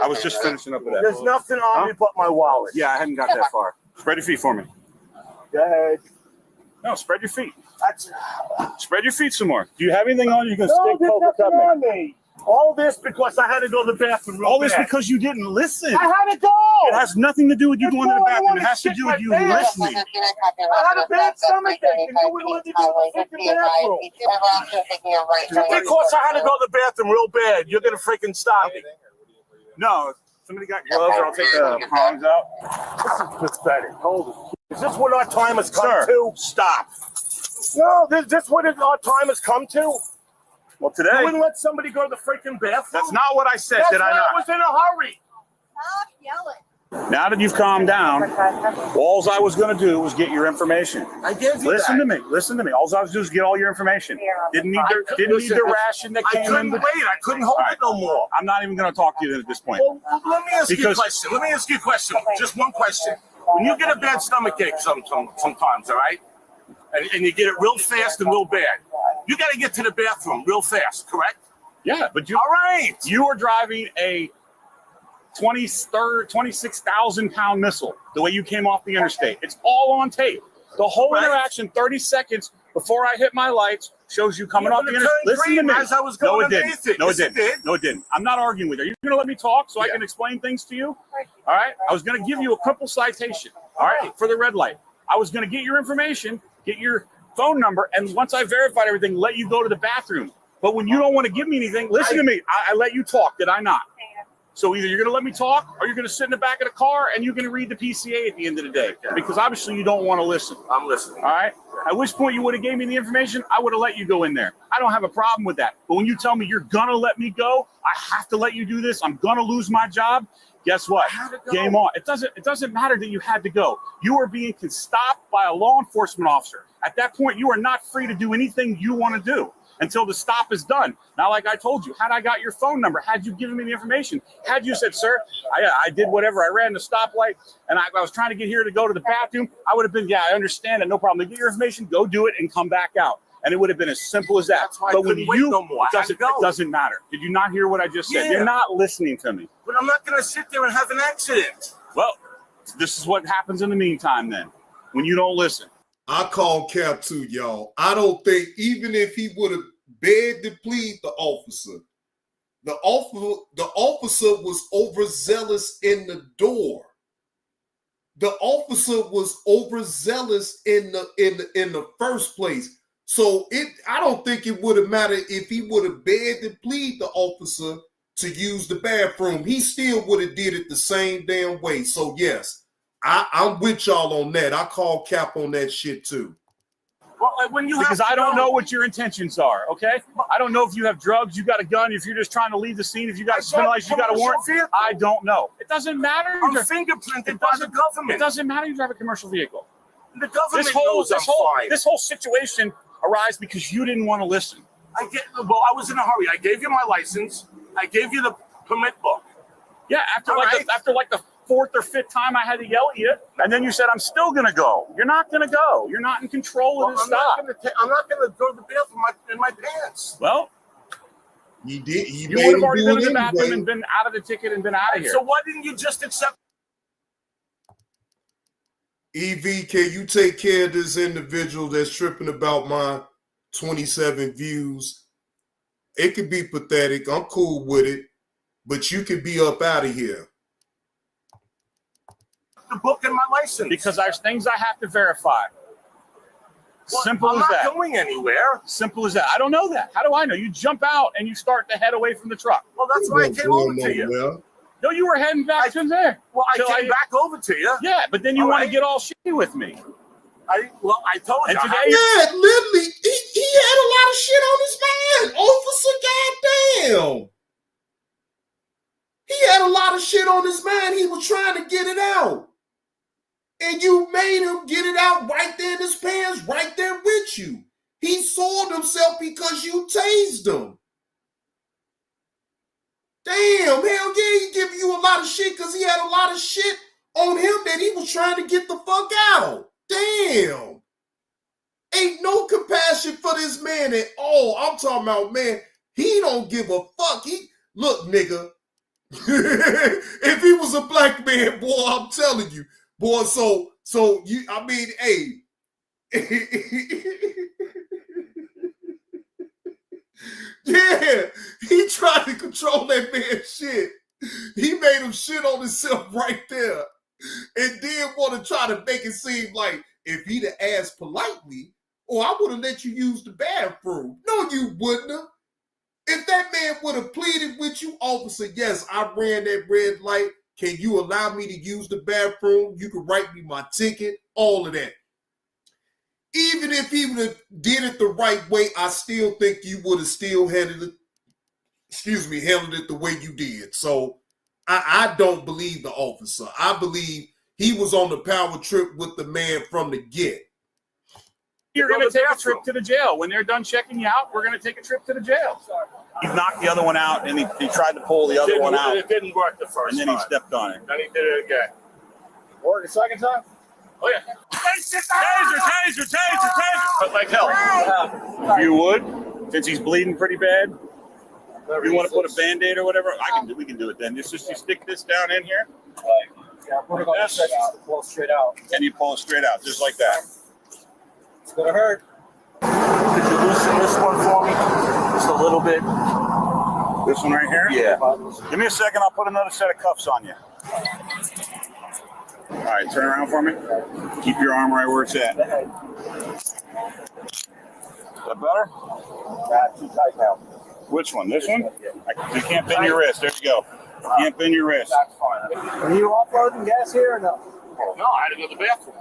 I was just finishing up with that. There's nothing on me but my wallet. Yeah, I hadn't got that far. Spread your feet for me. Go ahead. No, spread your feet. Spread your feet some more. Do you have anything on you? You can stick there's over nothing cup on me. All this because I had to go to the bathroom. All this because you didn't listen. I had to go. It has nothing to do with you going to the bathroom. It has to do with you listening. I had a bad stomach ache and you wouldn't let me go to the freaking bathroom. Just because I had to go to the bathroom real bad, you're going to freaking stop me. No, somebody got gloves or I'll take the prongs out. This is pathetic. Hold it. Is this what our time has come Sir, to? stop. No, this what our time has come to? Well, today. You wouldn't let somebody go to the freaking bathroom? That's not what I said, did I not? I was in a hurry. Stop yelling. Now that you've calmed down, all I was going to do was get your information. I gave you Listen to me. Listen to me. All I was doing was get all your information. Didn't need the ration that came in. I couldn't wait. I couldn't hold it no more. I'm not even going to talk to you at this point. Well, let me ask you a question. Let me ask you a question. Just one question. When you get a bad stomach ache sometimes, all right? And you get it real fast and real bad. You got to get to the bathroom real fast, correct? Yeah, but all right. You were driving a 26,000-pound missile the way you came off the interstate. It's all on tape. The whole interaction, 30 seconds before I hit my lights, shows you coming off the internet. Listen to me. As I was going underneath it. No, it didn't. No, it didn't. I'm not arguing with you. Are you going to let me talk so I can explain things to you? All right. I was going to give you a couple citation. All right. For the red light. I was going to get your information, get your phone number, and once I verified everything, let you go to the bathroom. But when you don't want to give me anything, listen to me. I let you talk, did I not? So either you're going to let me talk or you're going to sit in the back of the car and you're going to read the PCA at the end of the day. Because obviously you don't want to listen. I'm listening. All right? At which point you would have gave me the information, I would have let you go in there. I don't have a problem with that. But when you tell me you're going to let me go, I have to let you do this, I'm going to lose my job, guess what? Game on. It doesn't matter that you had to go. You are being stopped by a law enforcement officer. At that point, you are not free to do anything you want to do until the stop is done. Now, like I told you, had I got your phone number, had you given me the information, had you said, sir, I did whatever, I ran the stoplight, and I was trying to get here to go to the bathroom, I would have been, yeah, I understand it, no problem. Get your information, go do it, and come back out. And it would have been as simple as that. That's why but I couldn't wait no more. It doesn't matter. Did you not hear what I just said? Yeah. You're not listening to me. But I'm not going to sit there and have an accident. Well, this is what happens in the meantime then, when you don't listen. I call Katt too, y'all. I don't think, even if he would have begged to plead the officer was overzealous in the door. The officer was overzealous in the first place. So I don't think it would have mattered if he would have begged to plead the officer to use the bathroom. He still would have did it the same damn way. So yes, I'm with y'all on that. I call Cap on that shit too. Well, because I don't know what your intentions are, okay? I don't know if you have drugs, you got a gun, if you're just trying to leave the scene, if you got a suspended license, you got a warrant. I don't know. It doesn't matter. I'm fingerprinted by the government. It doesn't matter if you drive a commercial vehicle. The government knows I'm fine. This whole situation arises because you didn't want to listen. I was in a hurry. I gave you my license. I gave you the permit book. Yeah, after the fourth or fifth time I had to yell at you, and then you said, I'm still going to go. You're not going to go. You're not in control of this stop. I'm not going to go to the bathroom in my pants. Well, you would have already been in the bathroom and been out of the ticket and been out of here. So why didn't you just accept? EV, can you take care of this individual that's tripping about my 27 views? It could be pathetic. I'm cool with it, but you could be up out of here. The book and my license. Because there's things I have to verify. Well, Simple as that. I'm not going anywhere. Simple as that. I don't know that. How do I know? You jump out and you start to head away from the truck. Well, that's why I came over to you. No, you were heading back to there. Well, I came back over to you. Yeah, but then you want to get all shitty with me. I told you. Yeah, literally, he had a lot of shit on his mind. Officer, goddamn. He had a lot of shit on his mind. He was trying to get it out. And you made him get it out right there in his pants, right there with you. He soiled himself because you tased him. Damn, hell yeah, he give you a lot of shit because he had a lot of shit on him that he was trying to get the fuck out. Damn. Ain't no compassion for this man at all. I'm talking about, man, he don't give a fuck. Look, nigga, if he was a black man, boy, I'm telling you, boy, so you, I mean, hey. Yeah, he tried to control that man's shit. He made him shit on himself right there. And then want to try to make it seem like if he'd have asked politely, I would have let you use the bathroom. No, you wouldn't have. If that man would have pleaded with you, officer, yes, I ran that red light. Can you allow me to use the bathroom? You can write me my ticket, all of that. Even if he would have did it the right way, I still think you would have still handled it the way you did. So I don't believe the officer. I believe he was on the power trip with the man from the get. You're going to take a trip to the jail. When they're done checking you out, we're going to take a trip to the jail. He knocked the other one out, and he tried to pull the other one out. It didn't work the first time. And then he stepped on it. Then he did it again. Work a second time? Oh, yeah. Taser. But like hell. If you would, since he's bleeding pretty bad, if you want to put a Band-Aid or whatever, we can do it then. Just you stick this down in here. Pull it straight out. And you pull it straight out, just like that. It's going to hurt. Could you loosen this one for me? Just a little bit. This one right here? Yeah. Give me a second. I'll put another set of cuffs on you. All right, turn around for me. Keep your arm right where it's at. Is that better? Too tight now. Which one? This one? You can't bend your wrist. There you go. You can't bend your wrist. That's fine. Are you offloading gas here or no? No, I had to go to the bathroom.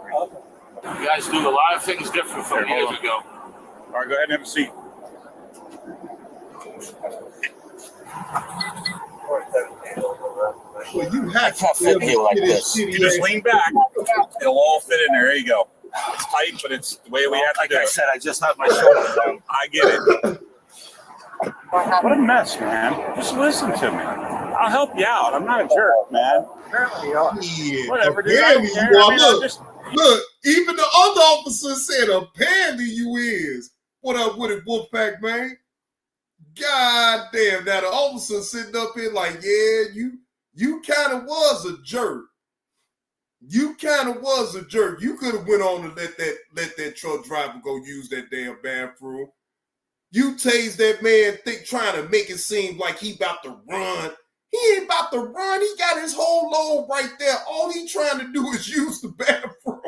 You guys do a lot of things different from years ago. All right, go ahead and have a seat. Well, you have to fit here like this. You just lean back. It'll all fit in there. There you go. It's tight, but it's the way we have to like do I it. said, I just had my shoulder down. I get it. What a mess, man. Just listen to me. I'll help you out. I'm not a jerk, man. Yeah, Whatever, dude. I apparently don't care. you I are. mean, Look, even the other officer said apparently you is. What up with it, Wolfpack, man? God damn, now the officer sitting up here like, yeah, you kind of was a jerk. You kind of was a jerk. You could have went on and let that truck driver go use that damn bathroom. You tased that man trying to make it seem like he about to run. He ain't about to run. He got his whole load right there. All he trying to do is use the bathroom.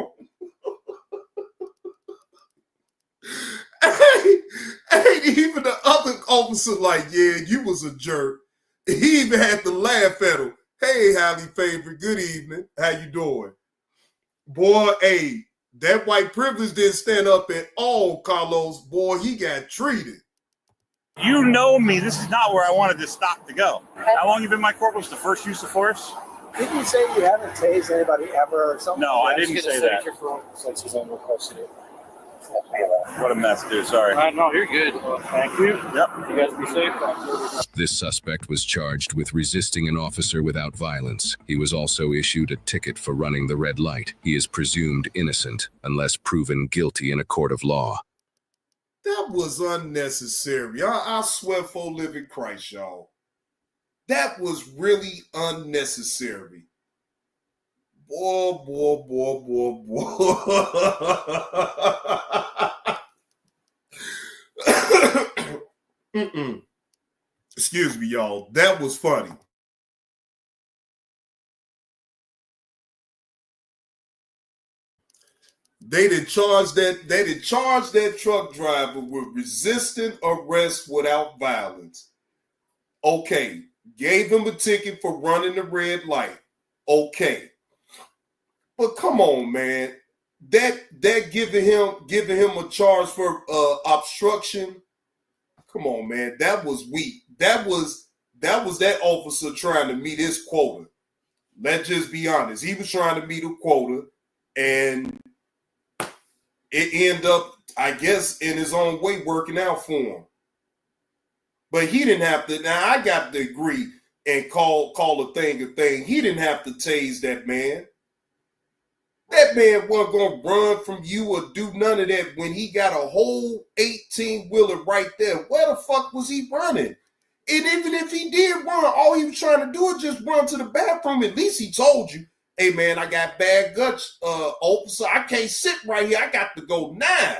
Ain't even the other officer like, yeah, you was a jerk. He even had to laugh at him. Hey, highly favored, good evening. How you doing? Boy, hey, that white privilege didn't stand up at all, Carlos. Boy, he got treated. You know me. This is not where I wanted this stop to go. How long you been my corporal? Was the first use of force? Didn't you say you haven't tased anybody ever or something? No, I didn't say that. Since he's unrequested it. What a mess, dude. Sorry. No, you're good. Thank you. Yep. You guys be safe. This suspect was charged with resisting an officer without violence. He was also issued a ticket for running the red light. He is presumed innocent unless proven guilty in a court of law. That was unnecessary. I swear for living Christ, y'all. That was really unnecessary. Boy. Excuse me, y'all. That was funny. They did charge that truck driver with resisting arrest without violence. Okay. Gave him a ticket for running the red light. Okay. But come on, man. That giving him a charge for obstruction. Come on, man. That was weak. That was that officer trying to meet his quota. Let's just be honest. He was trying to meet a quota, and it ended up, I guess, in his own way working out for him. But he didn't have to. Now I got to agree and call a thing a thing. He didn't have to tase that man. That man wasn't going to run from you or do none of that when he got a whole 18-wheeler right there. Where the fuck was he running? And even if he did run, all he was trying to do is just run to the bathroom. At least he told you, hey, man, I got bad guts, officer. I can't sit right here. I got to go now.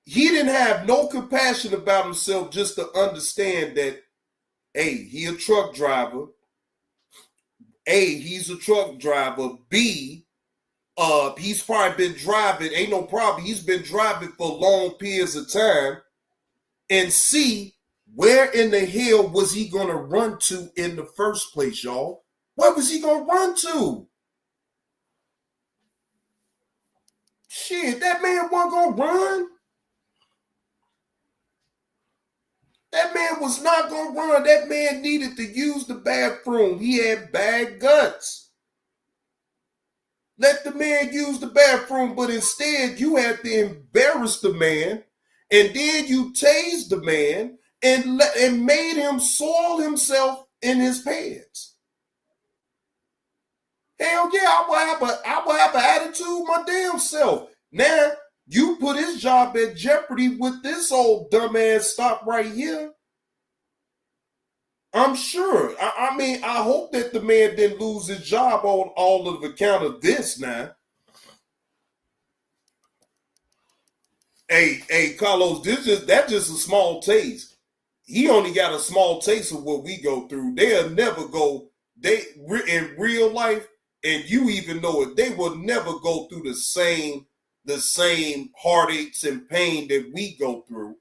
He didn't have no compassion about himself just to understand that, A, he a truck driver. A, he's a truck driver. B, he's probably been driving. Ain't no problem. He's been driving for long periods of time. And C, where in the hell was he going to run to in the first place, y'all? Where was he going to run to? Shit, that man wasn't going to run. That man was not going to run. That man needed to use the bathroom. He had bad guts. Let the man use the bathroom, but instead you had to embarrass the man, and then you tased the man and made him soil himself in his pants. Hell yeah, I will have an attitude my damn self. Now, you put his job at jeopardy with this old dumbass stop right here. I'm sure. I mean, I hope that the man didn't lose his job on all of account of this now. Hey, Carlos, that's just a small taste. He only got a small taste of what we go through. They'll never go. In real life, and you even know it. They will never go through the same heartaches and pain that we go through.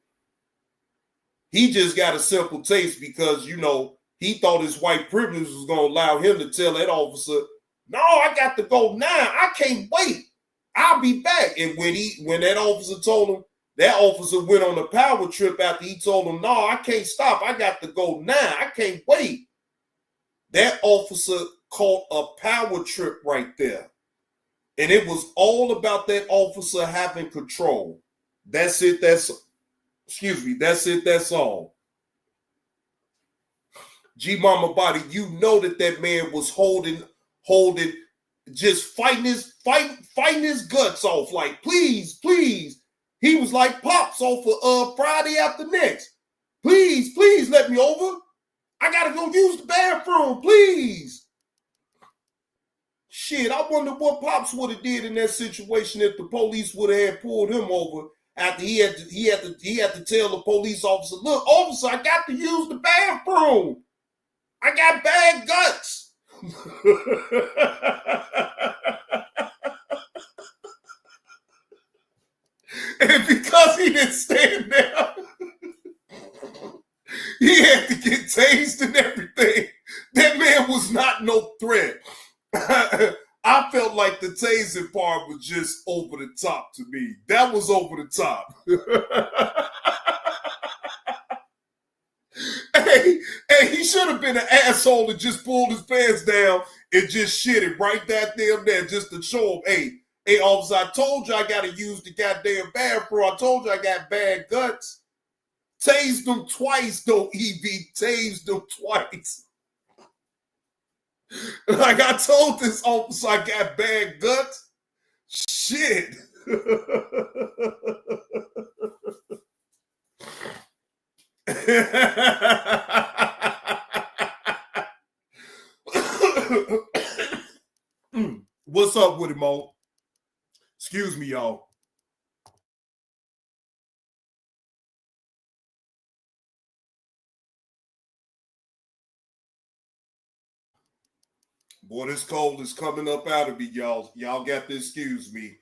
He just got a simple taste because he thought his white privilege was going to allow him to tell that officer, "No, I got to go now. I can't wait. I'll be back." And when that officer told him, that officer went on a power trip after he told him, "No, I can't stop. I got to go now. I can't wait." That officer caught a power trip right there. And it was all about that officer having control. That's it. That's it. That's all. G Mama Body, you know that man was holding, just fighting his guts off. Like, please. He was like Pops off of Friday After Next. Please let me over. I gotta go use the bathroom, please. Shit, I wonder what Pops would have did in that situation if the police would have pulled him over after he had to tell the police officer, "Look, officer, I got to use the bathroom. I got bad guts." And because he didn't stand there, he had to get tased and everything. That man was not no threat. I felt like the tasing part was just over the top to me. That was over the top. Hey, he should have been an asshole and just pulled his pants down and just shit it right there just to show him, hey, officer, I told you I got to use the goddamn bathroom. I told you I got bad guts. Tased them twice, though, EV. Tased them twice. Like, I told this officer I got bad guts. Shit. What's up with him, Mo? Excuse me, y'all. Boy, this cold is coming up out of me, y'all. Y'all got to excuse me.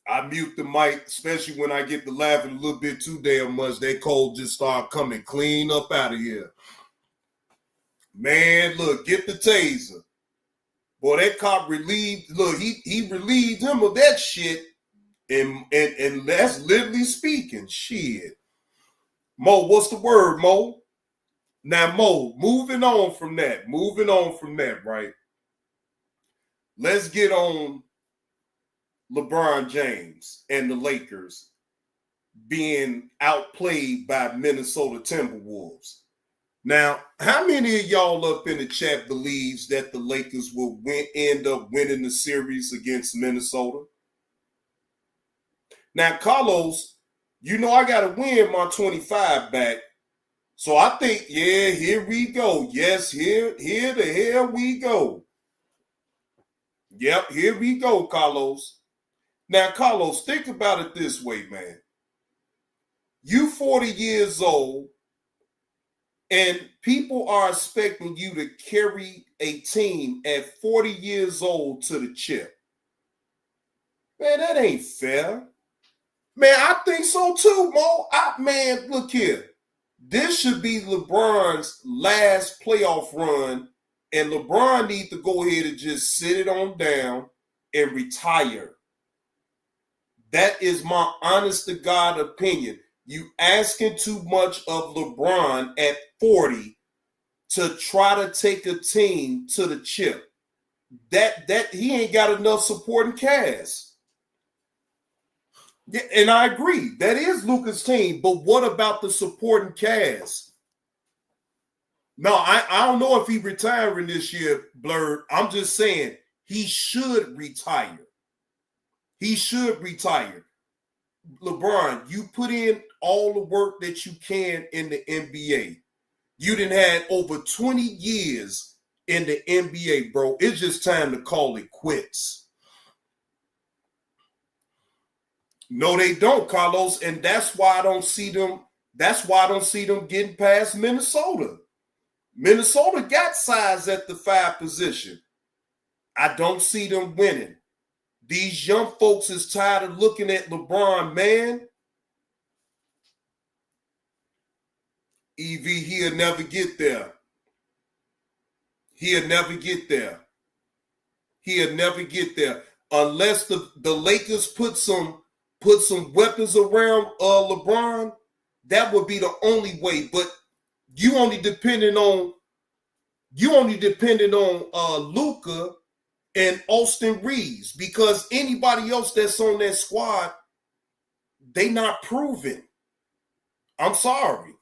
I mute the mic, especially when I get to laughing a little bit too damn much. That cold just start coming clean up out of here. Man, look, get the taser. Boy, that cop relieved, look, he relieved him of that shit. And that's literally speaking. Shit. Mo, what's the word, Mo? Now, Mo, moving on from that, right? Let's get on LeBron James and the Lakers being outplayed by Minnesota Timberwolves. Now, how many of y'all up in the chat believes that the Lakers will end up winning the series against Minnesota? Now, Carlos, you know I got to win my 25 back. So I think, yeah, here we go. Yes, here the hell we go. Yep, here we go, Carlos. Now, Carlos, think about it this way, man. You 40 years old, and people are expecting you to carry a team at 40 years old to the chip. Man, that ain't fair. Man, I think so too, Mo. Man, look here. This should be LeBron's last playoff run, and LeBron needs to go ahead and just sit it on down and retire. That is my honest to God opinion. You asking too much of LeBron at 40 to try to take a team to the chip. That he ain't got enough supporting cast. Yeah, and I agree. That is Luka's team, but what about the supporting cast? No, I don't know if he's retiring this year, Blurred. I'm just saying he should retire. He should retire. LeBron, you put in all the work that you can in the NBA. You done had over 20 years in the NBA, bro. It's just time to call it quits. No, they don't, Carlos, and that's why I don't see them. That's why I don't see them getting past Minnesota. Minnesota got size at the 5 position. I don't see them winning. These young folks is tired of looking at LeBron, man. EV, he'll never get there. He'll never get there. He'll never get there unless the Lakers put some weapons around LeBron. That would be the only way. But you only depending on Luka and Austin Reeves, because anybody else that's on that squad, they not proven. I'm sorry.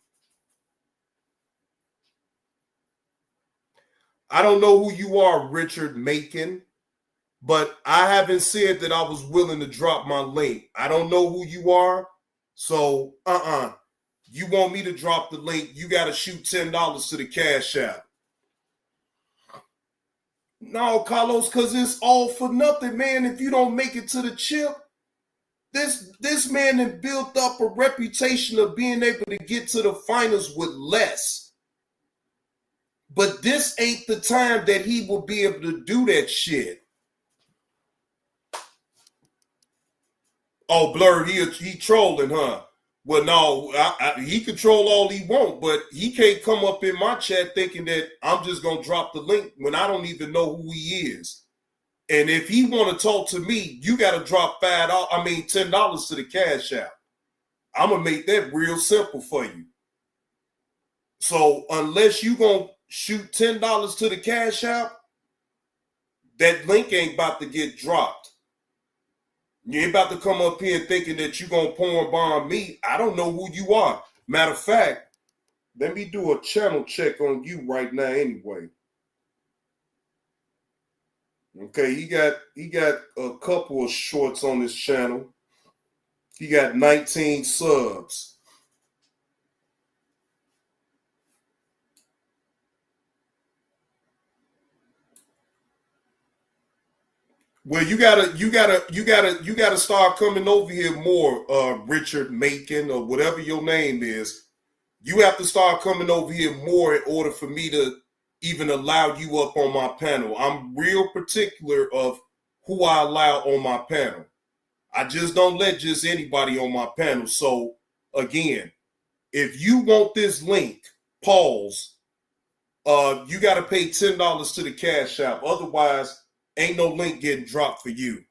I don't know who you are, Richard Macon, but I haven't said that I was willing to drop my link. I don't know who you are, so you want me to drop the link, you got to shoot $10 to the Cash App. No, Carlos, because it's all for nothing, man. If you don't make it to the chip, this man has built up a reputation of being able to get to the finals with less. But this ain't the time that he will be able to do that shit. Oh, Blur, he trolling, huh? Well, no, he can troll all he want, but he can't come up in my chat thinking that I'm just going to drop the link when I don't even know who he is. And if he want to talk to me, you got to drop $10 to the Cash App. I'm going to make that real simple for you. So unless you going to shoot $10 to the Cash App, that link ain't about to get dropped. You ain't about to come up here thinking that you're going to porn bomb me. I don't know who you are. Matter of fact, let me do a channel check on you right now anyway. Okay, he got a couple of shorts on his channel. He got 19 subs. Well, you gotta start coming over here more, Richard Macon, or whatever your name is. You have to start coming over here more in order for me to even allow you up on my panel. I'm real particular of who I allow on my panel. I just don't let just anybody on my panel. So again, if you want this link, pause. You got to pay $10 to the Cash App. Otherwise, ain't no link getting dropped for you.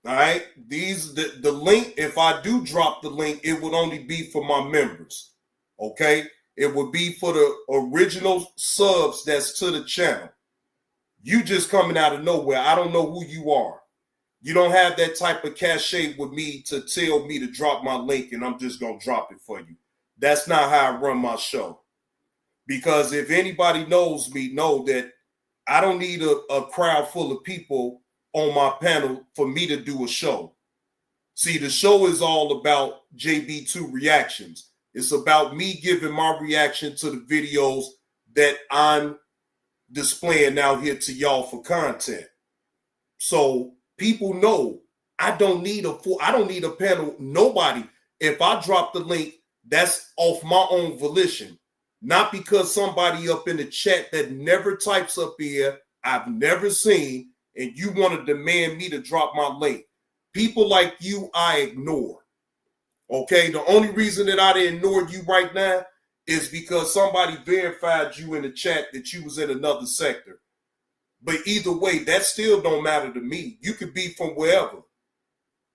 All right? The link, if I do drop the link, it would only be for my members. Okay? It would be for the original subs that's to the channel. You just coming out of nowhere. I don't know who you are. You don't have that type of cachet with me to tell me to drop my link and I'm just going to drop it for you. That's not how I run my show. Because if anybody knows me, know that I don't need a crowd full of people on my panel for me to do a show. See, the show is all about JB2 reactions. It's about me giving my reaction to the videos that I'm displaying out here to y'all for content. So people know I don't need a panel. Nobody. If I drop the link, that's off my own volition. Not because somebody up in the chat that never types up here, I've never seen, and you want to demand me to drop my link. People like you, I ignore. Okay? The only reason that I ignore you right now is because somebody verified you in the chat that you was in another sector. But either way, that still don't matter to me. You could be from wherever.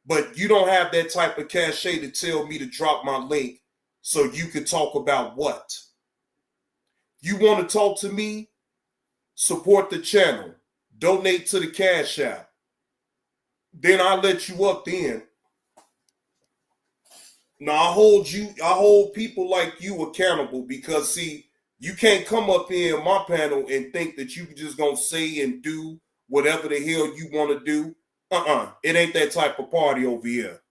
But you don't have that type of cachet to tell me to drop my link so you can talk about what? You want to talk to me? Support the channel. Donate to the Cash App. Then I'll let you up then. Now I hold people like you accountable because see, you can't come up here in my panel and think that you just gonna say and do whatever the hell you want to do. It ain't that type of party over here.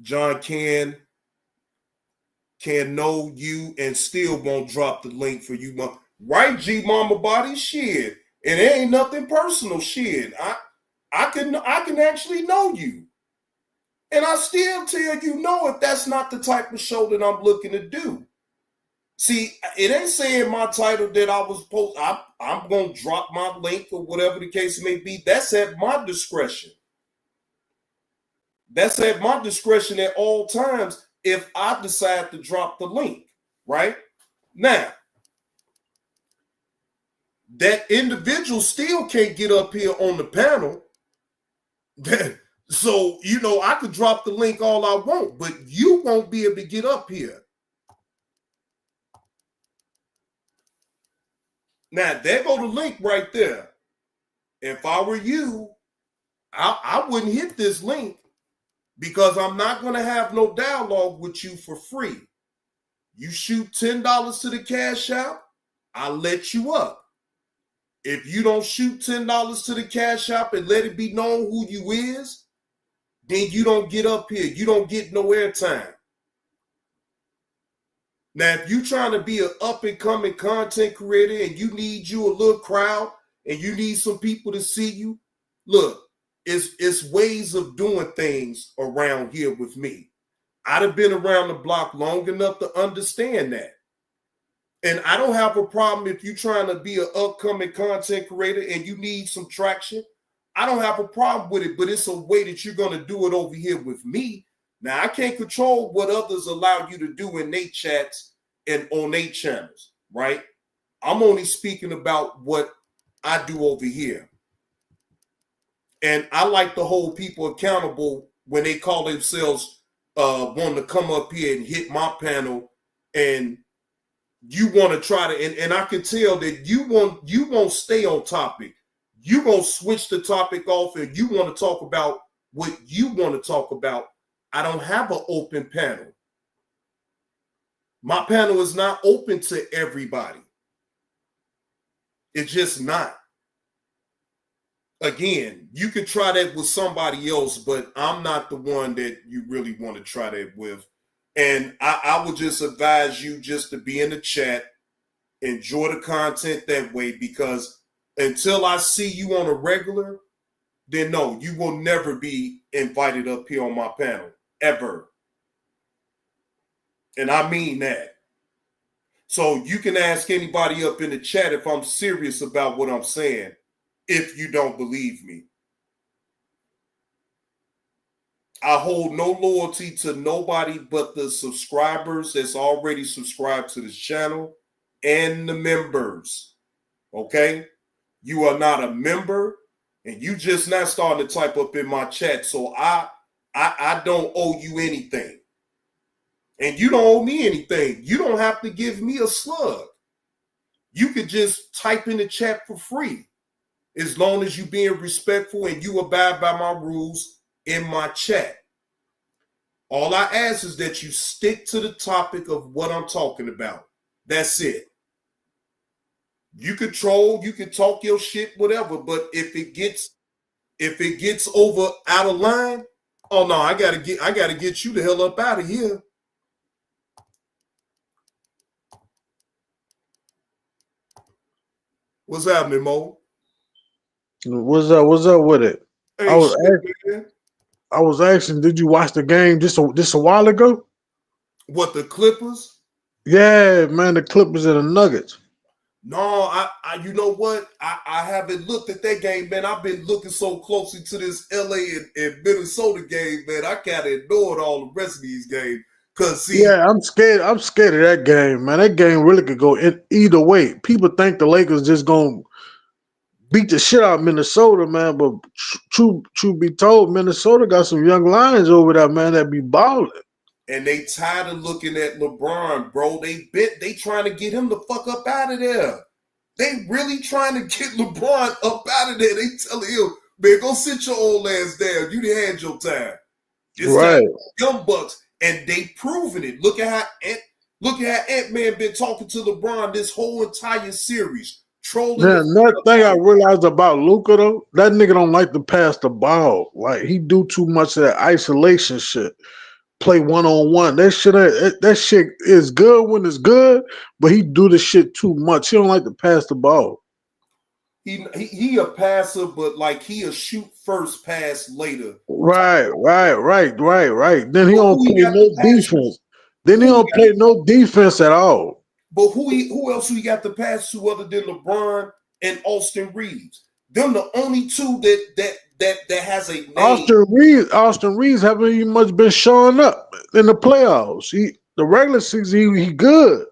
John can know you and still won't drop the link for you. Right, G Mama Body? Shit. And it ain't nothing personal. Shit, I can actually know you, and I still tell you no if that's not the type of show that I'm looking to do. See, it ain't saying my title that I was supposed. I'm gonna drop my link or whatever the case may be. That's at my discretion. That's at my discretion at all times if I decide to drop the link. Right now, that individual still can't get up here on the panel. So, I could drop the link all I want, but you won't be able to get up here. Now, there go the link right there. If I were you, I wouldn't hit this link because I'm not going to have no dialogue with you for free. You shoot $10 to the Cash App, I'll let you up. If you don't shoot $10 to the Cash App and let it be known who you is, then you don't get up here. You don't get no airtime. Now, if you're trying to be an up-and-coming content creator and you need you a little crowd and you need some people to see you, look, it's ways of doing things around here with me. I'd have been around the block long enough to understand that. And I don't have a problem if you're trying to be an upcoming content creator and you need some traction. I don't have a problem with it, but it's a way that you're going to do it over here with me. Now, I can't control what others allow you to do in their chats and on their channels, right? I'm only speaking about what I do over here. And I like to hold people accountable when they call themselves wanting to come up here and hit my panel, and you want to try to, and I can tell that you won't stay on topic. You gonna switch the topic off and you want to talk about what you want to talk about. I don't have an open panel. My panel is not open to everybody. It's just not. Again, you could try that with somebody else, but I'm not the one that you really want to try that with. And I would just advise you just to be in the chat, enjoy the content that way, because until I see you on a regular, then no, you will never be invited up here on my panel, ever. And I mean that. So you can ask anybody up in the chat if I'm serious about what I'm saying, if you don't believe me. I hold no loyalty to nobody but the subscribers that's already subscribed to this channel and the members. Okay? You are not a member, and you just not starting to type up in my chat. So I don't owe you anything. And you don't owe me anything. You don't have to give me a slug. You could just type in the chat for free, as long as you being respectful and you abide by my rules in my chat. All I ask is that you stick to the topic of what I'm talking about. That's it. You could troll, you could talk your shit, whatever, but if it gets over out of line, oh no, I gotta get you the hell up out of here. What's happening, Mo? What's up with it? Hey, I was asking, did you watch the game just a while ago? What, the Clippers? Yeah, man, the Clippers and the Nuggets. No, I you know what? I haven't looked at that game, man. I've been looking so closely to this LA and Minnesota game, man. I kind of ignored all the rest of these games. Yeah, I'm scared of that game, man. That game really could go in either way. People think the Lakers just gonna beat the shit out of Minnesota, man. But true be told, Minnesota got some young lions over there, man, that be balling. And they tired of looking at LeBron, bro. They trying to get him the fuck up out of there. They really trying to get LeBron up out of there. They telling him, man, go sit your old ass down. You done had your time. It's right. Like young bucks, and they proving it. Look at how Ant-Man been talking to LeBron this whole entire series. Trolling. Man, that thing I realized about Luka though, that nigga don't like to pass the ball. Like he do too much of that isolation shit. Play one-on-one. That shit is good when it's good, but he do the shit too much. He don't like to pass the ball. he a passer, but like he a shoot first, pass later. Right. Then he don't play no defense. Then he don't play no defense at all. But who else we got to pass to other than LeBron and Austin Reeves? Them the only two that has a name. Austin Reeves haven't even much been showing up in the playoffs. The regular season he good.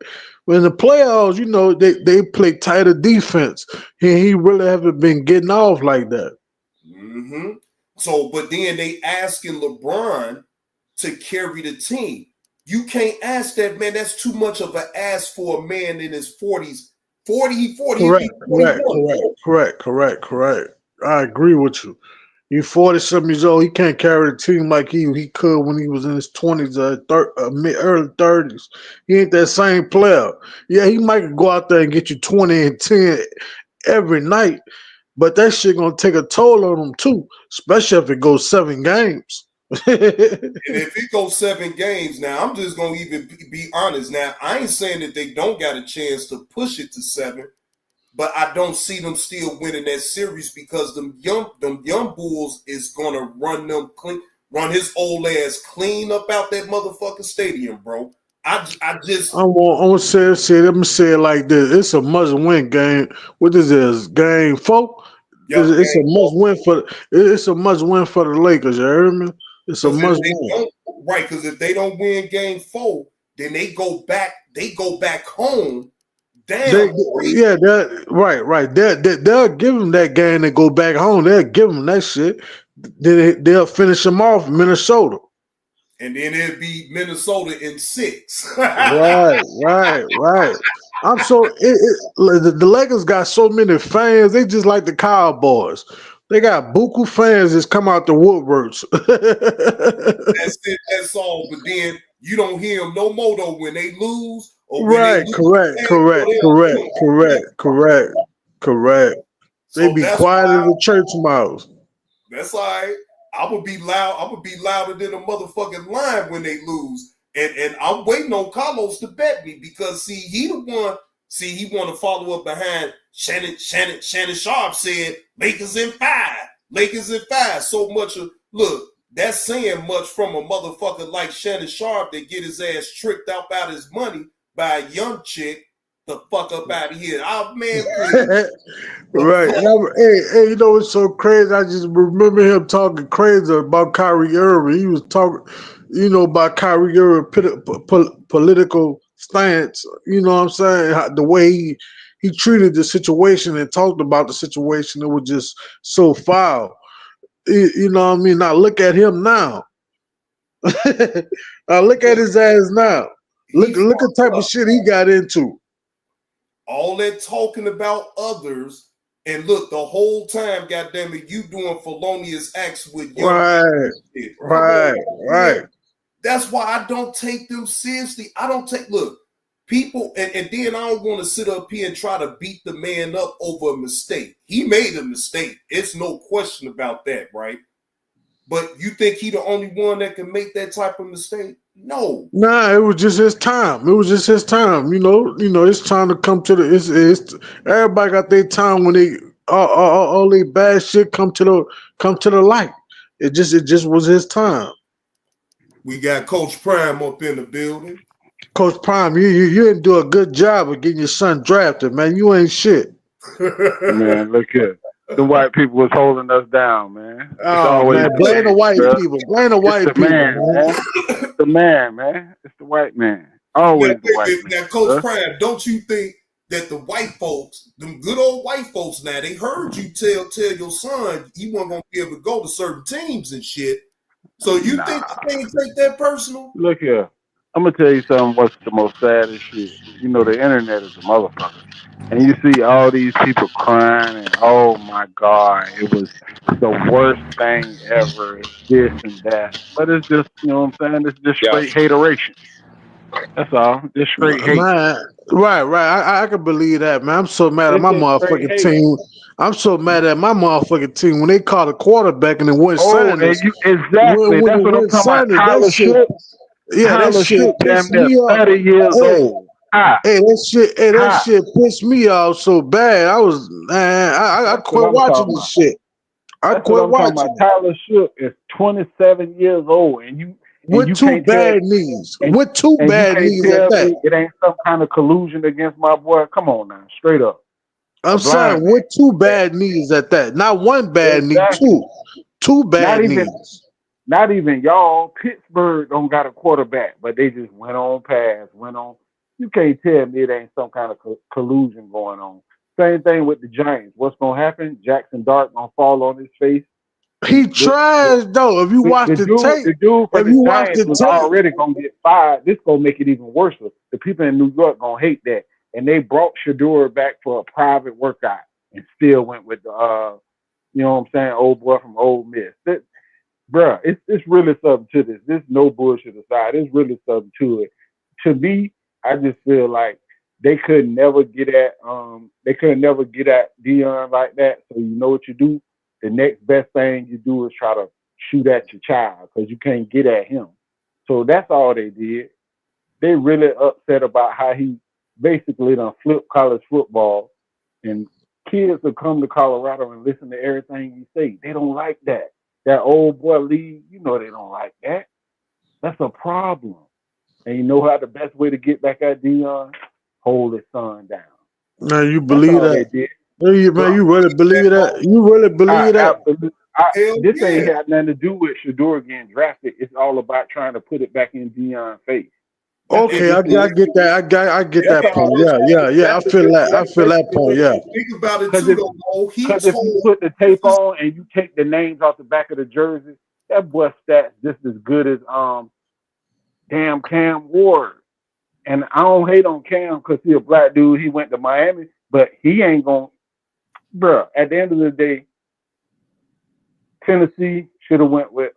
But in the playoffs, you know, they play tighter defense. He really haven't been getting off like that. Mm-hmm. So, but then they asking LeBron to carry the team. You can't ask that, man. That's too much of an ask for a man in his 40s. 40. Correct. I agree with you. He's 40-something years old. He can't carry the team like he could when he was in his 20s or early 30s. He ain't that same player. Yeah, he might go out there and get you 20 and 10 every night, but that shit gonna take a toll on him too, especially if it goes 7 games. And if it goes 7 games, now I'm just gonna even be honest. Now I ain't saying that they don't got a chance to push it to 7, but I don't see them still winning that series because them young Bulls is gonna run his old ass clean up out that motherfucking stadium, bro. I'm gonna say let me say it like this: it's a must-win game. What is this? Game 4? Yep, it's a must-win for. It's a must-win for the Lakers. You heard me? It's a must-win. Right, because if they don't win game 4, then they go back home. Damn. Right. They'll give them that game and go back home. They'll give them that shit. Then they'll finish them off in Minnesota. And then it'll be Minnesota in 6. Right. I'm so the Lakers got so many fans. They just like the Cowboys. They got buku fans that's come out the woodworks. That's it. That's all. But then you don't hear them no more though when they lose. Right. Correct. They be quiet in the church mouse. That's all right. I would be loud. I would be louder than a motherfucking lion when they lose. And I'm waiting on Carlos to bet me because he the one. He want to follow up behind Shannon Sharpe said Lakers in 5. So much look, that's saying much from a motherfucker like Shannon Sharpe that get his ass tricked out his money by a young chick. The fuck up out of here. Oh man, right. Hey, you know what's so crazy? I just remember him talking crazy about Kyrie Irving. He was talking, about Kyrie Irving political stance. You know what I'm saying? The way he treated the situation and talked about the situation, it was just so foul. You know what I mean? Now look at him now. Look at his ass now. Look at the type of shit he got into. All that talking about others, and look, the whole time, goddamn it, you doing felonious acts with your right. That's why I don't take them seriously. I don't take people, and then I don't want to sit up here and try to beat the man up over a mistake. He made a mistake. It's no question about that, right? But you think he the only one that can make that type of mistake? No. Nah, it was just his time. It's time to come to the. Everybody got their time when they all their bad shit come to the light. It just was his time. We got Coach Prime up in the building. Coach Prime, you didn't do a good job of getting your son drafted, man. You ain't shit. Man, look here. The white people was holding us down, man. Oh, man, blame the white people. Blame the white people, man. It's the man, man. It's the white man. Always the white man. Now, Coach Prime, don't you think that the white folks, them good old white folks now, they heard you tell your son he wasn't going to be able to go to certain teams and shit. So you think they ain't take that personal? Look here. I'm going to tell you something what's the most saddest shit. The internet is a motherfucker. And you see all these people crying and, oh, my God, it was the worst thing ever, this and that. But it's just, you know what I'm saying? It's just straight hateration. That's all. Just straight hate. Right. I can believe that, man. I'm so mad at my motherfucking team. I'm so mad at my motherfucking team when they called a quarterback and it went Sanders. Exactly. That's what I'm talking about. Tyler Shook. Yeah, that shit damn near 30 years old. that shit pissed me off so bad. I was, man, I quit watching this shit. I quit watching. Tyler Shook is 27 years old, and you with two bad knees. With two bad knees at that. It ain't some kind of collusion against my boy. Come on now, straight up. I'm saying with two bad knees at that. Not one bad knee, two bad knees. Not even y'all. Pittsburgh don't got a quarterback, but they just went on. You can't tell me it ain't some kind of collusion going on. Same thing with the Giants. What's gonna happen? Jackson Dart gonna fall on his face. He trash though. If you watch the tape, the dude for the Giants was already gonna get fired. This gonna make it even worse. The people in New York gonna hate that. And they brought Shador back for a private workout and still went with the you know what I'm saying, old boy from Ole Miss. Bruh, it's really something to this. This no bullshit aside. It's really something to it. To me, I just feel like they could never get at Dion like that. So you know what you do? The next best thing you do is try to shoot at your child because you can't get at him. So that's all they did. They really upset about how he basically done flipped college football, and kids will come to Colorado and listen to everything you say. They don't like that. That old boy league, you know they don't like that. That's a problem. And you know how the best way to get back at Dion? Hold his son down. Now you believe that? Man, you really believe that? You really believe that? This ain't had nothing to do with Shador getting drafted. It's all about trying to put it back in Dion's face. Okay, I get that. I get that point. Yeah. I feel that point. Yeah. Think about it too. Because if you put the tape on and you take the names off the back of the jersey, that boy stats just as good as damn Cam Ward. And I don't hate on Cam because he's a black dude. He went to Miami, but he ain't gonna. Bruh, at the end of the day, Tennessee should have went with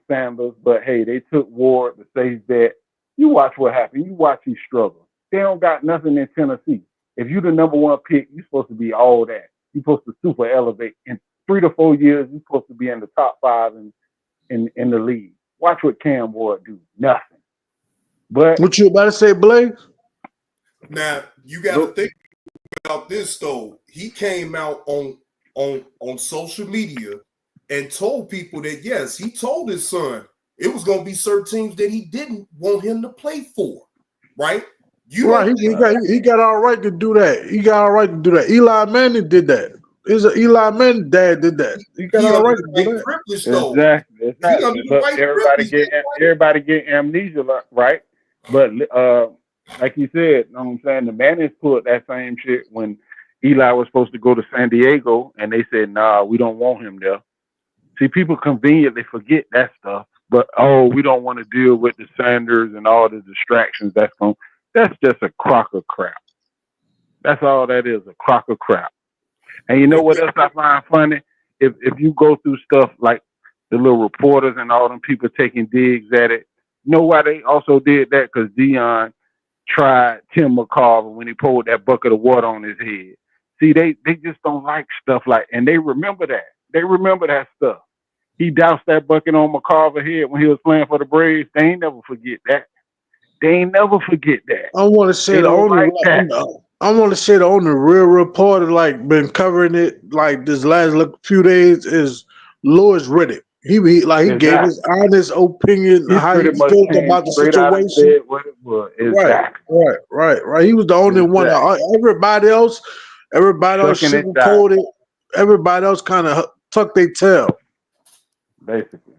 Sanders, but hey, they took Ward, the safe bet. You watch what happened. You watch he struggle. They don't got nothing in Tennessee. If you the number one pick, you're supposed to be all that. You're supposed to super elevate. In 3 to 4 years, you're supposed to be in the top 5 in the league. Watch what Cam Ward do. Nothing. But what you about to say, Blaze? Now you got to think about this though. He came out on social media and told people that yes, he told his son it was going to be certain teams that he didn't want him to play for, right? He got all right to do that. He got all right to do that. Eli Manning did that. Eli Manning's dad did that. He got all right to do that. Privilege, though. Exactly. But everybody get amnesia, right? But like you said, you know what I'm saying, the Mannings pulled that same shit when Eli was supposed to go to San Diego, and they said, nah, we don't want him there. See, people conveniently forget that stuff. But, we don't want to deal with the Sanders and all the distractions. That's just a crock of crap. That's all that is, a crock of crap. And you know what else I find funny? If you go through stuff like the little reporters and all them people taking digs at it, you know why they also did that? Because Dion tried Tim McCarver when he poured that bucket of water on his head. See, they just don't like stuff like, and they remember that. They remember that stuff. He doused that bucket on McCarver's head when he was playing for the Braves. They ain't never forget that. I want to say the only real reporter like been covering it like this last few days is Louis Riddick. He gave his honest opinion how he felt about the situation. Exactly. Right. He was the only one. Everybody else sugarcoated. Everybody else kind of tucked their tail. Basically.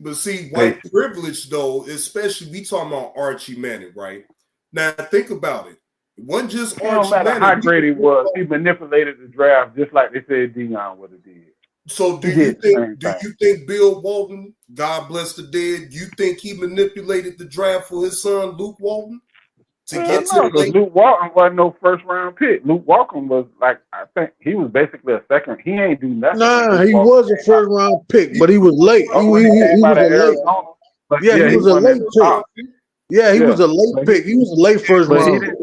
But see, white privilege though, especially we talking about Archie Manning, right? Now think about it. It wasn't just Archie Manning. No matter how great he was, he manipulated the draft just like they said Dion would have did. So do you think Bill Walton, God bless the dead, you think he manipulated the draft for his son Luke Walton? Luke Walton wasn't no first round pick. Luke Walton was like, I think he was basically a second. He ain't do nothing. Nah, he was a first round pick, but he was late. He was a late pick. Yeah, he was a late pick. He was a late first round.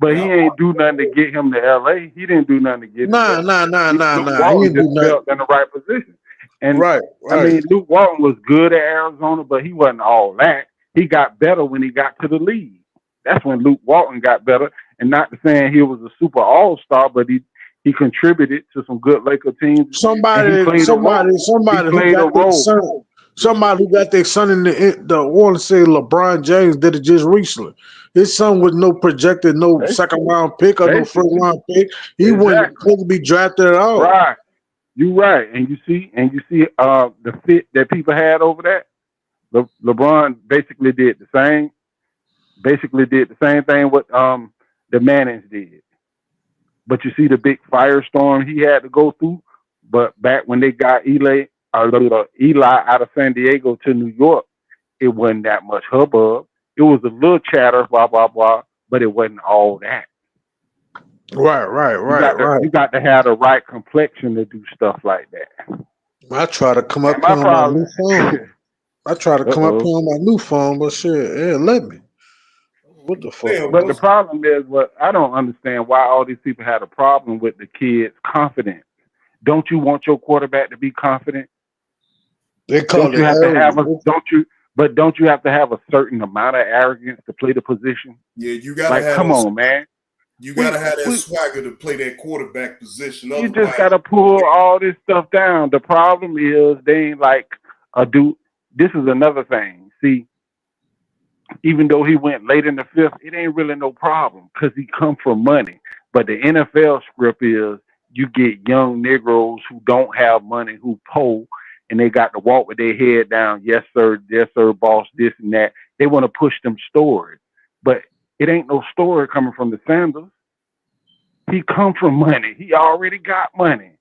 But he ain't do nothing to get him to LA. He didn't do nothing to get him. Nah. He didn't do nothing in the right position. And right. I mean, Luke Walton was good at Arizona, but he wasn't all that. He got better when he got to the league. That's when Luke Walton got better. And not to saying he was a super all-star, but he contributed to some good Laker teams. Somebody who got their son. Somebody who got their son in the want to say LeBron James did it just recently. His son was no projected, no second round pick or no first round pick. He wasn't supposed to be drafted at all. Right. You're right. And you see the fit that people had over that. LeBron basically did the same thing what the Mannings did. But you see the big firestorm he had to go through. But back when they got Eli out of San Diego to New York, it wasn't that much hubbub. It was a little chatter, blah, blah, blah, but it wasn't all that. Right. You got to have the right complexion to do stuff like that. I try to come up here on my new phone. On my new phone, but shit, yeah, let me. What the fuck? But the problem is, what I don't understand why all these people had a problem with the kids' confidence. Don't you want your quarterback to be confident? They call don't you have to have a certain amount of arrogance to play the position? Yeah, you gotta have. Come on, man. You gotta have that swagger to play that quarterback position. You just gotta pull all this stuff down. The problem is they ain't like a dude. This is another thing. See, even though he went late in the fifth, it ain't really no problem because he come from money. But the NFL script is you get young Negroes who don't have money, who poor, and they got to walk with their head down. Yes, sir, boss, this and that. They want to push them stories. But it ain't no story coming from the Sanders. He come from money. He already got money.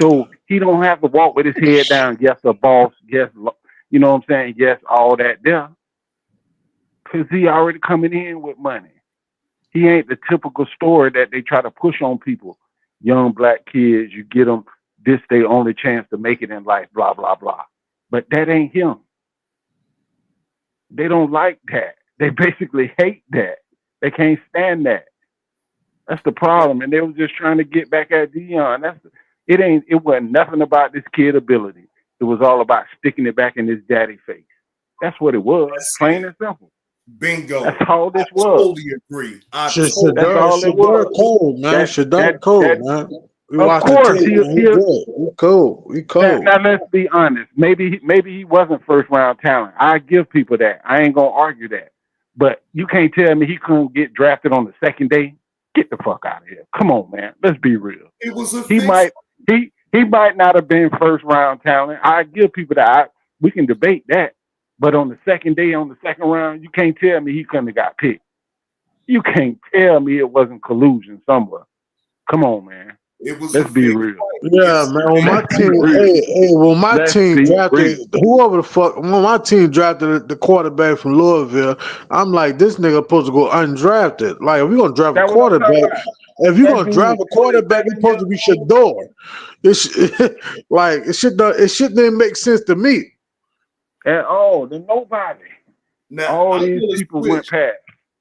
So he don't have to walk with his head down. Yes, a boss. Yes, you know what I'm saying? Yes, all that there. Because he already coming in with money. He ain't the typical story that they try to push on people. Young black kids, you get them, this their only chance to make it in life, blah, blah, blah. But that ain't him. They don't like that. They basically hate that. They can't stand that. That's the problem. And they were just trying to get back at Dion. It wasn't nothing about this kid ability. It was all about sticking it back in his daddy face. That's what it was. Plain and simple. Bingo. That's all this was. I totally agree. That's all it was. Cold, man. Shador cold, man. Of course, he cold. He cold. Now let's be honest. Maybe he wasn't first round talent. I give people that. I ain't gonna argue that. But you can't tell me he couldn't get drafted on the second day. Get the fuck out of here. Come on, man. Let's be real. It was he might not have been first round talent. I give people that. We can debate that. But on the second day, on the second round, you can't tell me he couldn't have got picked. You can't tell me it wasn't collusion somewhere. Come on, man. Let's be real. Yeah, man. When my team drafted whoever the fuck, when my team drafted the quarterback from Louisville, I'm like, this nigga supposed to go undrafted. Like, if we're gonna draft a quarterback, it's supposed to be Shador. It shouldn't make sense to me. At all, to nobody. Now, all these people went past.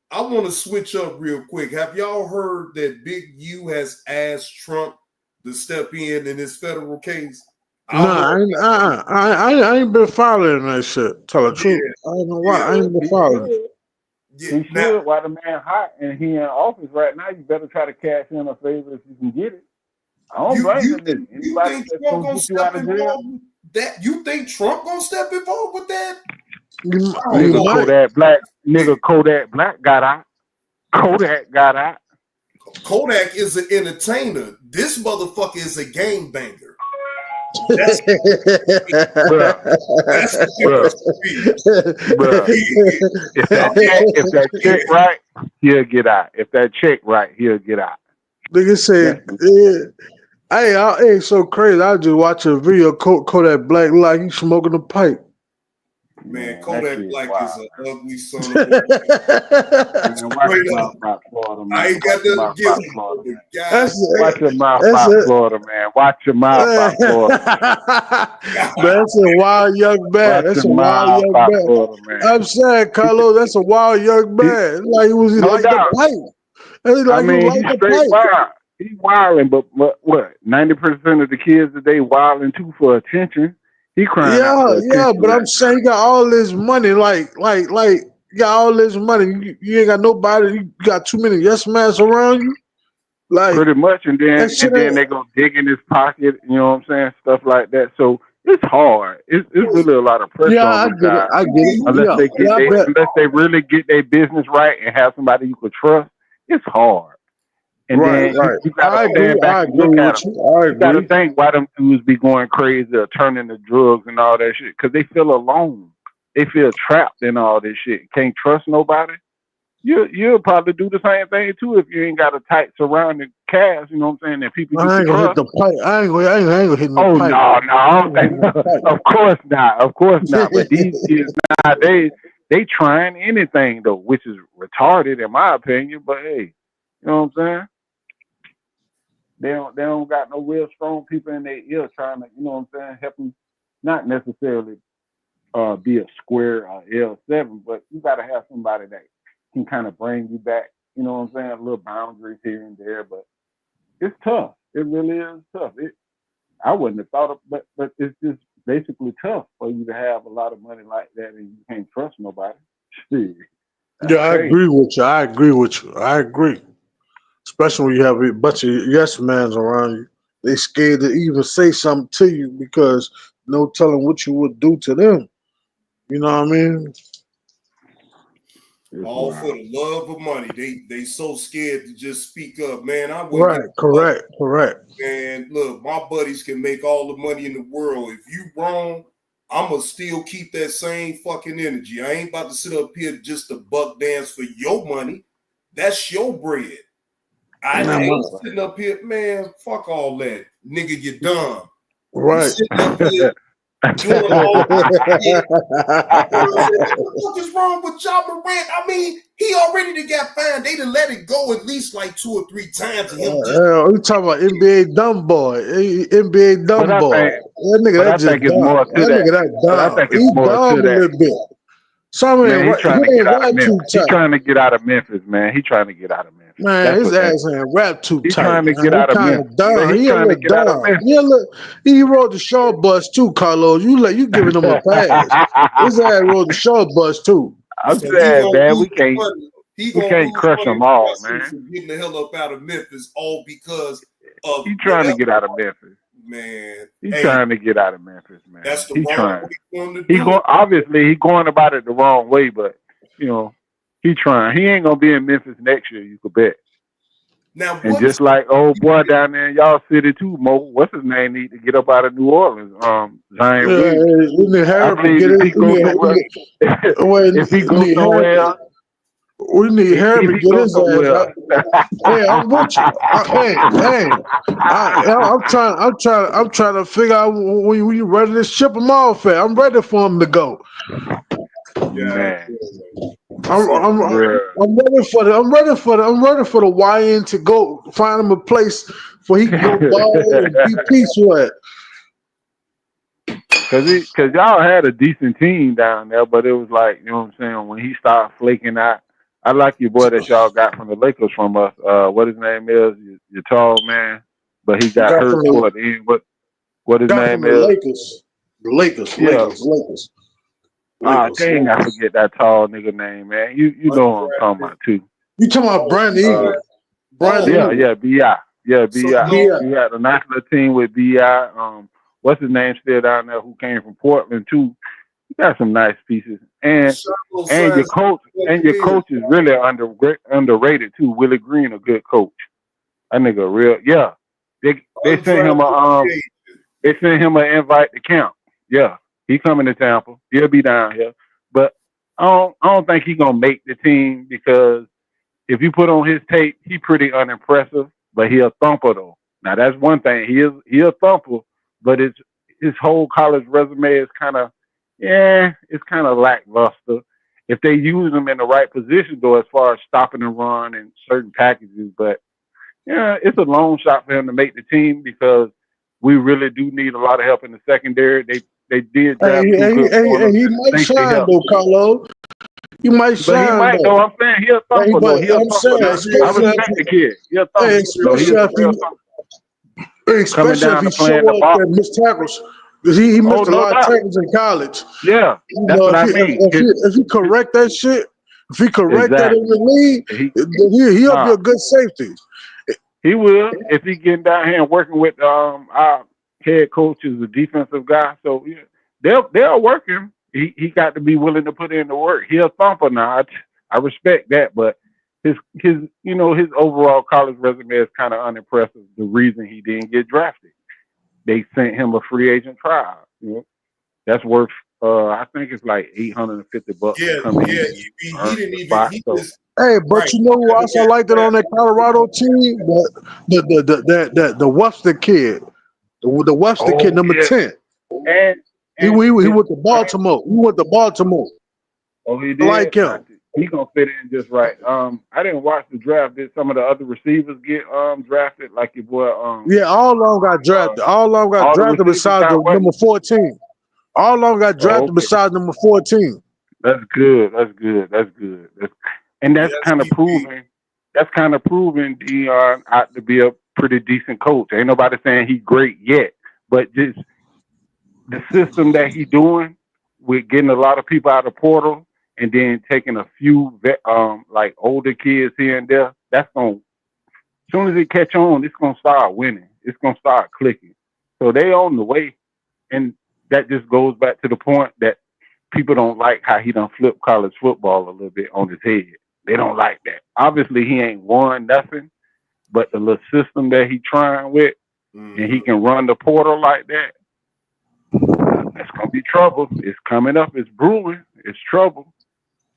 I want to switch up real quick. Have y'all heard that Big U has asked Trump to step in this federal case? I ain't been following that shit. Tell the truth. I don't know why. I ain't been following. He should. While the man hot and he in office right now, you better try to cash in a favor if you can get it. I don't blame him. Anybody that's gonna get you out of jail. You think Trump gonna step involved with that? Kodak Black got out. Kodak got out. Kodak is an entertainer. This motherfucker is a game banger. If that check right, he'll get out. If that check right, he'll get out. Nigga said, Hey, so crazy. I just watch a video. Kodak Black like he's smoking a pipe. Man, Kodak Black is an ugly son of a I ain't got nothing to give him. Watch your mouth about Florida, man. Watch your mouth about Florida. That's a wild young man. That's a wild young man. Florida, I'm saying, Carlos, that's a wild young man. Like he was like the pipe. He's straight wild. He's wilding, but what? 90% of the kids today wilding too for attention. He crying out for attention. But I'm saying he got all this money, like You got all this money. You ain't got nobody. You got too many yes men around you. Like pretty much, and then ain't- they go dig in his pocket. You know what I'm saying? Stuff like that. So it's hard. It's really a lot of pressure Yeah, on I them get it. guys. I get it. Unless Yeah, they get yeah, I bet. unless they really get their business right and have somebody you could trust, it's hard. And Right, then right. you got I to agree. stand back I and agree look at with them. you. I You got to agree. think why them dudes be going crazy or turning to drugs and all that shit because they feel alone. They feel trapped in all this shit. Can't trust nobody. You'll probably do the same thing too if you ain't got a tight surrounding cast. You know what I'm saying? And people you I can ain't gonna hit trust. the pipe. I ain't gonna hit no Oh pipe. no, I don't think. Of course not. Of course not. But these kids nowadays, they trying anything though, which is retarded in my opinion. But hey, you know what I'm saying? They don't got no real strong people in their ear trying to, you know what I'm saying, help them not necessarily be a square or L7, but you gotta have somebody that can kind of bring you back, you know what I'm saying, a little boundaries here and there, but it's tough. It really is tough. I wouldn't have thought of, but it's just basically tough for you to have a lot of money like that and you can't trust nobody. Shit, Yeah, I crazy. agree with you. I agree with you. I agree. Especially when you have a bunch of yes men around you. They scared to even say something to you because no telling what you would do to them. You know what I mean? All for the love of money. They so scared to just speak up. Man, I wouldn't Right, give a correct, fuck. correct. Man, look, my buddies can make all the money in the world. If you wrong, I'ma still keep that same fucking energy. I ain't about to sit up here just to buck dance for your money. That's your bread. I ain't sitting up here, man. Fuck all that, nigga. You dumb. Right. You sitting up here doing all this shit. What the fuck is wrong with Ja Morant? I mean, he already done got fined. They done let it go at least like 2 or 3 times. And him just We talking about NBA dumb boy. NBA dumb But I boy. think, That nigga, but I that just think it's dumb. more to That that. nigga, that But I dumb. think it's He more dumb to a that. little bit. Some Man, ain't he's trying to he get ain't out of rap too Memphis. He's tight. trying to get out of Memphis, man. He's trying to get out of Memphis. Man, That's his what that ass is. ain't rap too He's tight. trying to Man. get He out of kind Memphis. of dumb. He's He a trying to little get out of dumb. He rode the short bus too, Carlos. You giving him a pass. His ass rode the short bus too. I'm so he saying, gonna man, lose money. He we gonna can't lose crush money them all, regardless man. of getting the hell up out of Memphis, all because of He's trying to whatever. get out of Memphis. Man, He's hey, trying to get out of Memphis, man. that's the He's wrong trying. way for him to He do going it. obviously he going about it the wrong way, but you know, he trying. He ain't gonna be in Memphis next year, you could bet. Now, And what just like old boy down there in y'all city too, Mo, what's his name need to get up out of New Orleans? Zion Yeah, Williams. we need I Harry to believe get if it. he goes somewhere, if he goes somewhere, We need Harry if to he get goes his ass somewhere. out. Hey, I'm with you. I'm trying to figure out when you ready to ship him off at. I'm ready for him to go. Man. I'm ready for the YN to go find him a place where he can go ball and be peaceful at. Cause y'all had a decent team down there, but it was like, you know what I'm saying, when he started flaking out. I like your boy that y'all got from the Lakers from us. What his name is, your tall man, but he got hurt toward the end. What his Got from name the is? Lakers. The Lakers. Yeah. Dang, I forget that tall nigga name, man. You know what I'm talking about too. You talking about Brandon Ingram? Brandon Yeah, B.I. Yeah, B.I. B.I. You had a nice little team with B.I. What's his name still down there who came from Portland too? You got some nice pieces, and your coach is really underrated too. Willie Green, a good coach. That nigga real. Yeah, they sent him an invite to camp. Yeah, he coming to Tampa. He'll be down here, but I don't think he gonna make the team because if you put on his tape, he pretty unimpressive, but he a thumper though. Now that's one thing. He a thumper, but his whole college resume is kind of lackluster. If they use him in the right position though, as far as stopping and run and certain packages, but yeah, it's a long shot for him to make the team because we really do need a lot of help in the secondary. They did draft two good corners. He might Think they shine help. though, Carlo. He might But he shine might though. though. I'm saying he a thumper though. He a I'm thumper saying, though. I especially respect the kid. He a thumper. hey, So he's especially a if real thumper. Coming especially if down he to playing show the up ball. and miss tackles. Because he missed a No lot of doubt. tackles in college. Yeah, You that's know, what I mean. if he correct that shit, If he correct that in the league, he'll be a good safety. He will if he getting down here and working with our head coach is a defensive guy. So yeah, they'll work him. He got to be willing to put in the work. He a thumper now. I respect that, but his overall college resume is kind of unimpressive. The reason he didn't get drafted, they sent him a free agent trial. That's worth I think it's like $850 to come in. He didn't even. Hey, but you know who else I liked it on that Colorado team? The Webster kid, the Webster kid, number 10. And he went to Baltimore. He went to Baltimore. Oh, he did. I like him. He gonna fit in just right. I didn't watch the draft. Did some of the other receivers get drafted? Like your boy. Yeah, all of them got drafted. All of them got drafted besides the number 14. All of them got drafted besides number 14. That's good. And that's kind of proving. That's kind of proving Dion out to be a pretty decent coach. Ain't nobody saying he's great yet, but just the system that he doing with getting a lot of people out of the portal and then taking a few like older kids here and there. That's gonna. As soon as it catch on, it's gonna start winning. It's gonna start clicking. So they on the way, and that just goes back to the point that people don't like how he done flipped college football a little bit on his head. They don't like that. Obviously, he ain't won nothing, but the little system that he trying with, and he can run the portal like that, that's going to be trouble. It's coming up. It's brewing. It's trouble.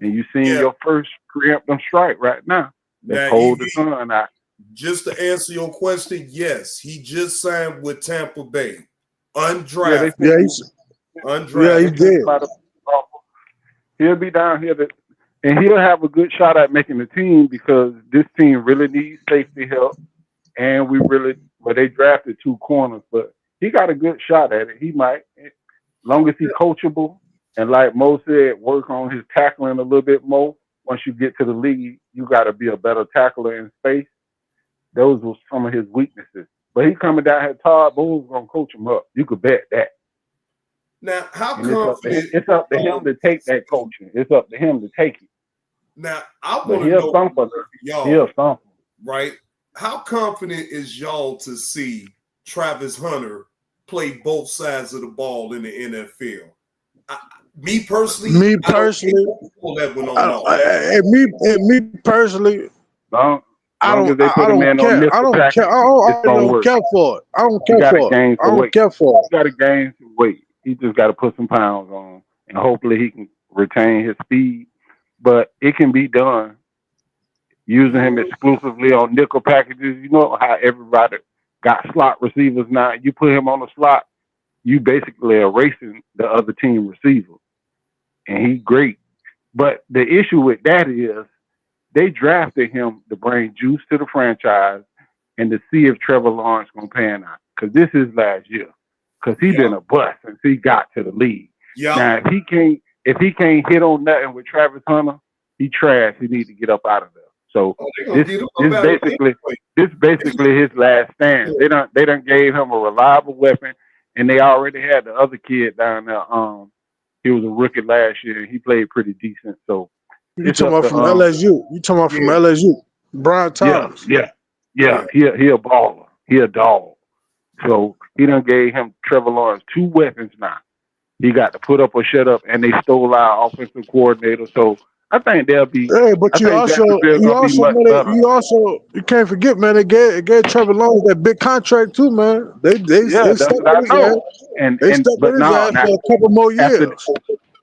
And you seeing your first preemptive strike right now. That's hold the sun out. Just to answer your question, yes, he just signed with Tampa Bay. Undrafted. Yeah, he did. He'll be down here, and he'll have a good shot at making the team because this team really needs safety help. And they drafted 2 corners, but he got a good shot at it. He might, as long as he's coachable. And like Mo said, work on his tackling a little bit more. Once you get to the league, you got to be a better tackler in space. Those were some of his weaknesses. But he coming down here, Todd Bowles going to coach him up. You could bet that. Now, how And confident? it's up to him to take that coaching. It's up to him to take it. Now, I But want to he'll know thump us. y'all, He'll thump us. right? How confident is y'all to see Travis Hunter play both sides of the ball in the NFL? Me personally, me I don't think personally, I don't care for it. I don't care for it. I don't care for it. He got to gain some weight. He just got to put some pounds on, and hopefully he can retain his speed. But it can be done using him exclusively on nickel packages. You know how everybody got slot receivers now. You put him on the slot, you basically erasing the other team receiver. And he's great. But the issue with that is they drafted him to bring juice to the franchise and to see if Trevor Lawrence going to pan out. Because this is last year. Because he's been a bust since he got to the league. Now, if he can't hit on nothing with Travis Hunter, he trash. He needs to get up out of there. So this basically his last stand. They done gave him a reliable weapon, and they already had the other kid down there. He was a rookie last year, and he played pretty decent. So you talking about from LSU? You talking about from LSU? Brian Thomas. Yeah. He a baller. He a dog. So he done gave him Trevor Lawrence 2 weapons now. He got to put up or shut up, and they stole our offensive coordinator. So I think they'll be. Hey, but you can't forget, man. They gave Trevor Lawrence that big contract too, man. They that's what I know. But now for a couple more years.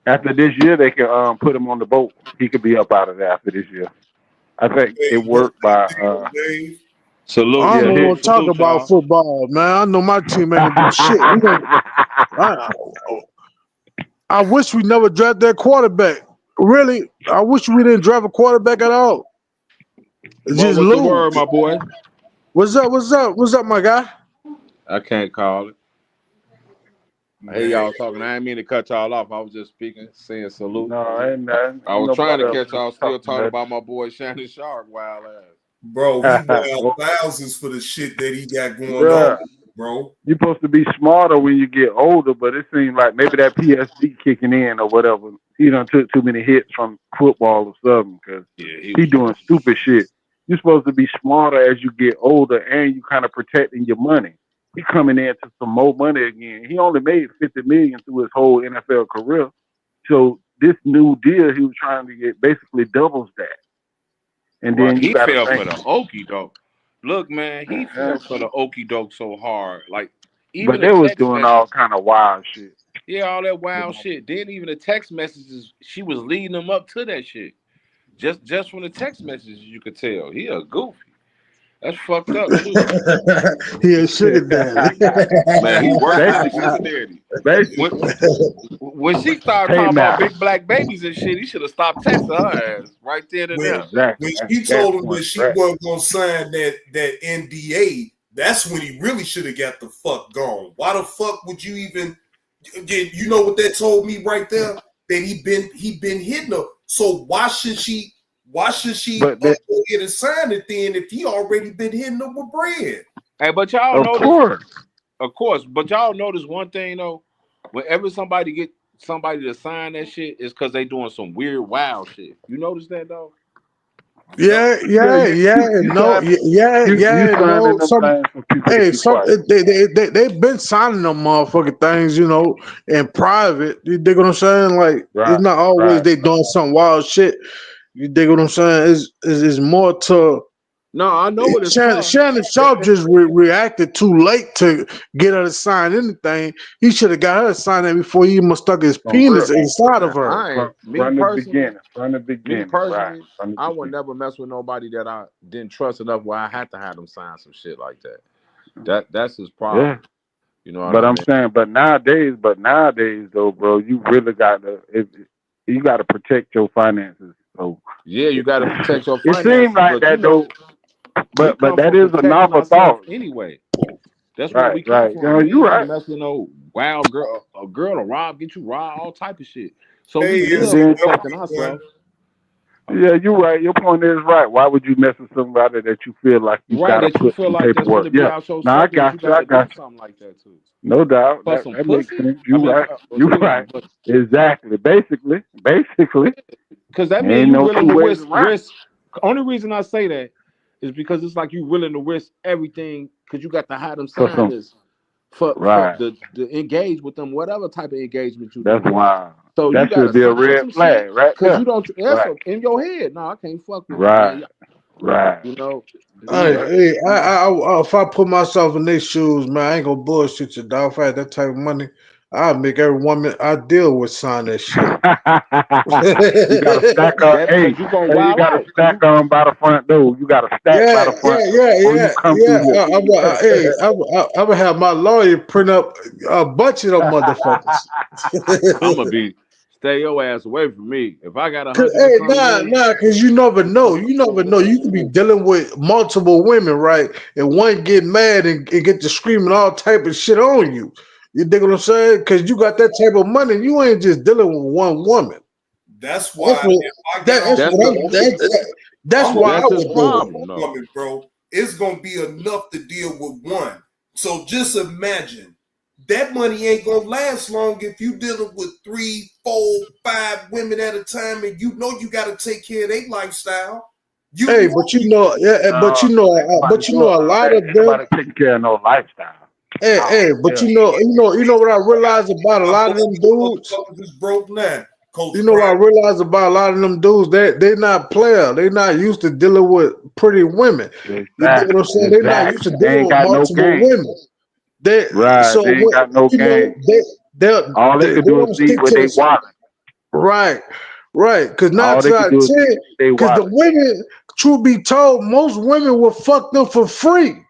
After this year, they can put him on the boat. He could be up out of there after this year. I think it worked by. Salute. I don't want to talk about football, man. I know my team ain't gonna do shit. I wish we never drafted that quarterback. Really, I wish we didn't draft a quarterback at all. Just lose. The word, my boy? What's up, my guy? I can't call it. I hear y'all talking. I didn't mean to cut y'all off. I was just speaking, saying salute. No, ain't nothing. I was trying to catch y'all still talking about my boy Shannon Sharpe, wild ass. Bro, he got thousands for the shit that he got going on, bro. You're supposed to be smarter when you get older, but it seems like maybe that PSD kicking in or whatever. he done took too many hits from football or something because he doing stupid shit. You're supposed to be smarter as you get older, and you kind of protecting your money. He coming into some more money again. He only made $50 million through his whole NFL career. So this new deal, he was trying to get basically doubles that. And then he you got to fell think. for the okie doke. Look, man, he fell for the okie doke so hard. Like even But they the was text doing messages, all kind of wild shit. yeah, all that wild shit. Then even the text messages, she was leading them up to that shit. Just from the text messages, you could tell he a goofy. That's fucked up too. He a sugar daddy. Man, he worse than a sugar daddy. When she started Hey, talking about man. big black babies and shit, he should have stopped texting her ass right there and there. When she told him that she wasn't gonna sign that NDA, that's when he really should have got the fuck gone. Why the fuck would you even? You know what that told me right there? That he been hitting her. So why should she go ahead and sign it then if he already been hitting her with bread? Hey, but y'all notice, of course, but y'all notice one thing though. Whenever somebody get somebody to sign that shit, it's because they doing some weird wild shit. You notice that though? Yeah. No. They've been signing them motherfucking things, you know, in private. You dig what I'm saying? Like it's not always they doing some wild shit. You dig what I'm saying? It's more to. No, I know what it's Shannon Sharpe just reacted too late to get her to sign anything. He should have got her to sign that before he even stuck his penis inside of her. From the beginning. Me personally, I would never mess with nobody that I didn't trust enough where I had to have them sign some shit like that. That's his problem. Yeah. You know what But I I'm mean? saying, but nowadays though, bro, you really got to you got to protect your finances. So yeah, you got to protect your it finances. seems like that though. But that is a novel thought. Anyway, that's right, where we come right. from. You know, We you ain't right. mess with no wild girl, a girl to rob, get you robbed, all type of shit. So Hey, we is live it protecting ourselves. Yeah, you're right. Your point is right. Why would you mess with somebody that you feel like you Right, gotta that you put feel some like that's paperwork? gonna be Yeah. out your No, I suckers, got you you. I gotta got do you. something like that too. No doubt. For some That makes pussy? sense. You right. You right. But Exactly. Basically. because that means Ain't you no willing two to ways around. risk. Only reason I say that is because it's like you willing to risk everything because you got to have them For sign some- this for Right. the engage with them, whatever type of engagement you That's do. wild. So That you gotta should be a sign red some flag, shit right because there. you don't. That's Right. in your head. No, I can't fuck with Right. man. Right. You know. Hey, if I put myself in their shoes, man, I ain't gonna bullshit you, dog. If I had that type of money, I'd make every woman I deal with sign that shit. You gotta stack up. Hey, you gotta stack on by the front door. You gotta stack by the front door before you come through here. I'm gonna have my lawyer print up a bunch of them motherfuckers. I'm gonna be stay your ass away from me. If I got 100 Hey, cause you never know. You never know. You could be dealing with multiple women, right? And one get mad and get to screaming all type of shit on you. You dig what I'm saying? Cause you got that type of money. You ain't just dealing with one woman. That's why That's why I his would problem, do it. woman, bro. It's gonna be enough to deal with one. So just imagine that money ain't gonna last long if you dealing with 3, 4, 5 women at a time, and you know you got to take care of their lifestyle. But you know a lot of them. Nobody taking care of no lifestyle. But you know what I realized about a lot of them dudes. Just broke now. You know what I realized about a lot of them dudes? They're not player. They're not used to dealing with pretty women. You know what I'm saying? They're not used to dealing with multiple women. They ain't got no game. All they can do is see what they want. Right. Because 9 All they times out can of do is 10, because the women, truth be told, most women will fuck them for free.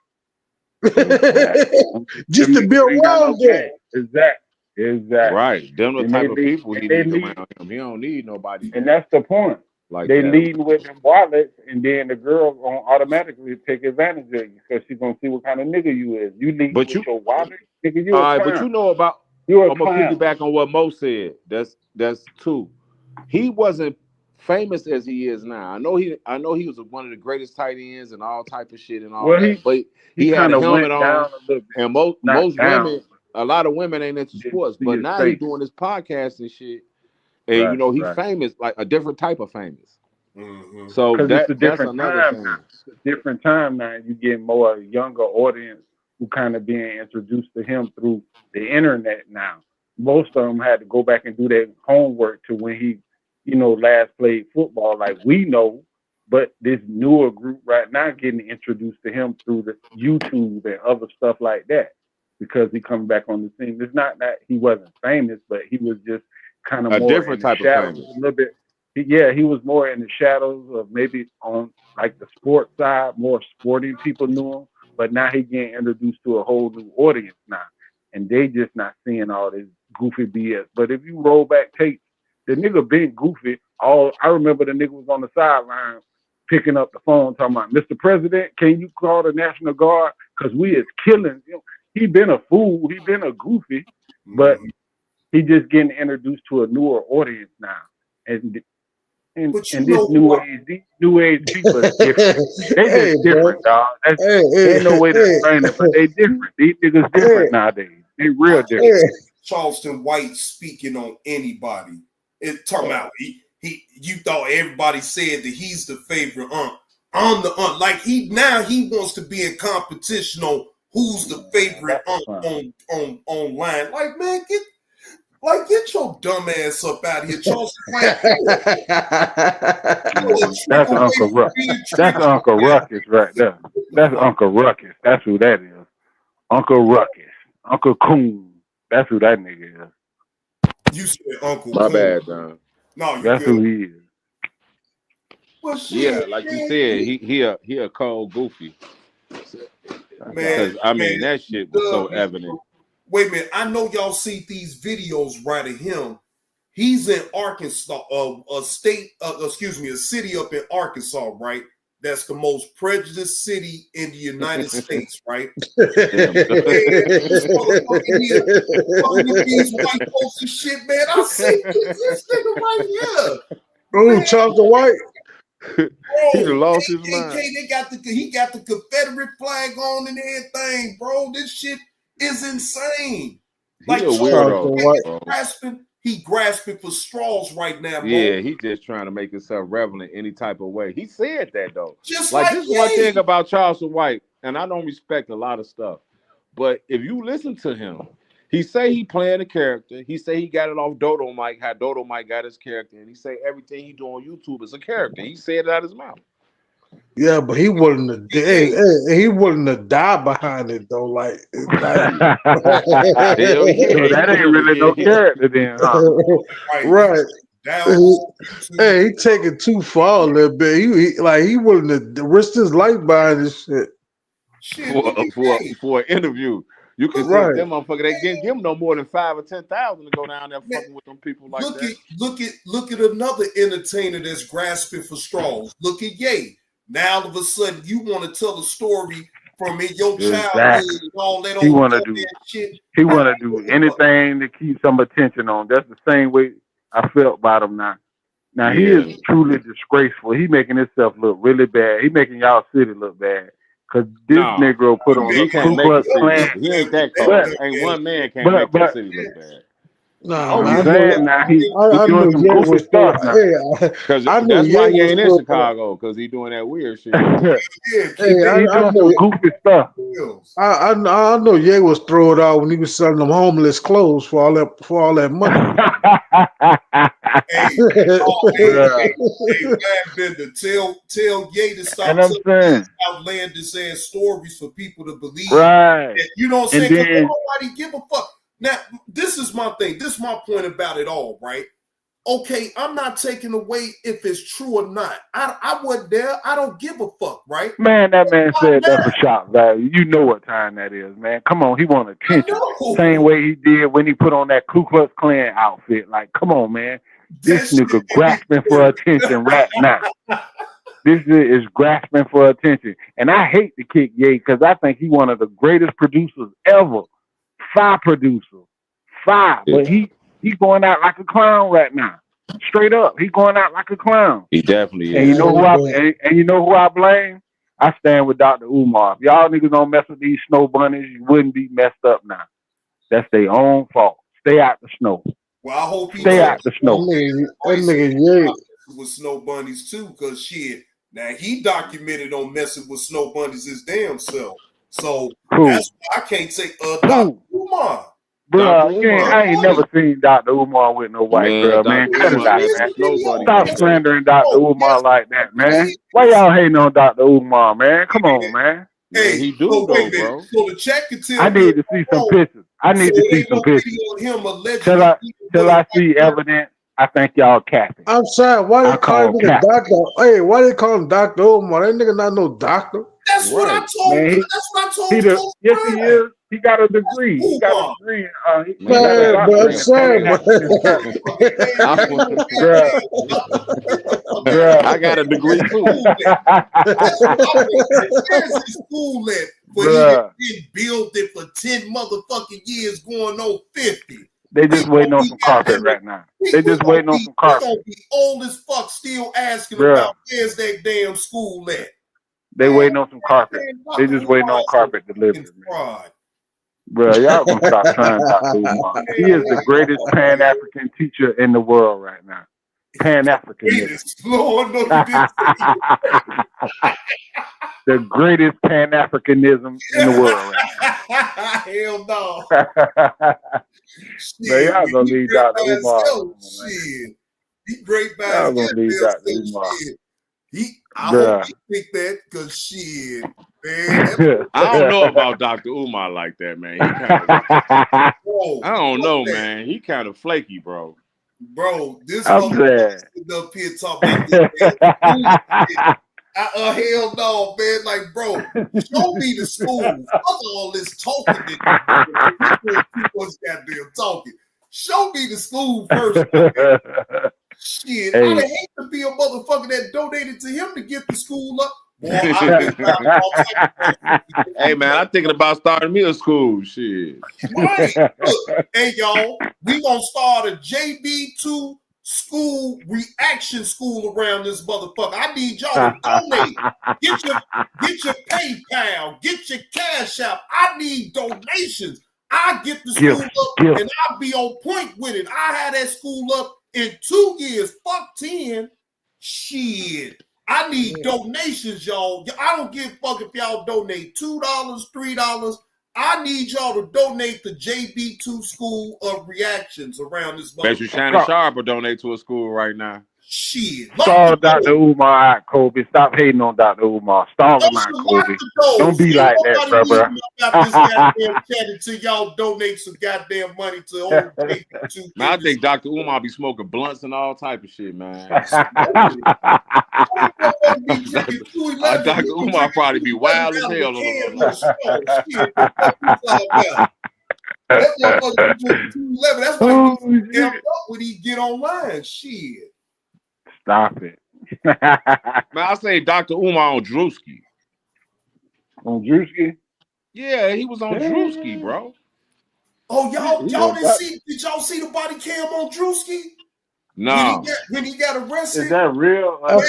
Just to be around them. Exactly. Right. Them the And type they of lead- people he they needs lead- around him. He don't need nobody. And that's the point. Like they that. leading with them wallets, and then the girl gonna automatically take advantage of you because she's gonna see what kind of nigga you is. You leading with your wallet, nigga. You all a right, clown. but you know about. You're a I'm gonna clown. piggyback on what Mo said. That's two. He wasn't famous as he is now. I know he was one of the greatest tight ends and all type of shit and all Well, that. But he had a kinda helmet went on, down a little bit. and Not most down, women, a lot of women ain't into sports. see But his now face. he's doing this podcast and shit, And Right, you know, he's right. famous, like a different type of famous. Mm-hmm. So Because it's a that's different another time thing. now. It's a different time now. You get more younger audience who kind of being introduced to him through the internet now. Most of them had to go back and do their homework to when he, you know, last played football, like we know. But this newer group right now getting introduced to him through the YouTube and other stuff like that, because he coming back on the scene. It's not that he wasn't famous, but he was just kind of A more different in the type of shadows famous. a little bit. He was more in the shadows of maybe on like the sports side, more sporting people knew him, but now he getting introduced to a whole new audience now, and they just not seeing all this goofy BS. But if you roll back tapes, the nigga been goofy. I remember the nigga was on the sideline picking up the phone talking about, Mr. President, can you call the National Guard? Because we is killing. You know, he been a fool. He been a goofy, but he just getting introduced to a newer audience now. And this these new age people are different. They just different, dog. Ain't no way to explain it, but they different. These niggas different nowadays. They real different. Charleston White speaking on anybody. It talking about you thought everybody said that he's the favorite. I'm the like he wants to be in competition on who's the favorite online. Like, man, get your dumb ass up out of here, Charleston White. That's Uncle Ruckus. That's Uncle Ruckus right there. That's Uncle Ruckus. That's who that is. Uncle Ruckus. Uncle Coon. That's who that nigga is. You said Uncle My Coon. bad, John. No, that's good. who he is. Well, shit, Yeah, like you said, he a cold goofy. Because I mean that shit was so evident. Wait a minute, I know y'all see these videos right of him. He's in Arkansas, a city up in Arkansas, right? That's the most prejudiced city in the United States, right? This motherfucker here, fucking with these white folks and shit, man. I see this nigga right here. Oh, Charleston White. He done lost his mind. He got the Confederate flag on and everything, bro. This shit is insane. He a weirdo. He grasping for straws right now, bro. Yeah, he just trying to make himself relevant any type of way. He said that though. Just like like this one thing about Charleston White, and I don't respect a lot of stuff, but if you listen to him, he say he playing a character. He say he got it off Dodo Mike, how Dodo Mike got his character, and he say everything he do on YouTube is a character. He said it out his mouth. Yeah, but he wasn't he wasn't to die behind it though. Like Hell yeah. So that ain't really no character then, huh? Right. Hey, he taking too far a little bit. He willing to risk his life behind this shit. For an interview. You can say them motherfucker, they can't give him no more than 5,000 or 10,000 to go down there fucking with them people like that. Look at another entertainer that's grasping for straws. Look at Ye. Now all of a sudden you want to tell a story from your childhood and all that. He want to do anything to keep some attention on. That's the same way I felt about him now. Now he is truly disgraceful. He making himself look really bad. He making y'all city look bad. Cause this Negro put on a Ku Klux Klan. He ain't that cold. Ain't one man can't make the city look bad. I'm saying now he doing some goofy stuff now. Because that's why he ain't in Chicago, because he doing that weird shit. He doing some goofy stuff. I know Ye was throwing out when he was selling them homeless clothes for all that money. Bender, tell Ye to stop saying outlandish ass stories for people to believe. Right. You know what I'm saying? Because nobody give a fuck. Now, this is my thing. This is my point about it all, right? Okay, I'm not taking away if it's true or not. I wasn't there. I don't give a fuck, right? Man, that man said that for shock value. You know what time that is, man. Come on, he want attention. Same way he did when he put on that Ku Klux Klan outfit. Like, come on, man. This nigga grasping for attention right now. This is grasping for attention. And I hate to kick Ye because I think he one of the greatest producers ever. Producer. But he going out like a clown right now. Straight up. He going out like a clown. He definitely is. And you know who I blame? I stand with Dr. Umar. If y'all niggas don't mess with these snow bunnies, you wouldn't be messed up now. That's their own fault. Stay out the snow. Well, I hope he Stay out the snow. That nigga, with snow bunnies too, because shit. Now he documented on messing with snow bunnies his damn self. So that's why I can't say Dr. Umar. Bro, I ain't never seen Dr. Umar with no white girl, man. Cut it out, man. Stop slandering Dr. Umar like that, man. Why y'all hating on Dr. Umar, man? Come on, man. Hey, he do though, bro. So the check can tell I need to see some pictures. I need to see some pictures. Till I see evidence, I think y'all capping. I'm sorry. Why they call him a doctor? Hey, why they call him Dr. Omar? That nigga not no doctor. That's what I told. Man, that's what I told. Yes, he is. He got a degree. He got a degree. Man, but I'm sorry, I got a degree too. Where's his school at? But he been building for 10 motherfucking years, going on 50. They just waiting on some carpet right now. They just waiting on some carpet. They gonna be old as fuck, still asking about where's that damn school at. They waiting on some carpet. They just waiting on carpet delivery. Bro, y'all gonna stop trying Dr. Umar. He is the greatest Pan-African teacher in the world right now. Pan-Africanism. The greatest Pan-Africanism in the world right now. Hell no. Man, y'all gonna leave Dr. Umar. Shit. He great by y'all gonna leave Dr. Umar. I hope he think that, because shit, man. I don't know about Dr. Umar like that, man. He I don't know, man. He kind of flaky, bro. Bro, this I'm glad. Up here talking about this. Hell no, man. Like, bro, show me the school. Fuck all this talking. Goddamn talking. Show me the school first. Shit, Hey. I'd hate to be a motherfucker that donated to him to get the school up. Boy, hey, man, I'm thinking about starting me a school. Shit. Right. Look, hey, y'all, we gonna start a JB2 school reaction school around this motherfucker. I need y'all to donate. Get your PayPal. Get your Cash App. I need donations. I get the school up and I'll be on point with it. I had that school up in 2 years. Fuck 10. Shit. I need donations, y'all. I don't give a fuck if y'all donate $2, $3. I need y'all to donate the JB2 School of Reactions around this motherfucker. Bet you Shannon Sharpe will donate to a school right now. Shit. Stall Dr. Umar out, Kobe. Stop hating on Dr. Umar. Stall him out, Kobe. Don't be like that, brother. Until y'all donate some goddamn money to old JB2. Man, I think Dr. Umar be smoking blunts and all type of shit, man. Dr. Umar probably be wild as hell. That's why he damn up when he get online. Shit. Stop it. Man, I say Dr. Umar on Drewski. On Drewski? Yeah, he was on Drewski, bro. Oh, y'all didn't see? Did y'all see the body cam on Drewski? No. When he got arrested? Is that real? I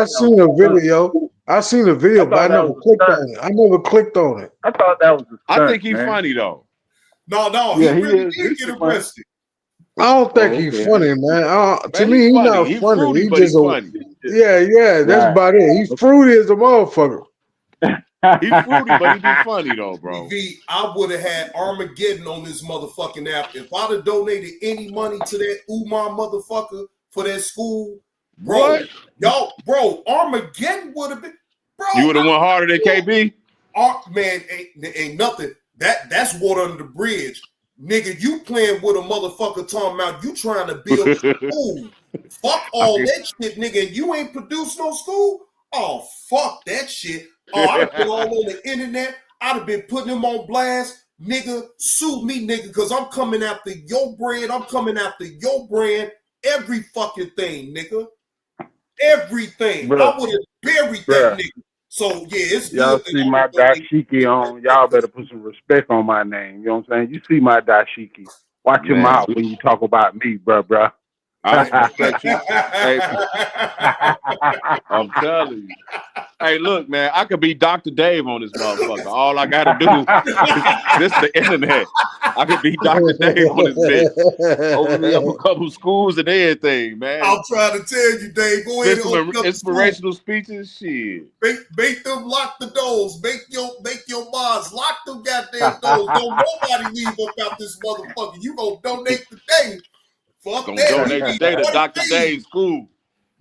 seen a video. I seen a video, but I never clicked on it. I never clicked on it. I thought that was a stunt, I think he's funny though. No, Yeah, he he really is. did get arrested. I don't think he's funny, man. To me, he's not He funny. fruity, He but just he's funny. Yeah, that's Right. about it. He's fruity as a motherfucker. He's fruity, but he be funny though, bro. I would have had Armageddon on this motherfucking app. If I'd have donated any money to that Umar motherfucker for that school, bro, bro, Armageddon would have been, bro. You would have went harder than KB? Man, ain't nothing. That's water under the bridge. Nigga, you playing with a motherfucker talking about you trying to build a school. Fuck all that shit, nigga. And you ain't produced no school? Oh, fuck that shit. Oh, I'd have been all on the internet. I'd have been putting him on blast. Nigga, sue me, nigga, because I'm coming after your brand. I'm coming after your brand. Every fucking thing, nigga. Everything. Bruh. I would have buried that nigga. So, yeah, it's Y'all good. see my dashiki on. Y'all better put some respect on my name. You know what I'm saying? You see my dashiki. Watch your mouth when you talk about me, bruh. I respect you. Hey, I'm telling you. Hey, look, man, I could be Dr. Dave on this motherfucker. All I gotta do this the internet. I could be Dr. Dave on this bitch. Open me up a couple schools and everything, man. I'm trying to tell you, Dave. Go ahead and Some open up inspirational speeches, shit. Make them lock the doors. Make your mods lock them goddamn doors. Don't nobody leave up out this motherfucker. You gonna donate today? Fuck Gonna that. donate today to Dr. Dave's school.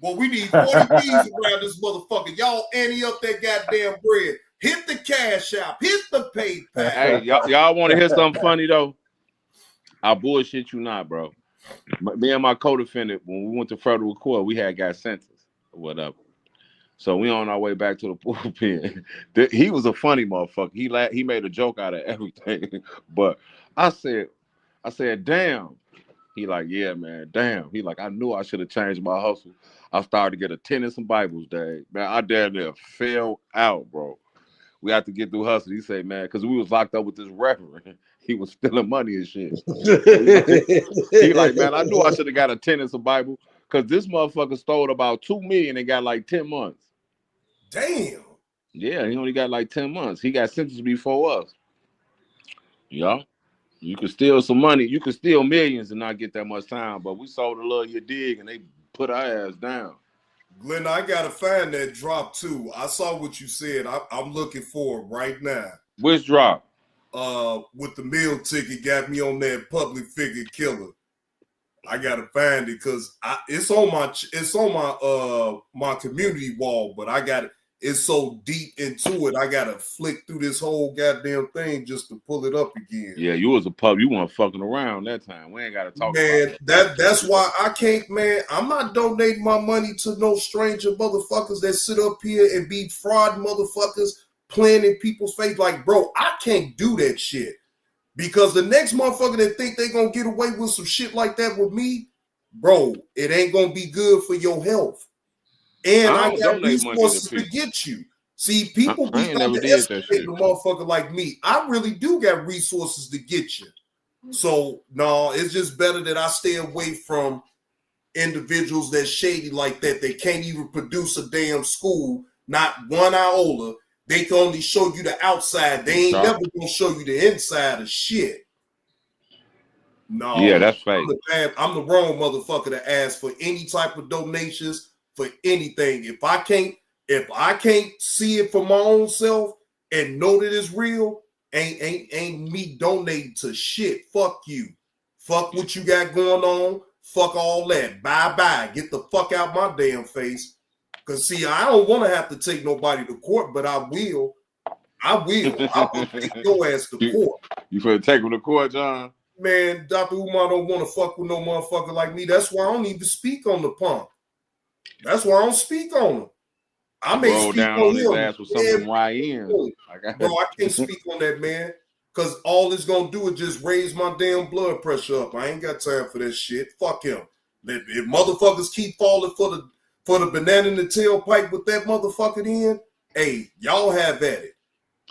Well, we need 40 B's around this motherfucker. Y'all ante up that goddamn bread. Hit the cash app. Hit the PayPal. Hey, y'all want to hear something funny though? I bullshit you not, bro. Me and my co-defendant, when we went to federal court, we had got sentenced or whatever. So we on our way back to the pulpit. He was a funny motherfucker. He made a joke out of everything. But I said, damn. He like, yeah, man, damn. He like, I knew I should have changed my hustle. I started to get attendance and Bibles, Dave. Man, I damn near fell out, bro. We had to get through hustle. He said, man, because we was locked up with this reverend. He was stealing money and shit. He like, man, I knew I should have got attendance and Bible because this motherfucker stole about $2 million and got like 10 months. Damn. Yeah, he only got like 10 months. He got sentenced before us. Yeah. You could steal some money. You could steal millions and not get that much time. But we sold a little you dig and they put our ass down. Glenn, I gotta find that drop too. I saw what you said. I'm looking for it right now. Which drop? With the meal ticket got me on that public figure killer. I gotta find it because it's on my community wall, but I got it. It's so deep into it, I gotta flick through this whole goddamn thing just to pull it up again. Yeah, you was a pub. You weren't fucking around that time. We ain't gotta talk man, about that's why I can't, man. I'm not donating my money to no stranger motherfuckers that sit up here and be fraud motherfuckers playing in people's face. Like, bro, I can't do that shit. Because the next motherfucker that think they gonna get away with some shit like that with me, bro, it ain't gonna be good for your health. And I got resources to get you. See, people be underestimating a motherfucker like me. I really do got resources to get you. So, no, it's just better that I stay away from individuals that's shady like that. They can't even produce a damn school, not one iota. They can only show you the outside. They ain't never gonna show you the inside of shit. No, yeah, that's fake. I'm the wrong motherfucker to ask for any type of donations for anything. If I can't see it for my own self and know that it's real, ain't me donating to shit. Fuck you. Fuck what you got going on. Fuck all that. Bye. Get the fuck out my damn face. Cause see, I don't want to have to take nobody to court, but I will. I will take your ass to court. You finna take him to court, John? Man, Dr. Umar don't want to fuck with no motherfucker like me. That's why I don't even speak on the punk. That's why I don't speak on him. I may roll speak down on his him. ass with some of them YNs. Bro, I can't speak on that, man. Because all it's going to do is just raise my damn blood pressure up. I ain't got time for that shit. Fuck him. If motherfuckers keep falling for the banana in the tailpipe with that motherfucker in, hey, y'all have at it.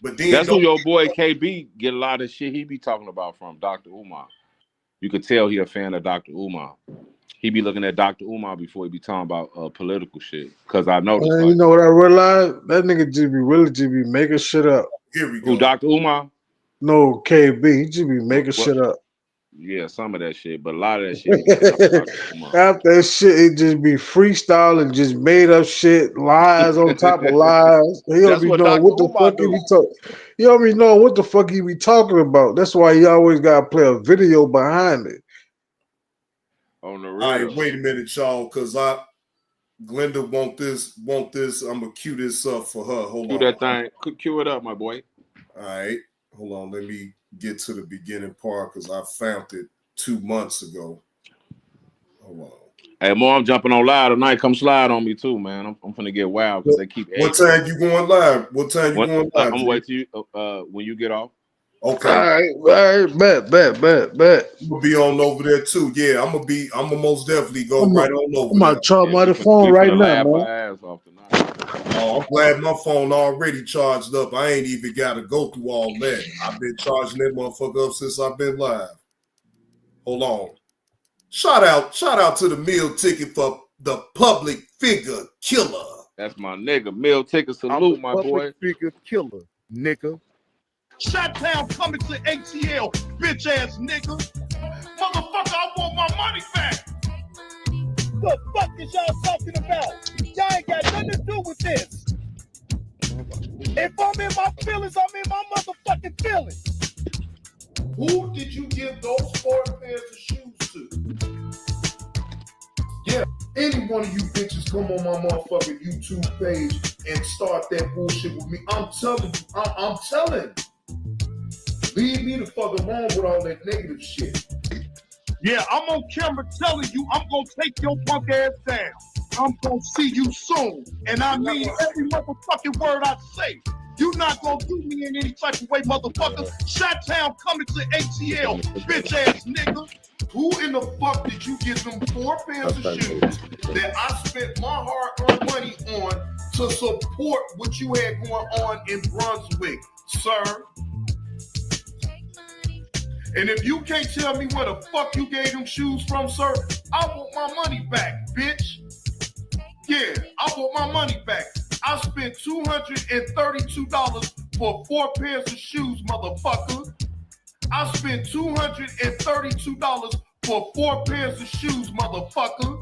But then that's who your boy KB get a lot of shit he be talking about from Dr. Umar. You could tell he a fan of Dr. Umar. He be looking at Dr. Umar before he be talking about political shit. Cause I noticed. You know what I realized? That nigga just be making shit up. Here we go. Who, Dr. Umar? No, KB. He just be making shit up. Yeah, some of that shit, but a lot of that shit. After that shit, it just be freestyling, just made up shit, lies on top of lies. He don't be knowing what the fuck he be talking. He don't be knowing what the fuck he be talking about. That's why he always gotta play a video behind it. On the real. All right, wait a minute, y'all, because Glenda want this. I'm gonna cue this up for her. Hold on. Do that thing. Cue it up, my boy. All right, hold on. Let me get to the beginning part because I found it 2 months ago. Hold on. Hey, Mom, I'm jumping on live tonight. Come slide on me too, man. I'm finna get wild because they keep. What time you going live? What time you going live? I'm gonna wait till you when you get off. Okay. All right, bet. We'll be on over there too. Yeah, I'm gonna most definitely go right on over. I'm gonna charge my phone right now, man. Oh, I'm glad my phone already charged up. I ain't even gotta go through all that. I've been charging that motherfucker up since I've been live. Hold on. Shout out to the meal ticket for the public figure killer. That's my nigga. Meal ticket salute, my boy. Figure killer, nigga. Shot-town coming to ATL, bitch ass nigga. Motherfucker, I want my money back. The fuck is y'all talking about? Y'all ain't got nothing to do with this. If I'm in my feelings, I'm in my motherfucking feelings. Who did you give those 4 pairs of shoes to? Yeah, any one of you bitches come on my motherfucking YouTube page and start that bullshit with me. I'm telling you, I'm telling you. Leave me the fuck alone with all that negative shit. Yeah, I'm on camera telling you I'm gonna take your punk ass down. I'm gonna see you soon. And I mean every motherfucking word I say. You not gonna do me in any type of way, motherfucker. Shot-town coming to ATL, bitch ass nigga. Who in the fuck did you give them 4 pairs of shoes that I spent my hard-earned money on to support what you had going on in Brunswick, sir? And if you can't tell me where the fuck you gave them shoes from, sir, I want my money back, bitch. Yeah, I want my money back. I spent $232 for 4 pairs of shoes, motherfucker. I spent $232 for 4 pairs of shoes, motherfucker.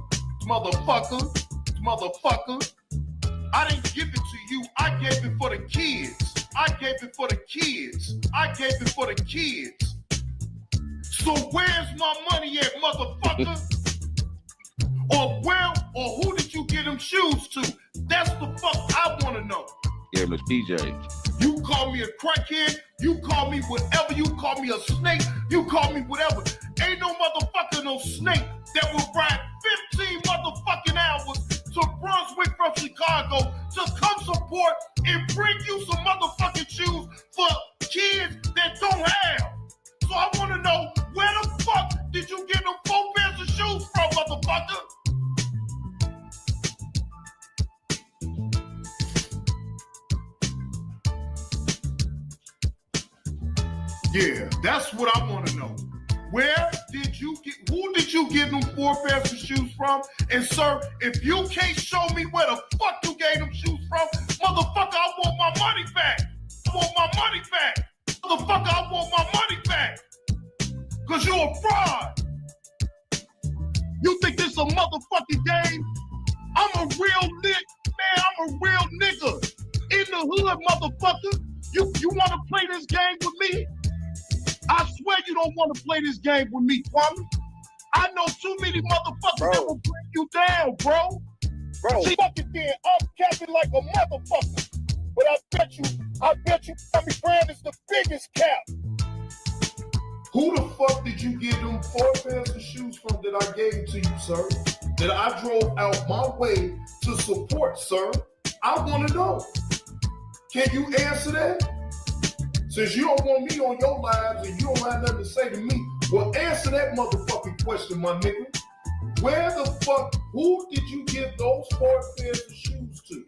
Motherfucker. I didn't give it to you. I gave it for the kids. I gave it for the kids. So where's my money at, motherfucker? Or who did you get them shoes to? That's the fuck I want to know. Gave him a DJ. You call me a crackhead, you call me whatever, you call me a snake, you call me whatever. Ain't no motherfucker, no snake that will ride 15 motherfucking hours to Brunswick from Chicago to come support and bring you some motherfucking shoes for kids that don't have. So I want to know, where the fuck did you get them 4 pairs of shoes from, motherfucker? Yeah, that's what I want to know. Who did you give them 4 pairs of shoes from? And sir, if you can't show me where the fuck you gave them shoes from, motherfucker, I want my money back. Motherfucker, I want my money back. Cause you a fraud. You think this a motherfucking game? I'm a real nigga. In the hood, motherfucker. You wanna play this game with me? I swear you don't want to play this game with me, Kwame. I know too many motherfuckers that will bring you down, bro. See, fucking then, I'm capping like a motherfucker. But I bet you, Tommy Brand is the biggest cap. Who the fuck did you give them 4 pairs of shoes from that I gave to you, sir? That I drove out my way to support, sir? I want to know. Can you answer that? Since you don't want me on your lives and you don't have nothing to say to me, well, answer that motherfucking question, my nigga. Where the fuck, who did you give those 4 pairs of shoes to?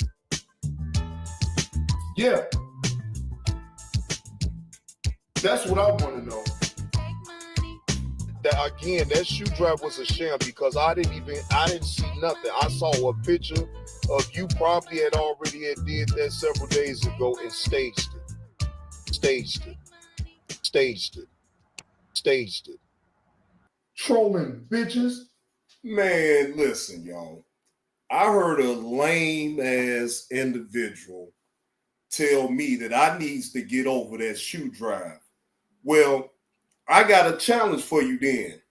Yeah. That's what I want to know. That shoe drive was a sham because I didn't see nothing. I saw a picture of you probably had did that several days ago and staged it. Trolling bitches. Man, listen, y'all. I heard a lame ass individual tell me that I needs to get over that shoe drive. Well, I got a challenge for you then.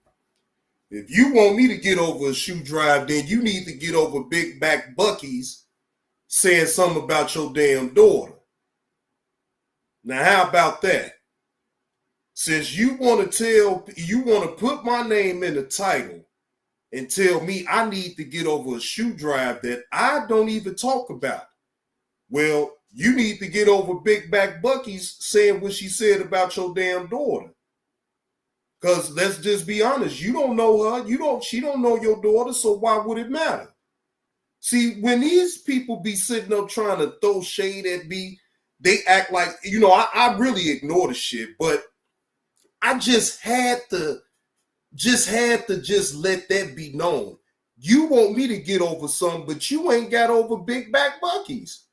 If you want me to get over a shoe drive, then you need to get over Big Back Bucky's saying something about your damn daughter. Now, how about that? Since you want to put my name in the title and tell me I need to get over a shoe drive that I don't even talk about. Well, you need to get over Big Back Bucky's saying what she said about your damn daughter. Because let's just be honest, you don't know her, she don't know your daughter, so why would it matter? See, when these people be sitting up trying to throw shade at me, they act like, I really ignore the shit, but I just had to let that be known. You want me to get over something, but you ain't got over big back Bucky's.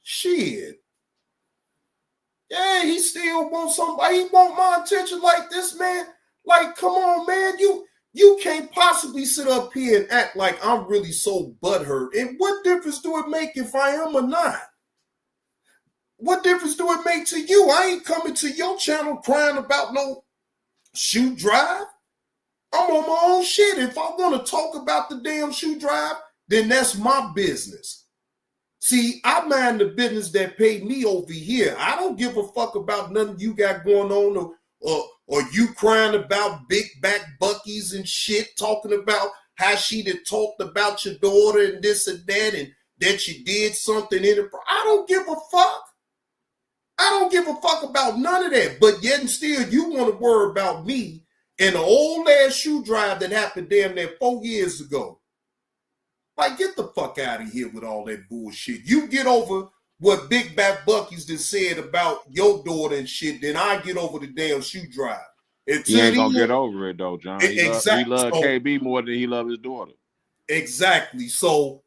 Shit. Yeah, he still wants somebody. He want my attention like this, man. Like, come on, man. You can't possibly sit up here and act like I'm really so butthurt. And what difference do it make if I am or not? What difference do it make to you? I ain't coming to your channel crying about no shoe drive. I'm on my own shit. If I want to talk about the damn shoe drive, then that's my business. See, I mind the business that paid me over here. I don't give a fuck about nothing you got going on or you crying about big back Bucky's and shit, talking about how she done talked about your daughter and this and that you did something in it. I don't give a fuck. I don't give a fuck about none of that. But yet and still, you want to worry about me and the old ass shoe drive that happened damn near 4 years ago. Like, get the fuck out of here with all that bullshit. You get over what Big Back Bucky's just said about your daughter and shit, then I get over the damn shoe drive. He ain't gonna get over it though, John. He Exactly. love KB more than he love his daughter. Exactly. So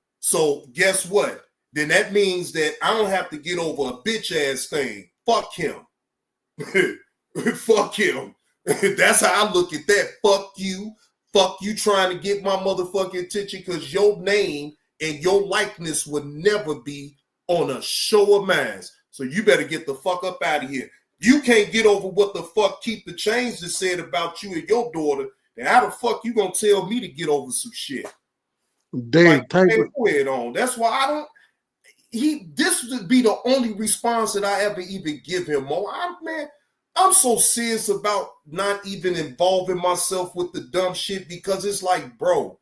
guess what? Then that means that I don't have to get over a bitch ass thing. Fuck him. Fuck him. That's how I look at that. Fuck you. Fuck you trying to get my motherfucking attention because your name and your likeness would never be on a show of mine. So you better get the fuck up out of here. You can't get over what the fuck Keep the Change just said about you and your daughter. Then how the fuck you gonna tell me to get over some shit? Dave, thank you. On. That's why I don't. This would be the only response that I ever even give him. Mo, I'm so serious about not even involving myself with the dumb shit because it's like, bro,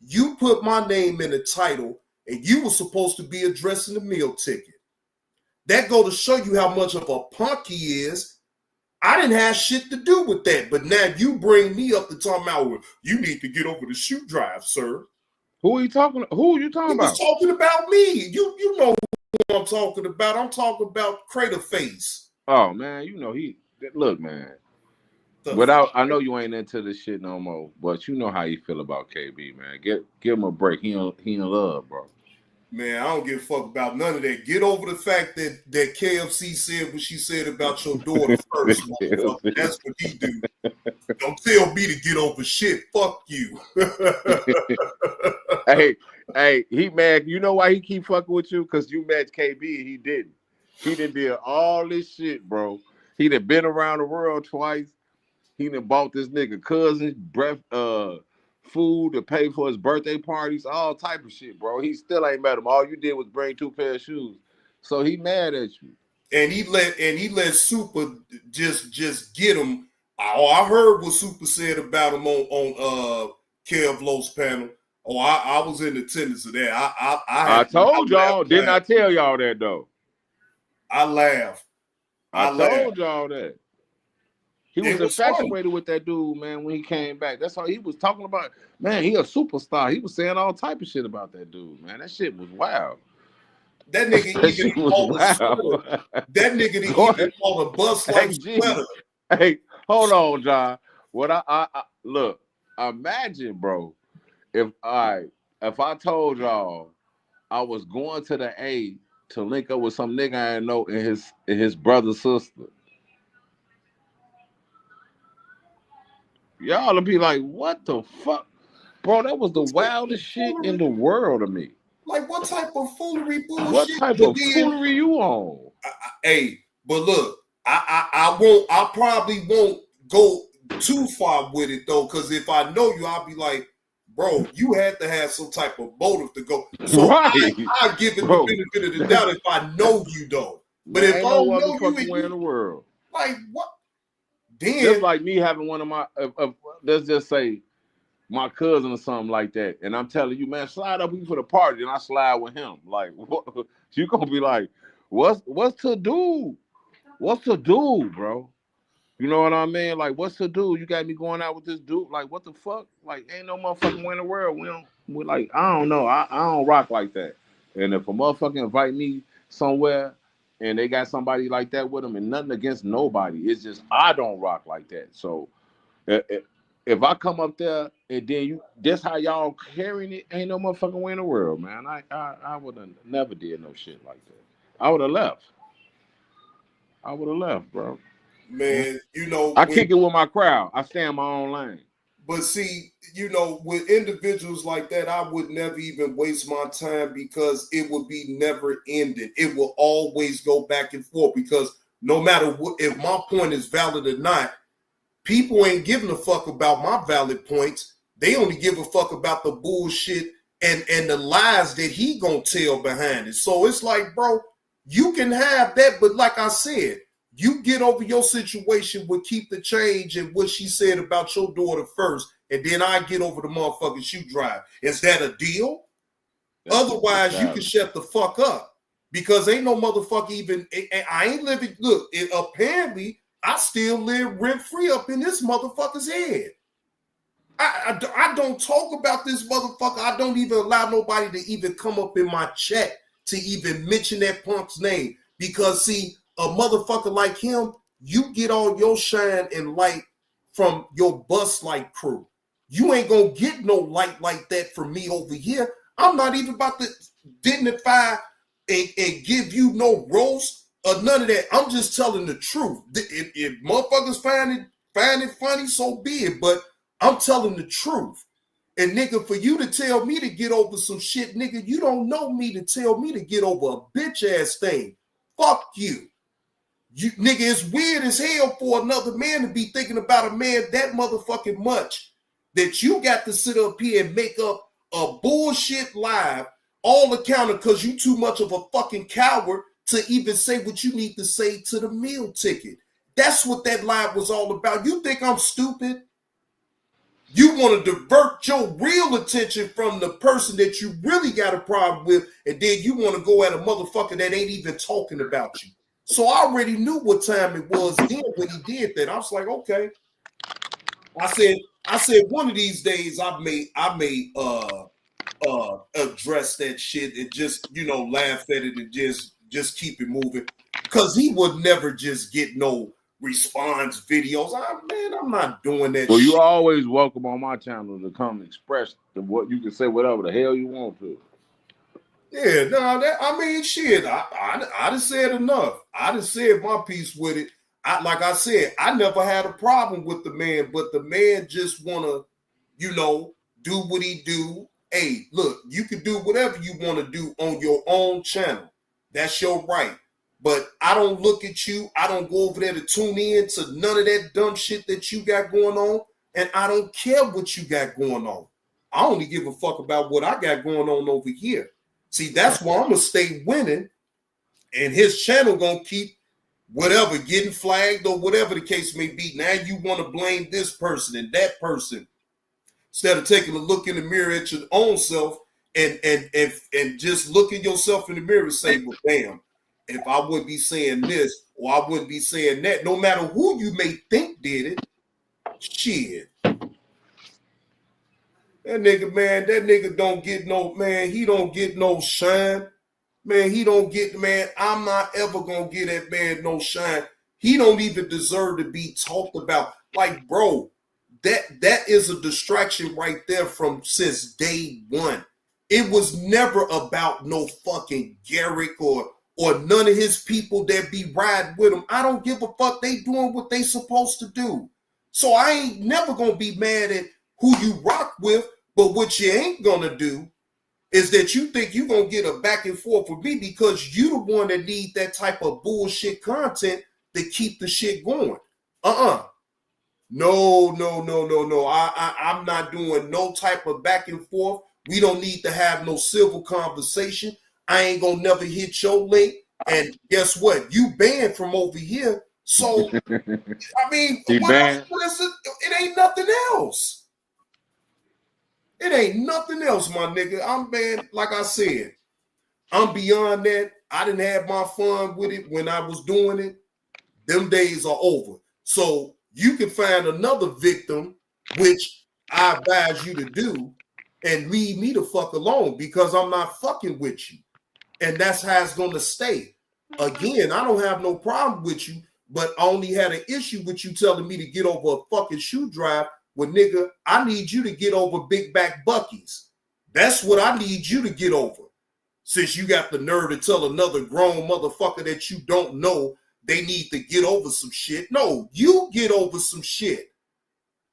you put my name in the title and you were supposed to be addressing the meal ticket. That go to show you how much of a punk he is. I didn't have shit to do with that, but now you bring me up to talk about, you need to get over the shoe drive, sir. Who are you talking about? He was talking about me. You know who I'm talking about. I'm talking about Crater Face. Oh, man, you know look, man. I know you ain't into this shit no more, but you know how you feel about KB, man. Give him a break. He in love, bro. Man, I don't give a fuck about none of that. Get over the fact that KFC said what she said about your daughter first. That's what he do. Don't tell me to get over shit. Fuck you. Hey, he mad. You know why he keep fucking with you? Because you met KB and he didn't. He done did all this shit, bro. He done been around the world twice. He done bought this nigga cousin food to pay for his birthday parties, all type of shit, bro. He still ain't met him. All you did was bring 2 pair of shoes. So he mad at you. And he let Super just get him. I heard what Super said about him on Kev Lowe's panel. Oh, I was in attendance of that. I told y'all. Didn't I tell y'all that though? I laughed. I told y'all that. He was infatuated with that dude, man, when he came back. That's how he was talking about. Man, he a superstar. He was saying all type of shit about that dude, man. That shit was wild. That nigga even called a bus like sweater. Hey, hold on, John. What I look, imagine, bro, if I told y'all I was going to the A to link up with some nigga I didn't know and his brother's sister. Y'all will be like, what the fuck? Bro, that was the wildest shit in the world to me. Like, what type of foolery bullshit? What type of foolery you on? But look, I probably won't go too far with it, though, because if I know you, I'll be like, bro, you had to have some type of motive to go. So I give it the benefit of the doubt if I know you, though. But if I don't know you in the world, like, what? Then, just like me having one of my, let's just say, my cousin or something like that, and I'm telling you, man, slide up for the party, and I slide with him. Like, what? You gonna be like, what's to do? What's to do, bro? You know what I mean? Like, what's to do? You got me going out with this dude. Like, what the fuck? Like, ain't no motherfucking way in the world. We like, I don't know. I don't rock like that. And if a motherfucker invite me somewhere and they got somebody like that with them, and nothing against nobody, it's just I don't rock like that. So if I come up there and then that's how y'all carrying it, ain't no motherfucking way in the world, man. I would have never did no shit like that. I would have left. Bro. Man, you know, I kick it with my crowd. I stay in my own lane. But see, you know, with individuals like that, I would never even waste my time because it would be never ending. It will always go back and forth because no matter what, if my point is valid or not, people ain't giving a fuck about my valid points. They only give a fuck about the bullshit and the lies that he gonna tell behind it. So it's like, bro, you can have that, but like I said, you get over your situation with Keep the Change and what she said about your daughter first, and then I get over the motherfucking shoe drive. Is that a deal? Otherwise, you can shut the fuck up because ain't no motherfucker even. I ain't living. Look, apparently, I still live rent free up in this motherfucker's head. I don't talk about this motherfucker. I don't even allow nobody to even come up in my chat to even mention that punk's name because see. A motherfucker like him, you get all your shine and light from your bus light crew. You ain't gonna get no light like that from me over here. I'm not even about to dignify and give you no roast or none of that. I'm just telling the truth. If motherfuckers find it funny, so be it. But I'm telling the truth. And nigga, for you to tell me to get over some shit, nigga, you don't know me to tell me to get over a bitch ass thing. Fuck you. You nigga, it's weird as hell for another man to be thinking about a man that motherfucking much that you got to sit up here and make up a bullshit live, all accounted because you too much of a fucking coward to even say what you need to say to the meal ticket. That's what that live was all about. You think I'm stupid? You want to divert your real attention from the person that you really got a problem with, and then you want to go at a motherfucker that ain't even talking about you. So I already knew what time it was then when he did that. I was like, okay. I said one of these days I may address that shit and just, you know, laugh at it and just keep it moving. Because he would never just get no response videos. I'm not doing that. Well, you're always welcome on my channel to come express what you can say, whatever the hell you want to. Yeah, no, I mean, shit, I done said enough. I done said my piece with it. Like I said, I never had a problem with the man, but the man just want to, you know, do what he do. Hey, look, you can do whatever you want to do on your own channel. That's your right. But I don't look at you. I don't go over there to tune in to none of that dumb shit that you got going on. And I don't care what you got going on. I only give a fuck about what I got going on over here. See, that's why I'm going to stay winning, and his channel going to keep whatever, getting flagged or whatever the case may be. Now you want to blame this person and that person instead of taking a look in the mirror at your own self and just look at yourself in the mirror and say, well, damn, if I wouldn't be saying this or I wouldn't be saying that, no matter who you may think did it, shit. That nigga don't get no, man, he don't get no shine. Man, he don't get, man, I'm not ever going to give that man no shine. He don't even deserve to be talked about. Like, bro, that is a distraction right there from since day one. It was never about no fucking Garrick or none of his people that be riding with him. I don't give a fuck. They doing what they supposed to do. So I ain't never going to be mad at who you rock with, but what you ain't going to do is that you think you're going to get a back and forth with me because you the one that need that type of bullshit content to keep the shit going. No. I'm not doing no type of back and forth. We don't need to have no civil conversation. I ain't going to never hit your link. And guess what? You banned from over here. So, I mean, it ain't nothing else. It ain't nothing else, my nigga. I'm banned. Like I said, I'm beyond that. I didn't have my fun with it when I was doing it. Them days are over. So you can find another victim, which I advise you to do, and leave me the fuck alone because I'm not fucking with you. And that's how it's going to stay. Again, I don't have no problem with you, but I only had an issue with you telling me to get over a fucking shoe drive Well, nigga, I need you to get over big back Bucky's. That's what I need you to get over. Since you got the nerve to tell another grown motherfucker that you don't know they need to get over some shit. No, you get over some shit.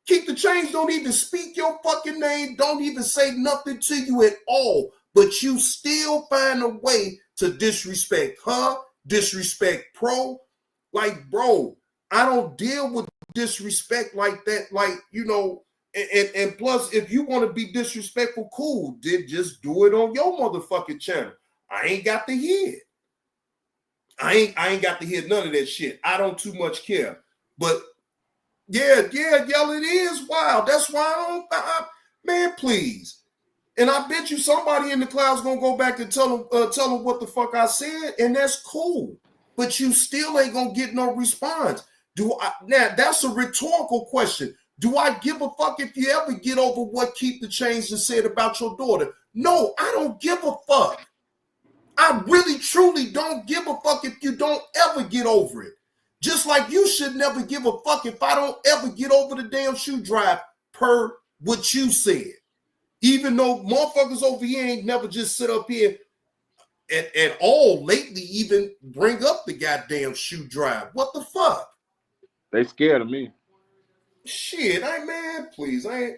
Keep the change don't even speak your fucking name, don't even say nothing to you at all, but you still find a way to disrespect her, disrespect Pro. Like, bro, I don't deal with disrespect like that. Like, you know, and plus, if you want to be disrespectful, cool, just do it on your motherfucking channel. I ain't got to hear it. I ain't got to hear none of that shit. I don't too much care. But yeah, y'all, it is wild. That's why man, please. And I bet you somebody in the cloud's gonna go back and tell them what the fuck I said, and that's cool. But you still ain't gonna get no response. Now that's a rhetorical question. Do I give a fuck if you ever get over what Keep the Change and said about your daughter? No, I don't give a fuck. I really, truly don't give a fuck if you don't ever get over it. Just like you should never give a fuck if I don't ever get over the damn shoe drive per what you said. Even though motherfuckers over here ain't never just sit up here at all lately even bring up the goddamn shoe drive. What the fuck? They scared of me. Shit, please. I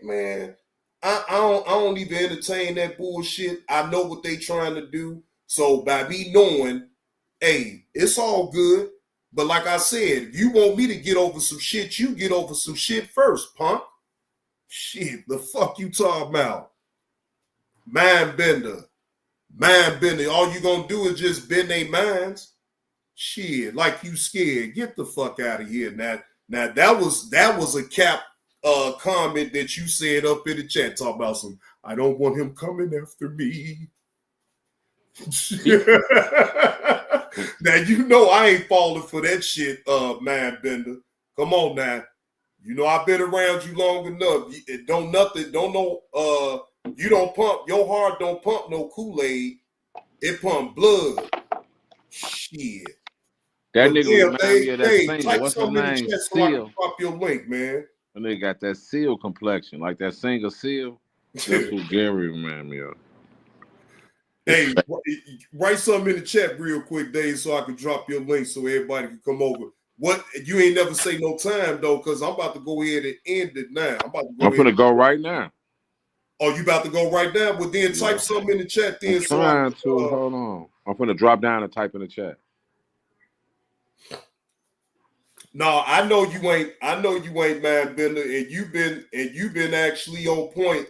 don't even entertain that bullshit. I know what they trying to do. So by me knowing, hey, it's all good. But like I said, if you want me to get over some shit, you get over some shit first, punk. Shit, the fuck you talking about? Mind bender. All you gonna do is just bend their minds. Shit, like you scared. Get the fuck out of here. Now that was a cap comment that you said up in the chat, talking about some, I don't want him coming after me. Now you know I ain't falling for that shit, mind bender. Come on now. You know I've been around you long enough. You don't pump, your heart don't pump no Kool-Aid. It pump blood. Shit. That nigga remind me of that singer. Type What's his name? So I can drop your link, man. And they got that Seal complexion, like that singer Seal. That's who Gary remind me of. Hey, write something in the chat real quick, Dave, so I can drop your link so everybody can come over. What you ain't never say no time though, because I'm about to go ahead and end it now. I'm gonna go right now. Oh, you about to go right now? Well, then type something in the chat. Then hold on. I'm gonna drop down and type in the chat. No, I know you ain't mind bender, and you've been actually on point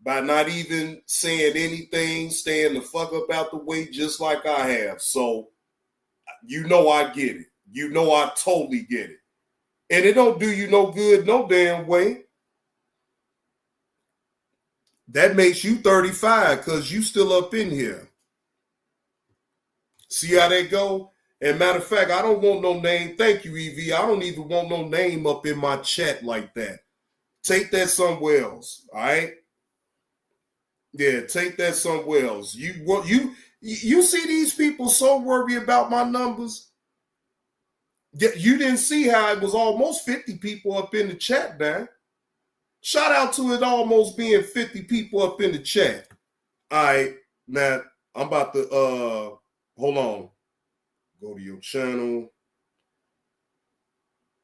by not even saying anything, staying the fuck up out the way, just like I have. So you know I get it. You know I totally get it. And it don't do you no good no damn way. That makes you 35 because you still up in here. See how that go? And matter of fact, I don't want no name. Thank you, EV. I don't even want no name up in my chat like that. Take that somewhere else. All right? Yeah, take that somewhere else. You see these people so worried about my numbers. You didn't see how it was almost 50 people up in the chat, man. Shout out to it almost being 50 people up in the chat. All right, now I'm about to hold on. Go to your channel.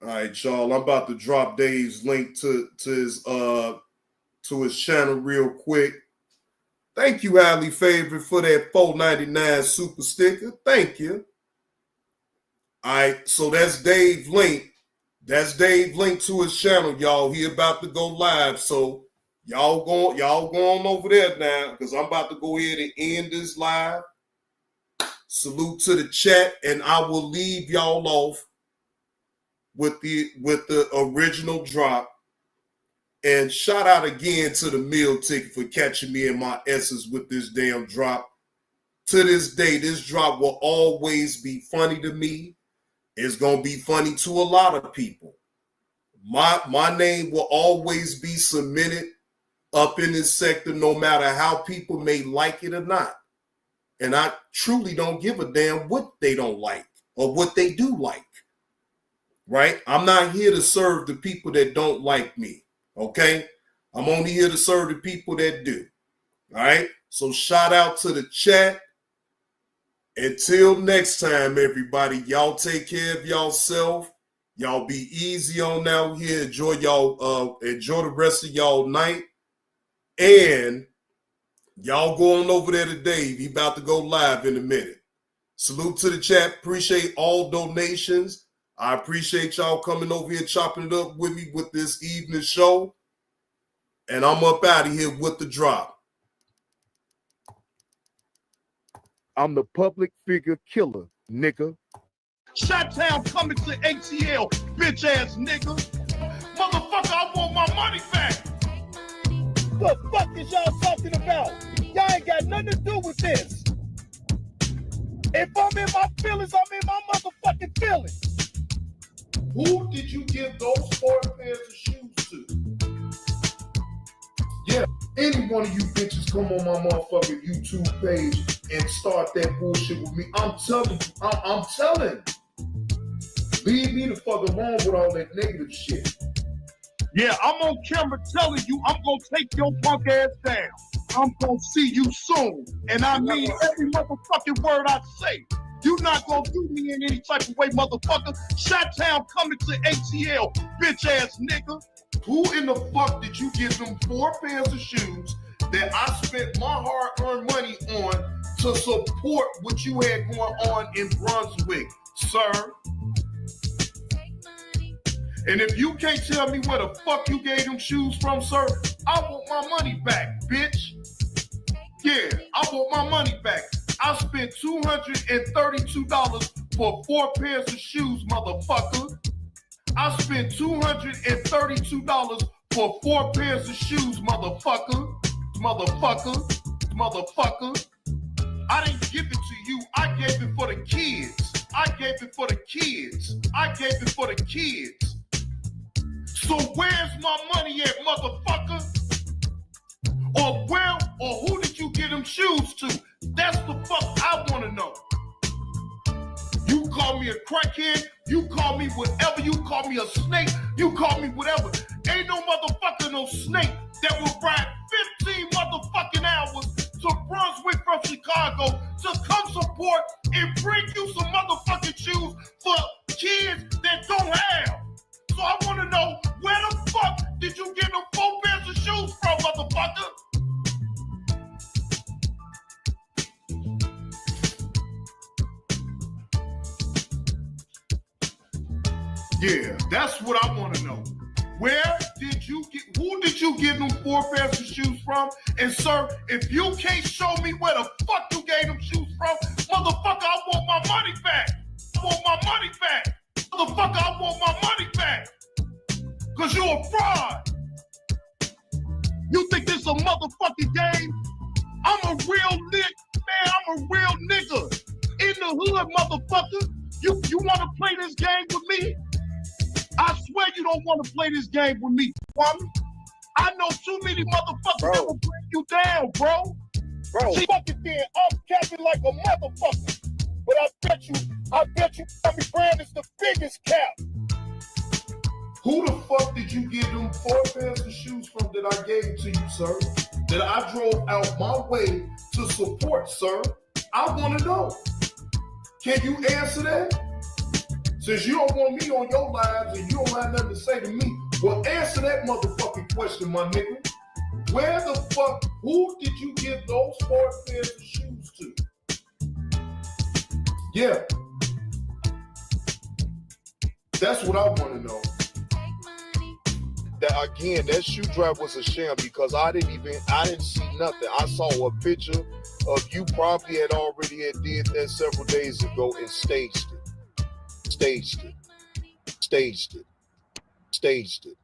All right, y'all. I'm about to drop Dave's link to his channel real quick. Thank you, highly favored, for that $4.99 super sticker. Thank you. All right, so that's Dave's link. That's Dave's link to his channel, y'all. He about to go live, so y'all go on over there now, because I'm about to go ahead and end this live. Salute to the chat, and I will leave y'all off with the original drop. And shout out again to the meal ticket for catching me in my essence with this damn drop. To this day, this drop will always be funny to me. It's going to be funny to a lot of people. My name will always be submitted up in this sector, no matter how people may like it or not. And I truly don't give a damn what they don't like or what they do like. Right? I'm not here to serve the people that don't like me. Okay? I'm only here to serve the people that do. All right? So shout out to the chat. Until next time, everybody, y'all take care of yourself. Y'all be easy on out here. Enjoy the rest of y'all night. And y'all go on over there today. He about to go live in a minute. Salute to the chat. Appreciate all donations. I appreciate y'all coming over here, chopping it up with me with this evening show. And I'm up out of here with the drop. I'm the public figure killer, nigga. Shot-town coming to ATL, bitch ass nigga. Motherfucker, I want my money back. The fuck is y'all talking about? Y'all ain't got nothing to do with this. If I'm in my feelings, I'm in my motherfucking feelings. Who did you give those 4 pairs of shoes to? Yeah, any one of you bitches come on my motherfucking YouTube page and start that bullshit with me. I'm telling you, I'm telling. Leave me the fuck alone with all that negative shit. Yeah, I'm on camera telling you I'm gonna take your punk ass down. I'm gonna see you soon. And I mean every motherfucking word I say. You not gonna do me in any type of way, motherfucker. Shot-town coming to ATL, bitch ass nigga. Who in the fuck did you give them 4 pairs of shoes that I spent my hard-earned money on to support what you had going on in Brunswick, sir? And if you can't tell me where the fuck you gave them shoes from, sir, I want my money back, bitch. Yeah, I want my money back. I spent $232 for 4 pairs of shoes, motherfucker. I spent $232 for 4 pairs of shoes, motherfucker. I didn't give it to you. I gave it for the kids. I gave it for the kids. So where's my money at, motherfucker? Or who did you get them shoes to? That's the fuck I want to know. You call me a crackhead, you call me whatever, you call me a snake, you call me whatever. Ain't no motherfucker, no snake that will ride 15 motherfucking hours to Brunswick from Chicago to come support and bring you some motherfucking shoes for kids that don't have. So I want to know, where the fuck did you get them 4 pairs of shoes from, motherfucker? Yeah, that's what I want to know. Who did you get them 4 pairs of shoes from? And sir, if you can't show me where the fuck you gave them shoes from, motherfucker, I want my money back. Motherfucker, I want my money back. Cause you a fraud. You think this a motherfucking game? I'm a real nigga. In the hood, motherfucker. You wanna play this game with me? I swear you don't want to play this game with me, Kwame. I know too many motherfuckers that will bring you down, bro. She fucking there, I'm capping like a motherfucker. But I bet you, Kwame Brand is the biggest cap. Who the fuck did you give them 4 pairs of shoes from that I gave to you, sir? That I drove out my way to support, sir? I want to know. Can you answer that? Since you don't want me on your lives and you don't have nothing to say to me, well, answer that motherfucking question, my nigga. Where the fuck, who did you give those 4 pairs of shoes to? Yeah. That's what I want to know. That shoe drive was a sham because I didn't see nothing. I saw a picture of you probably had did that several days ago and staged it.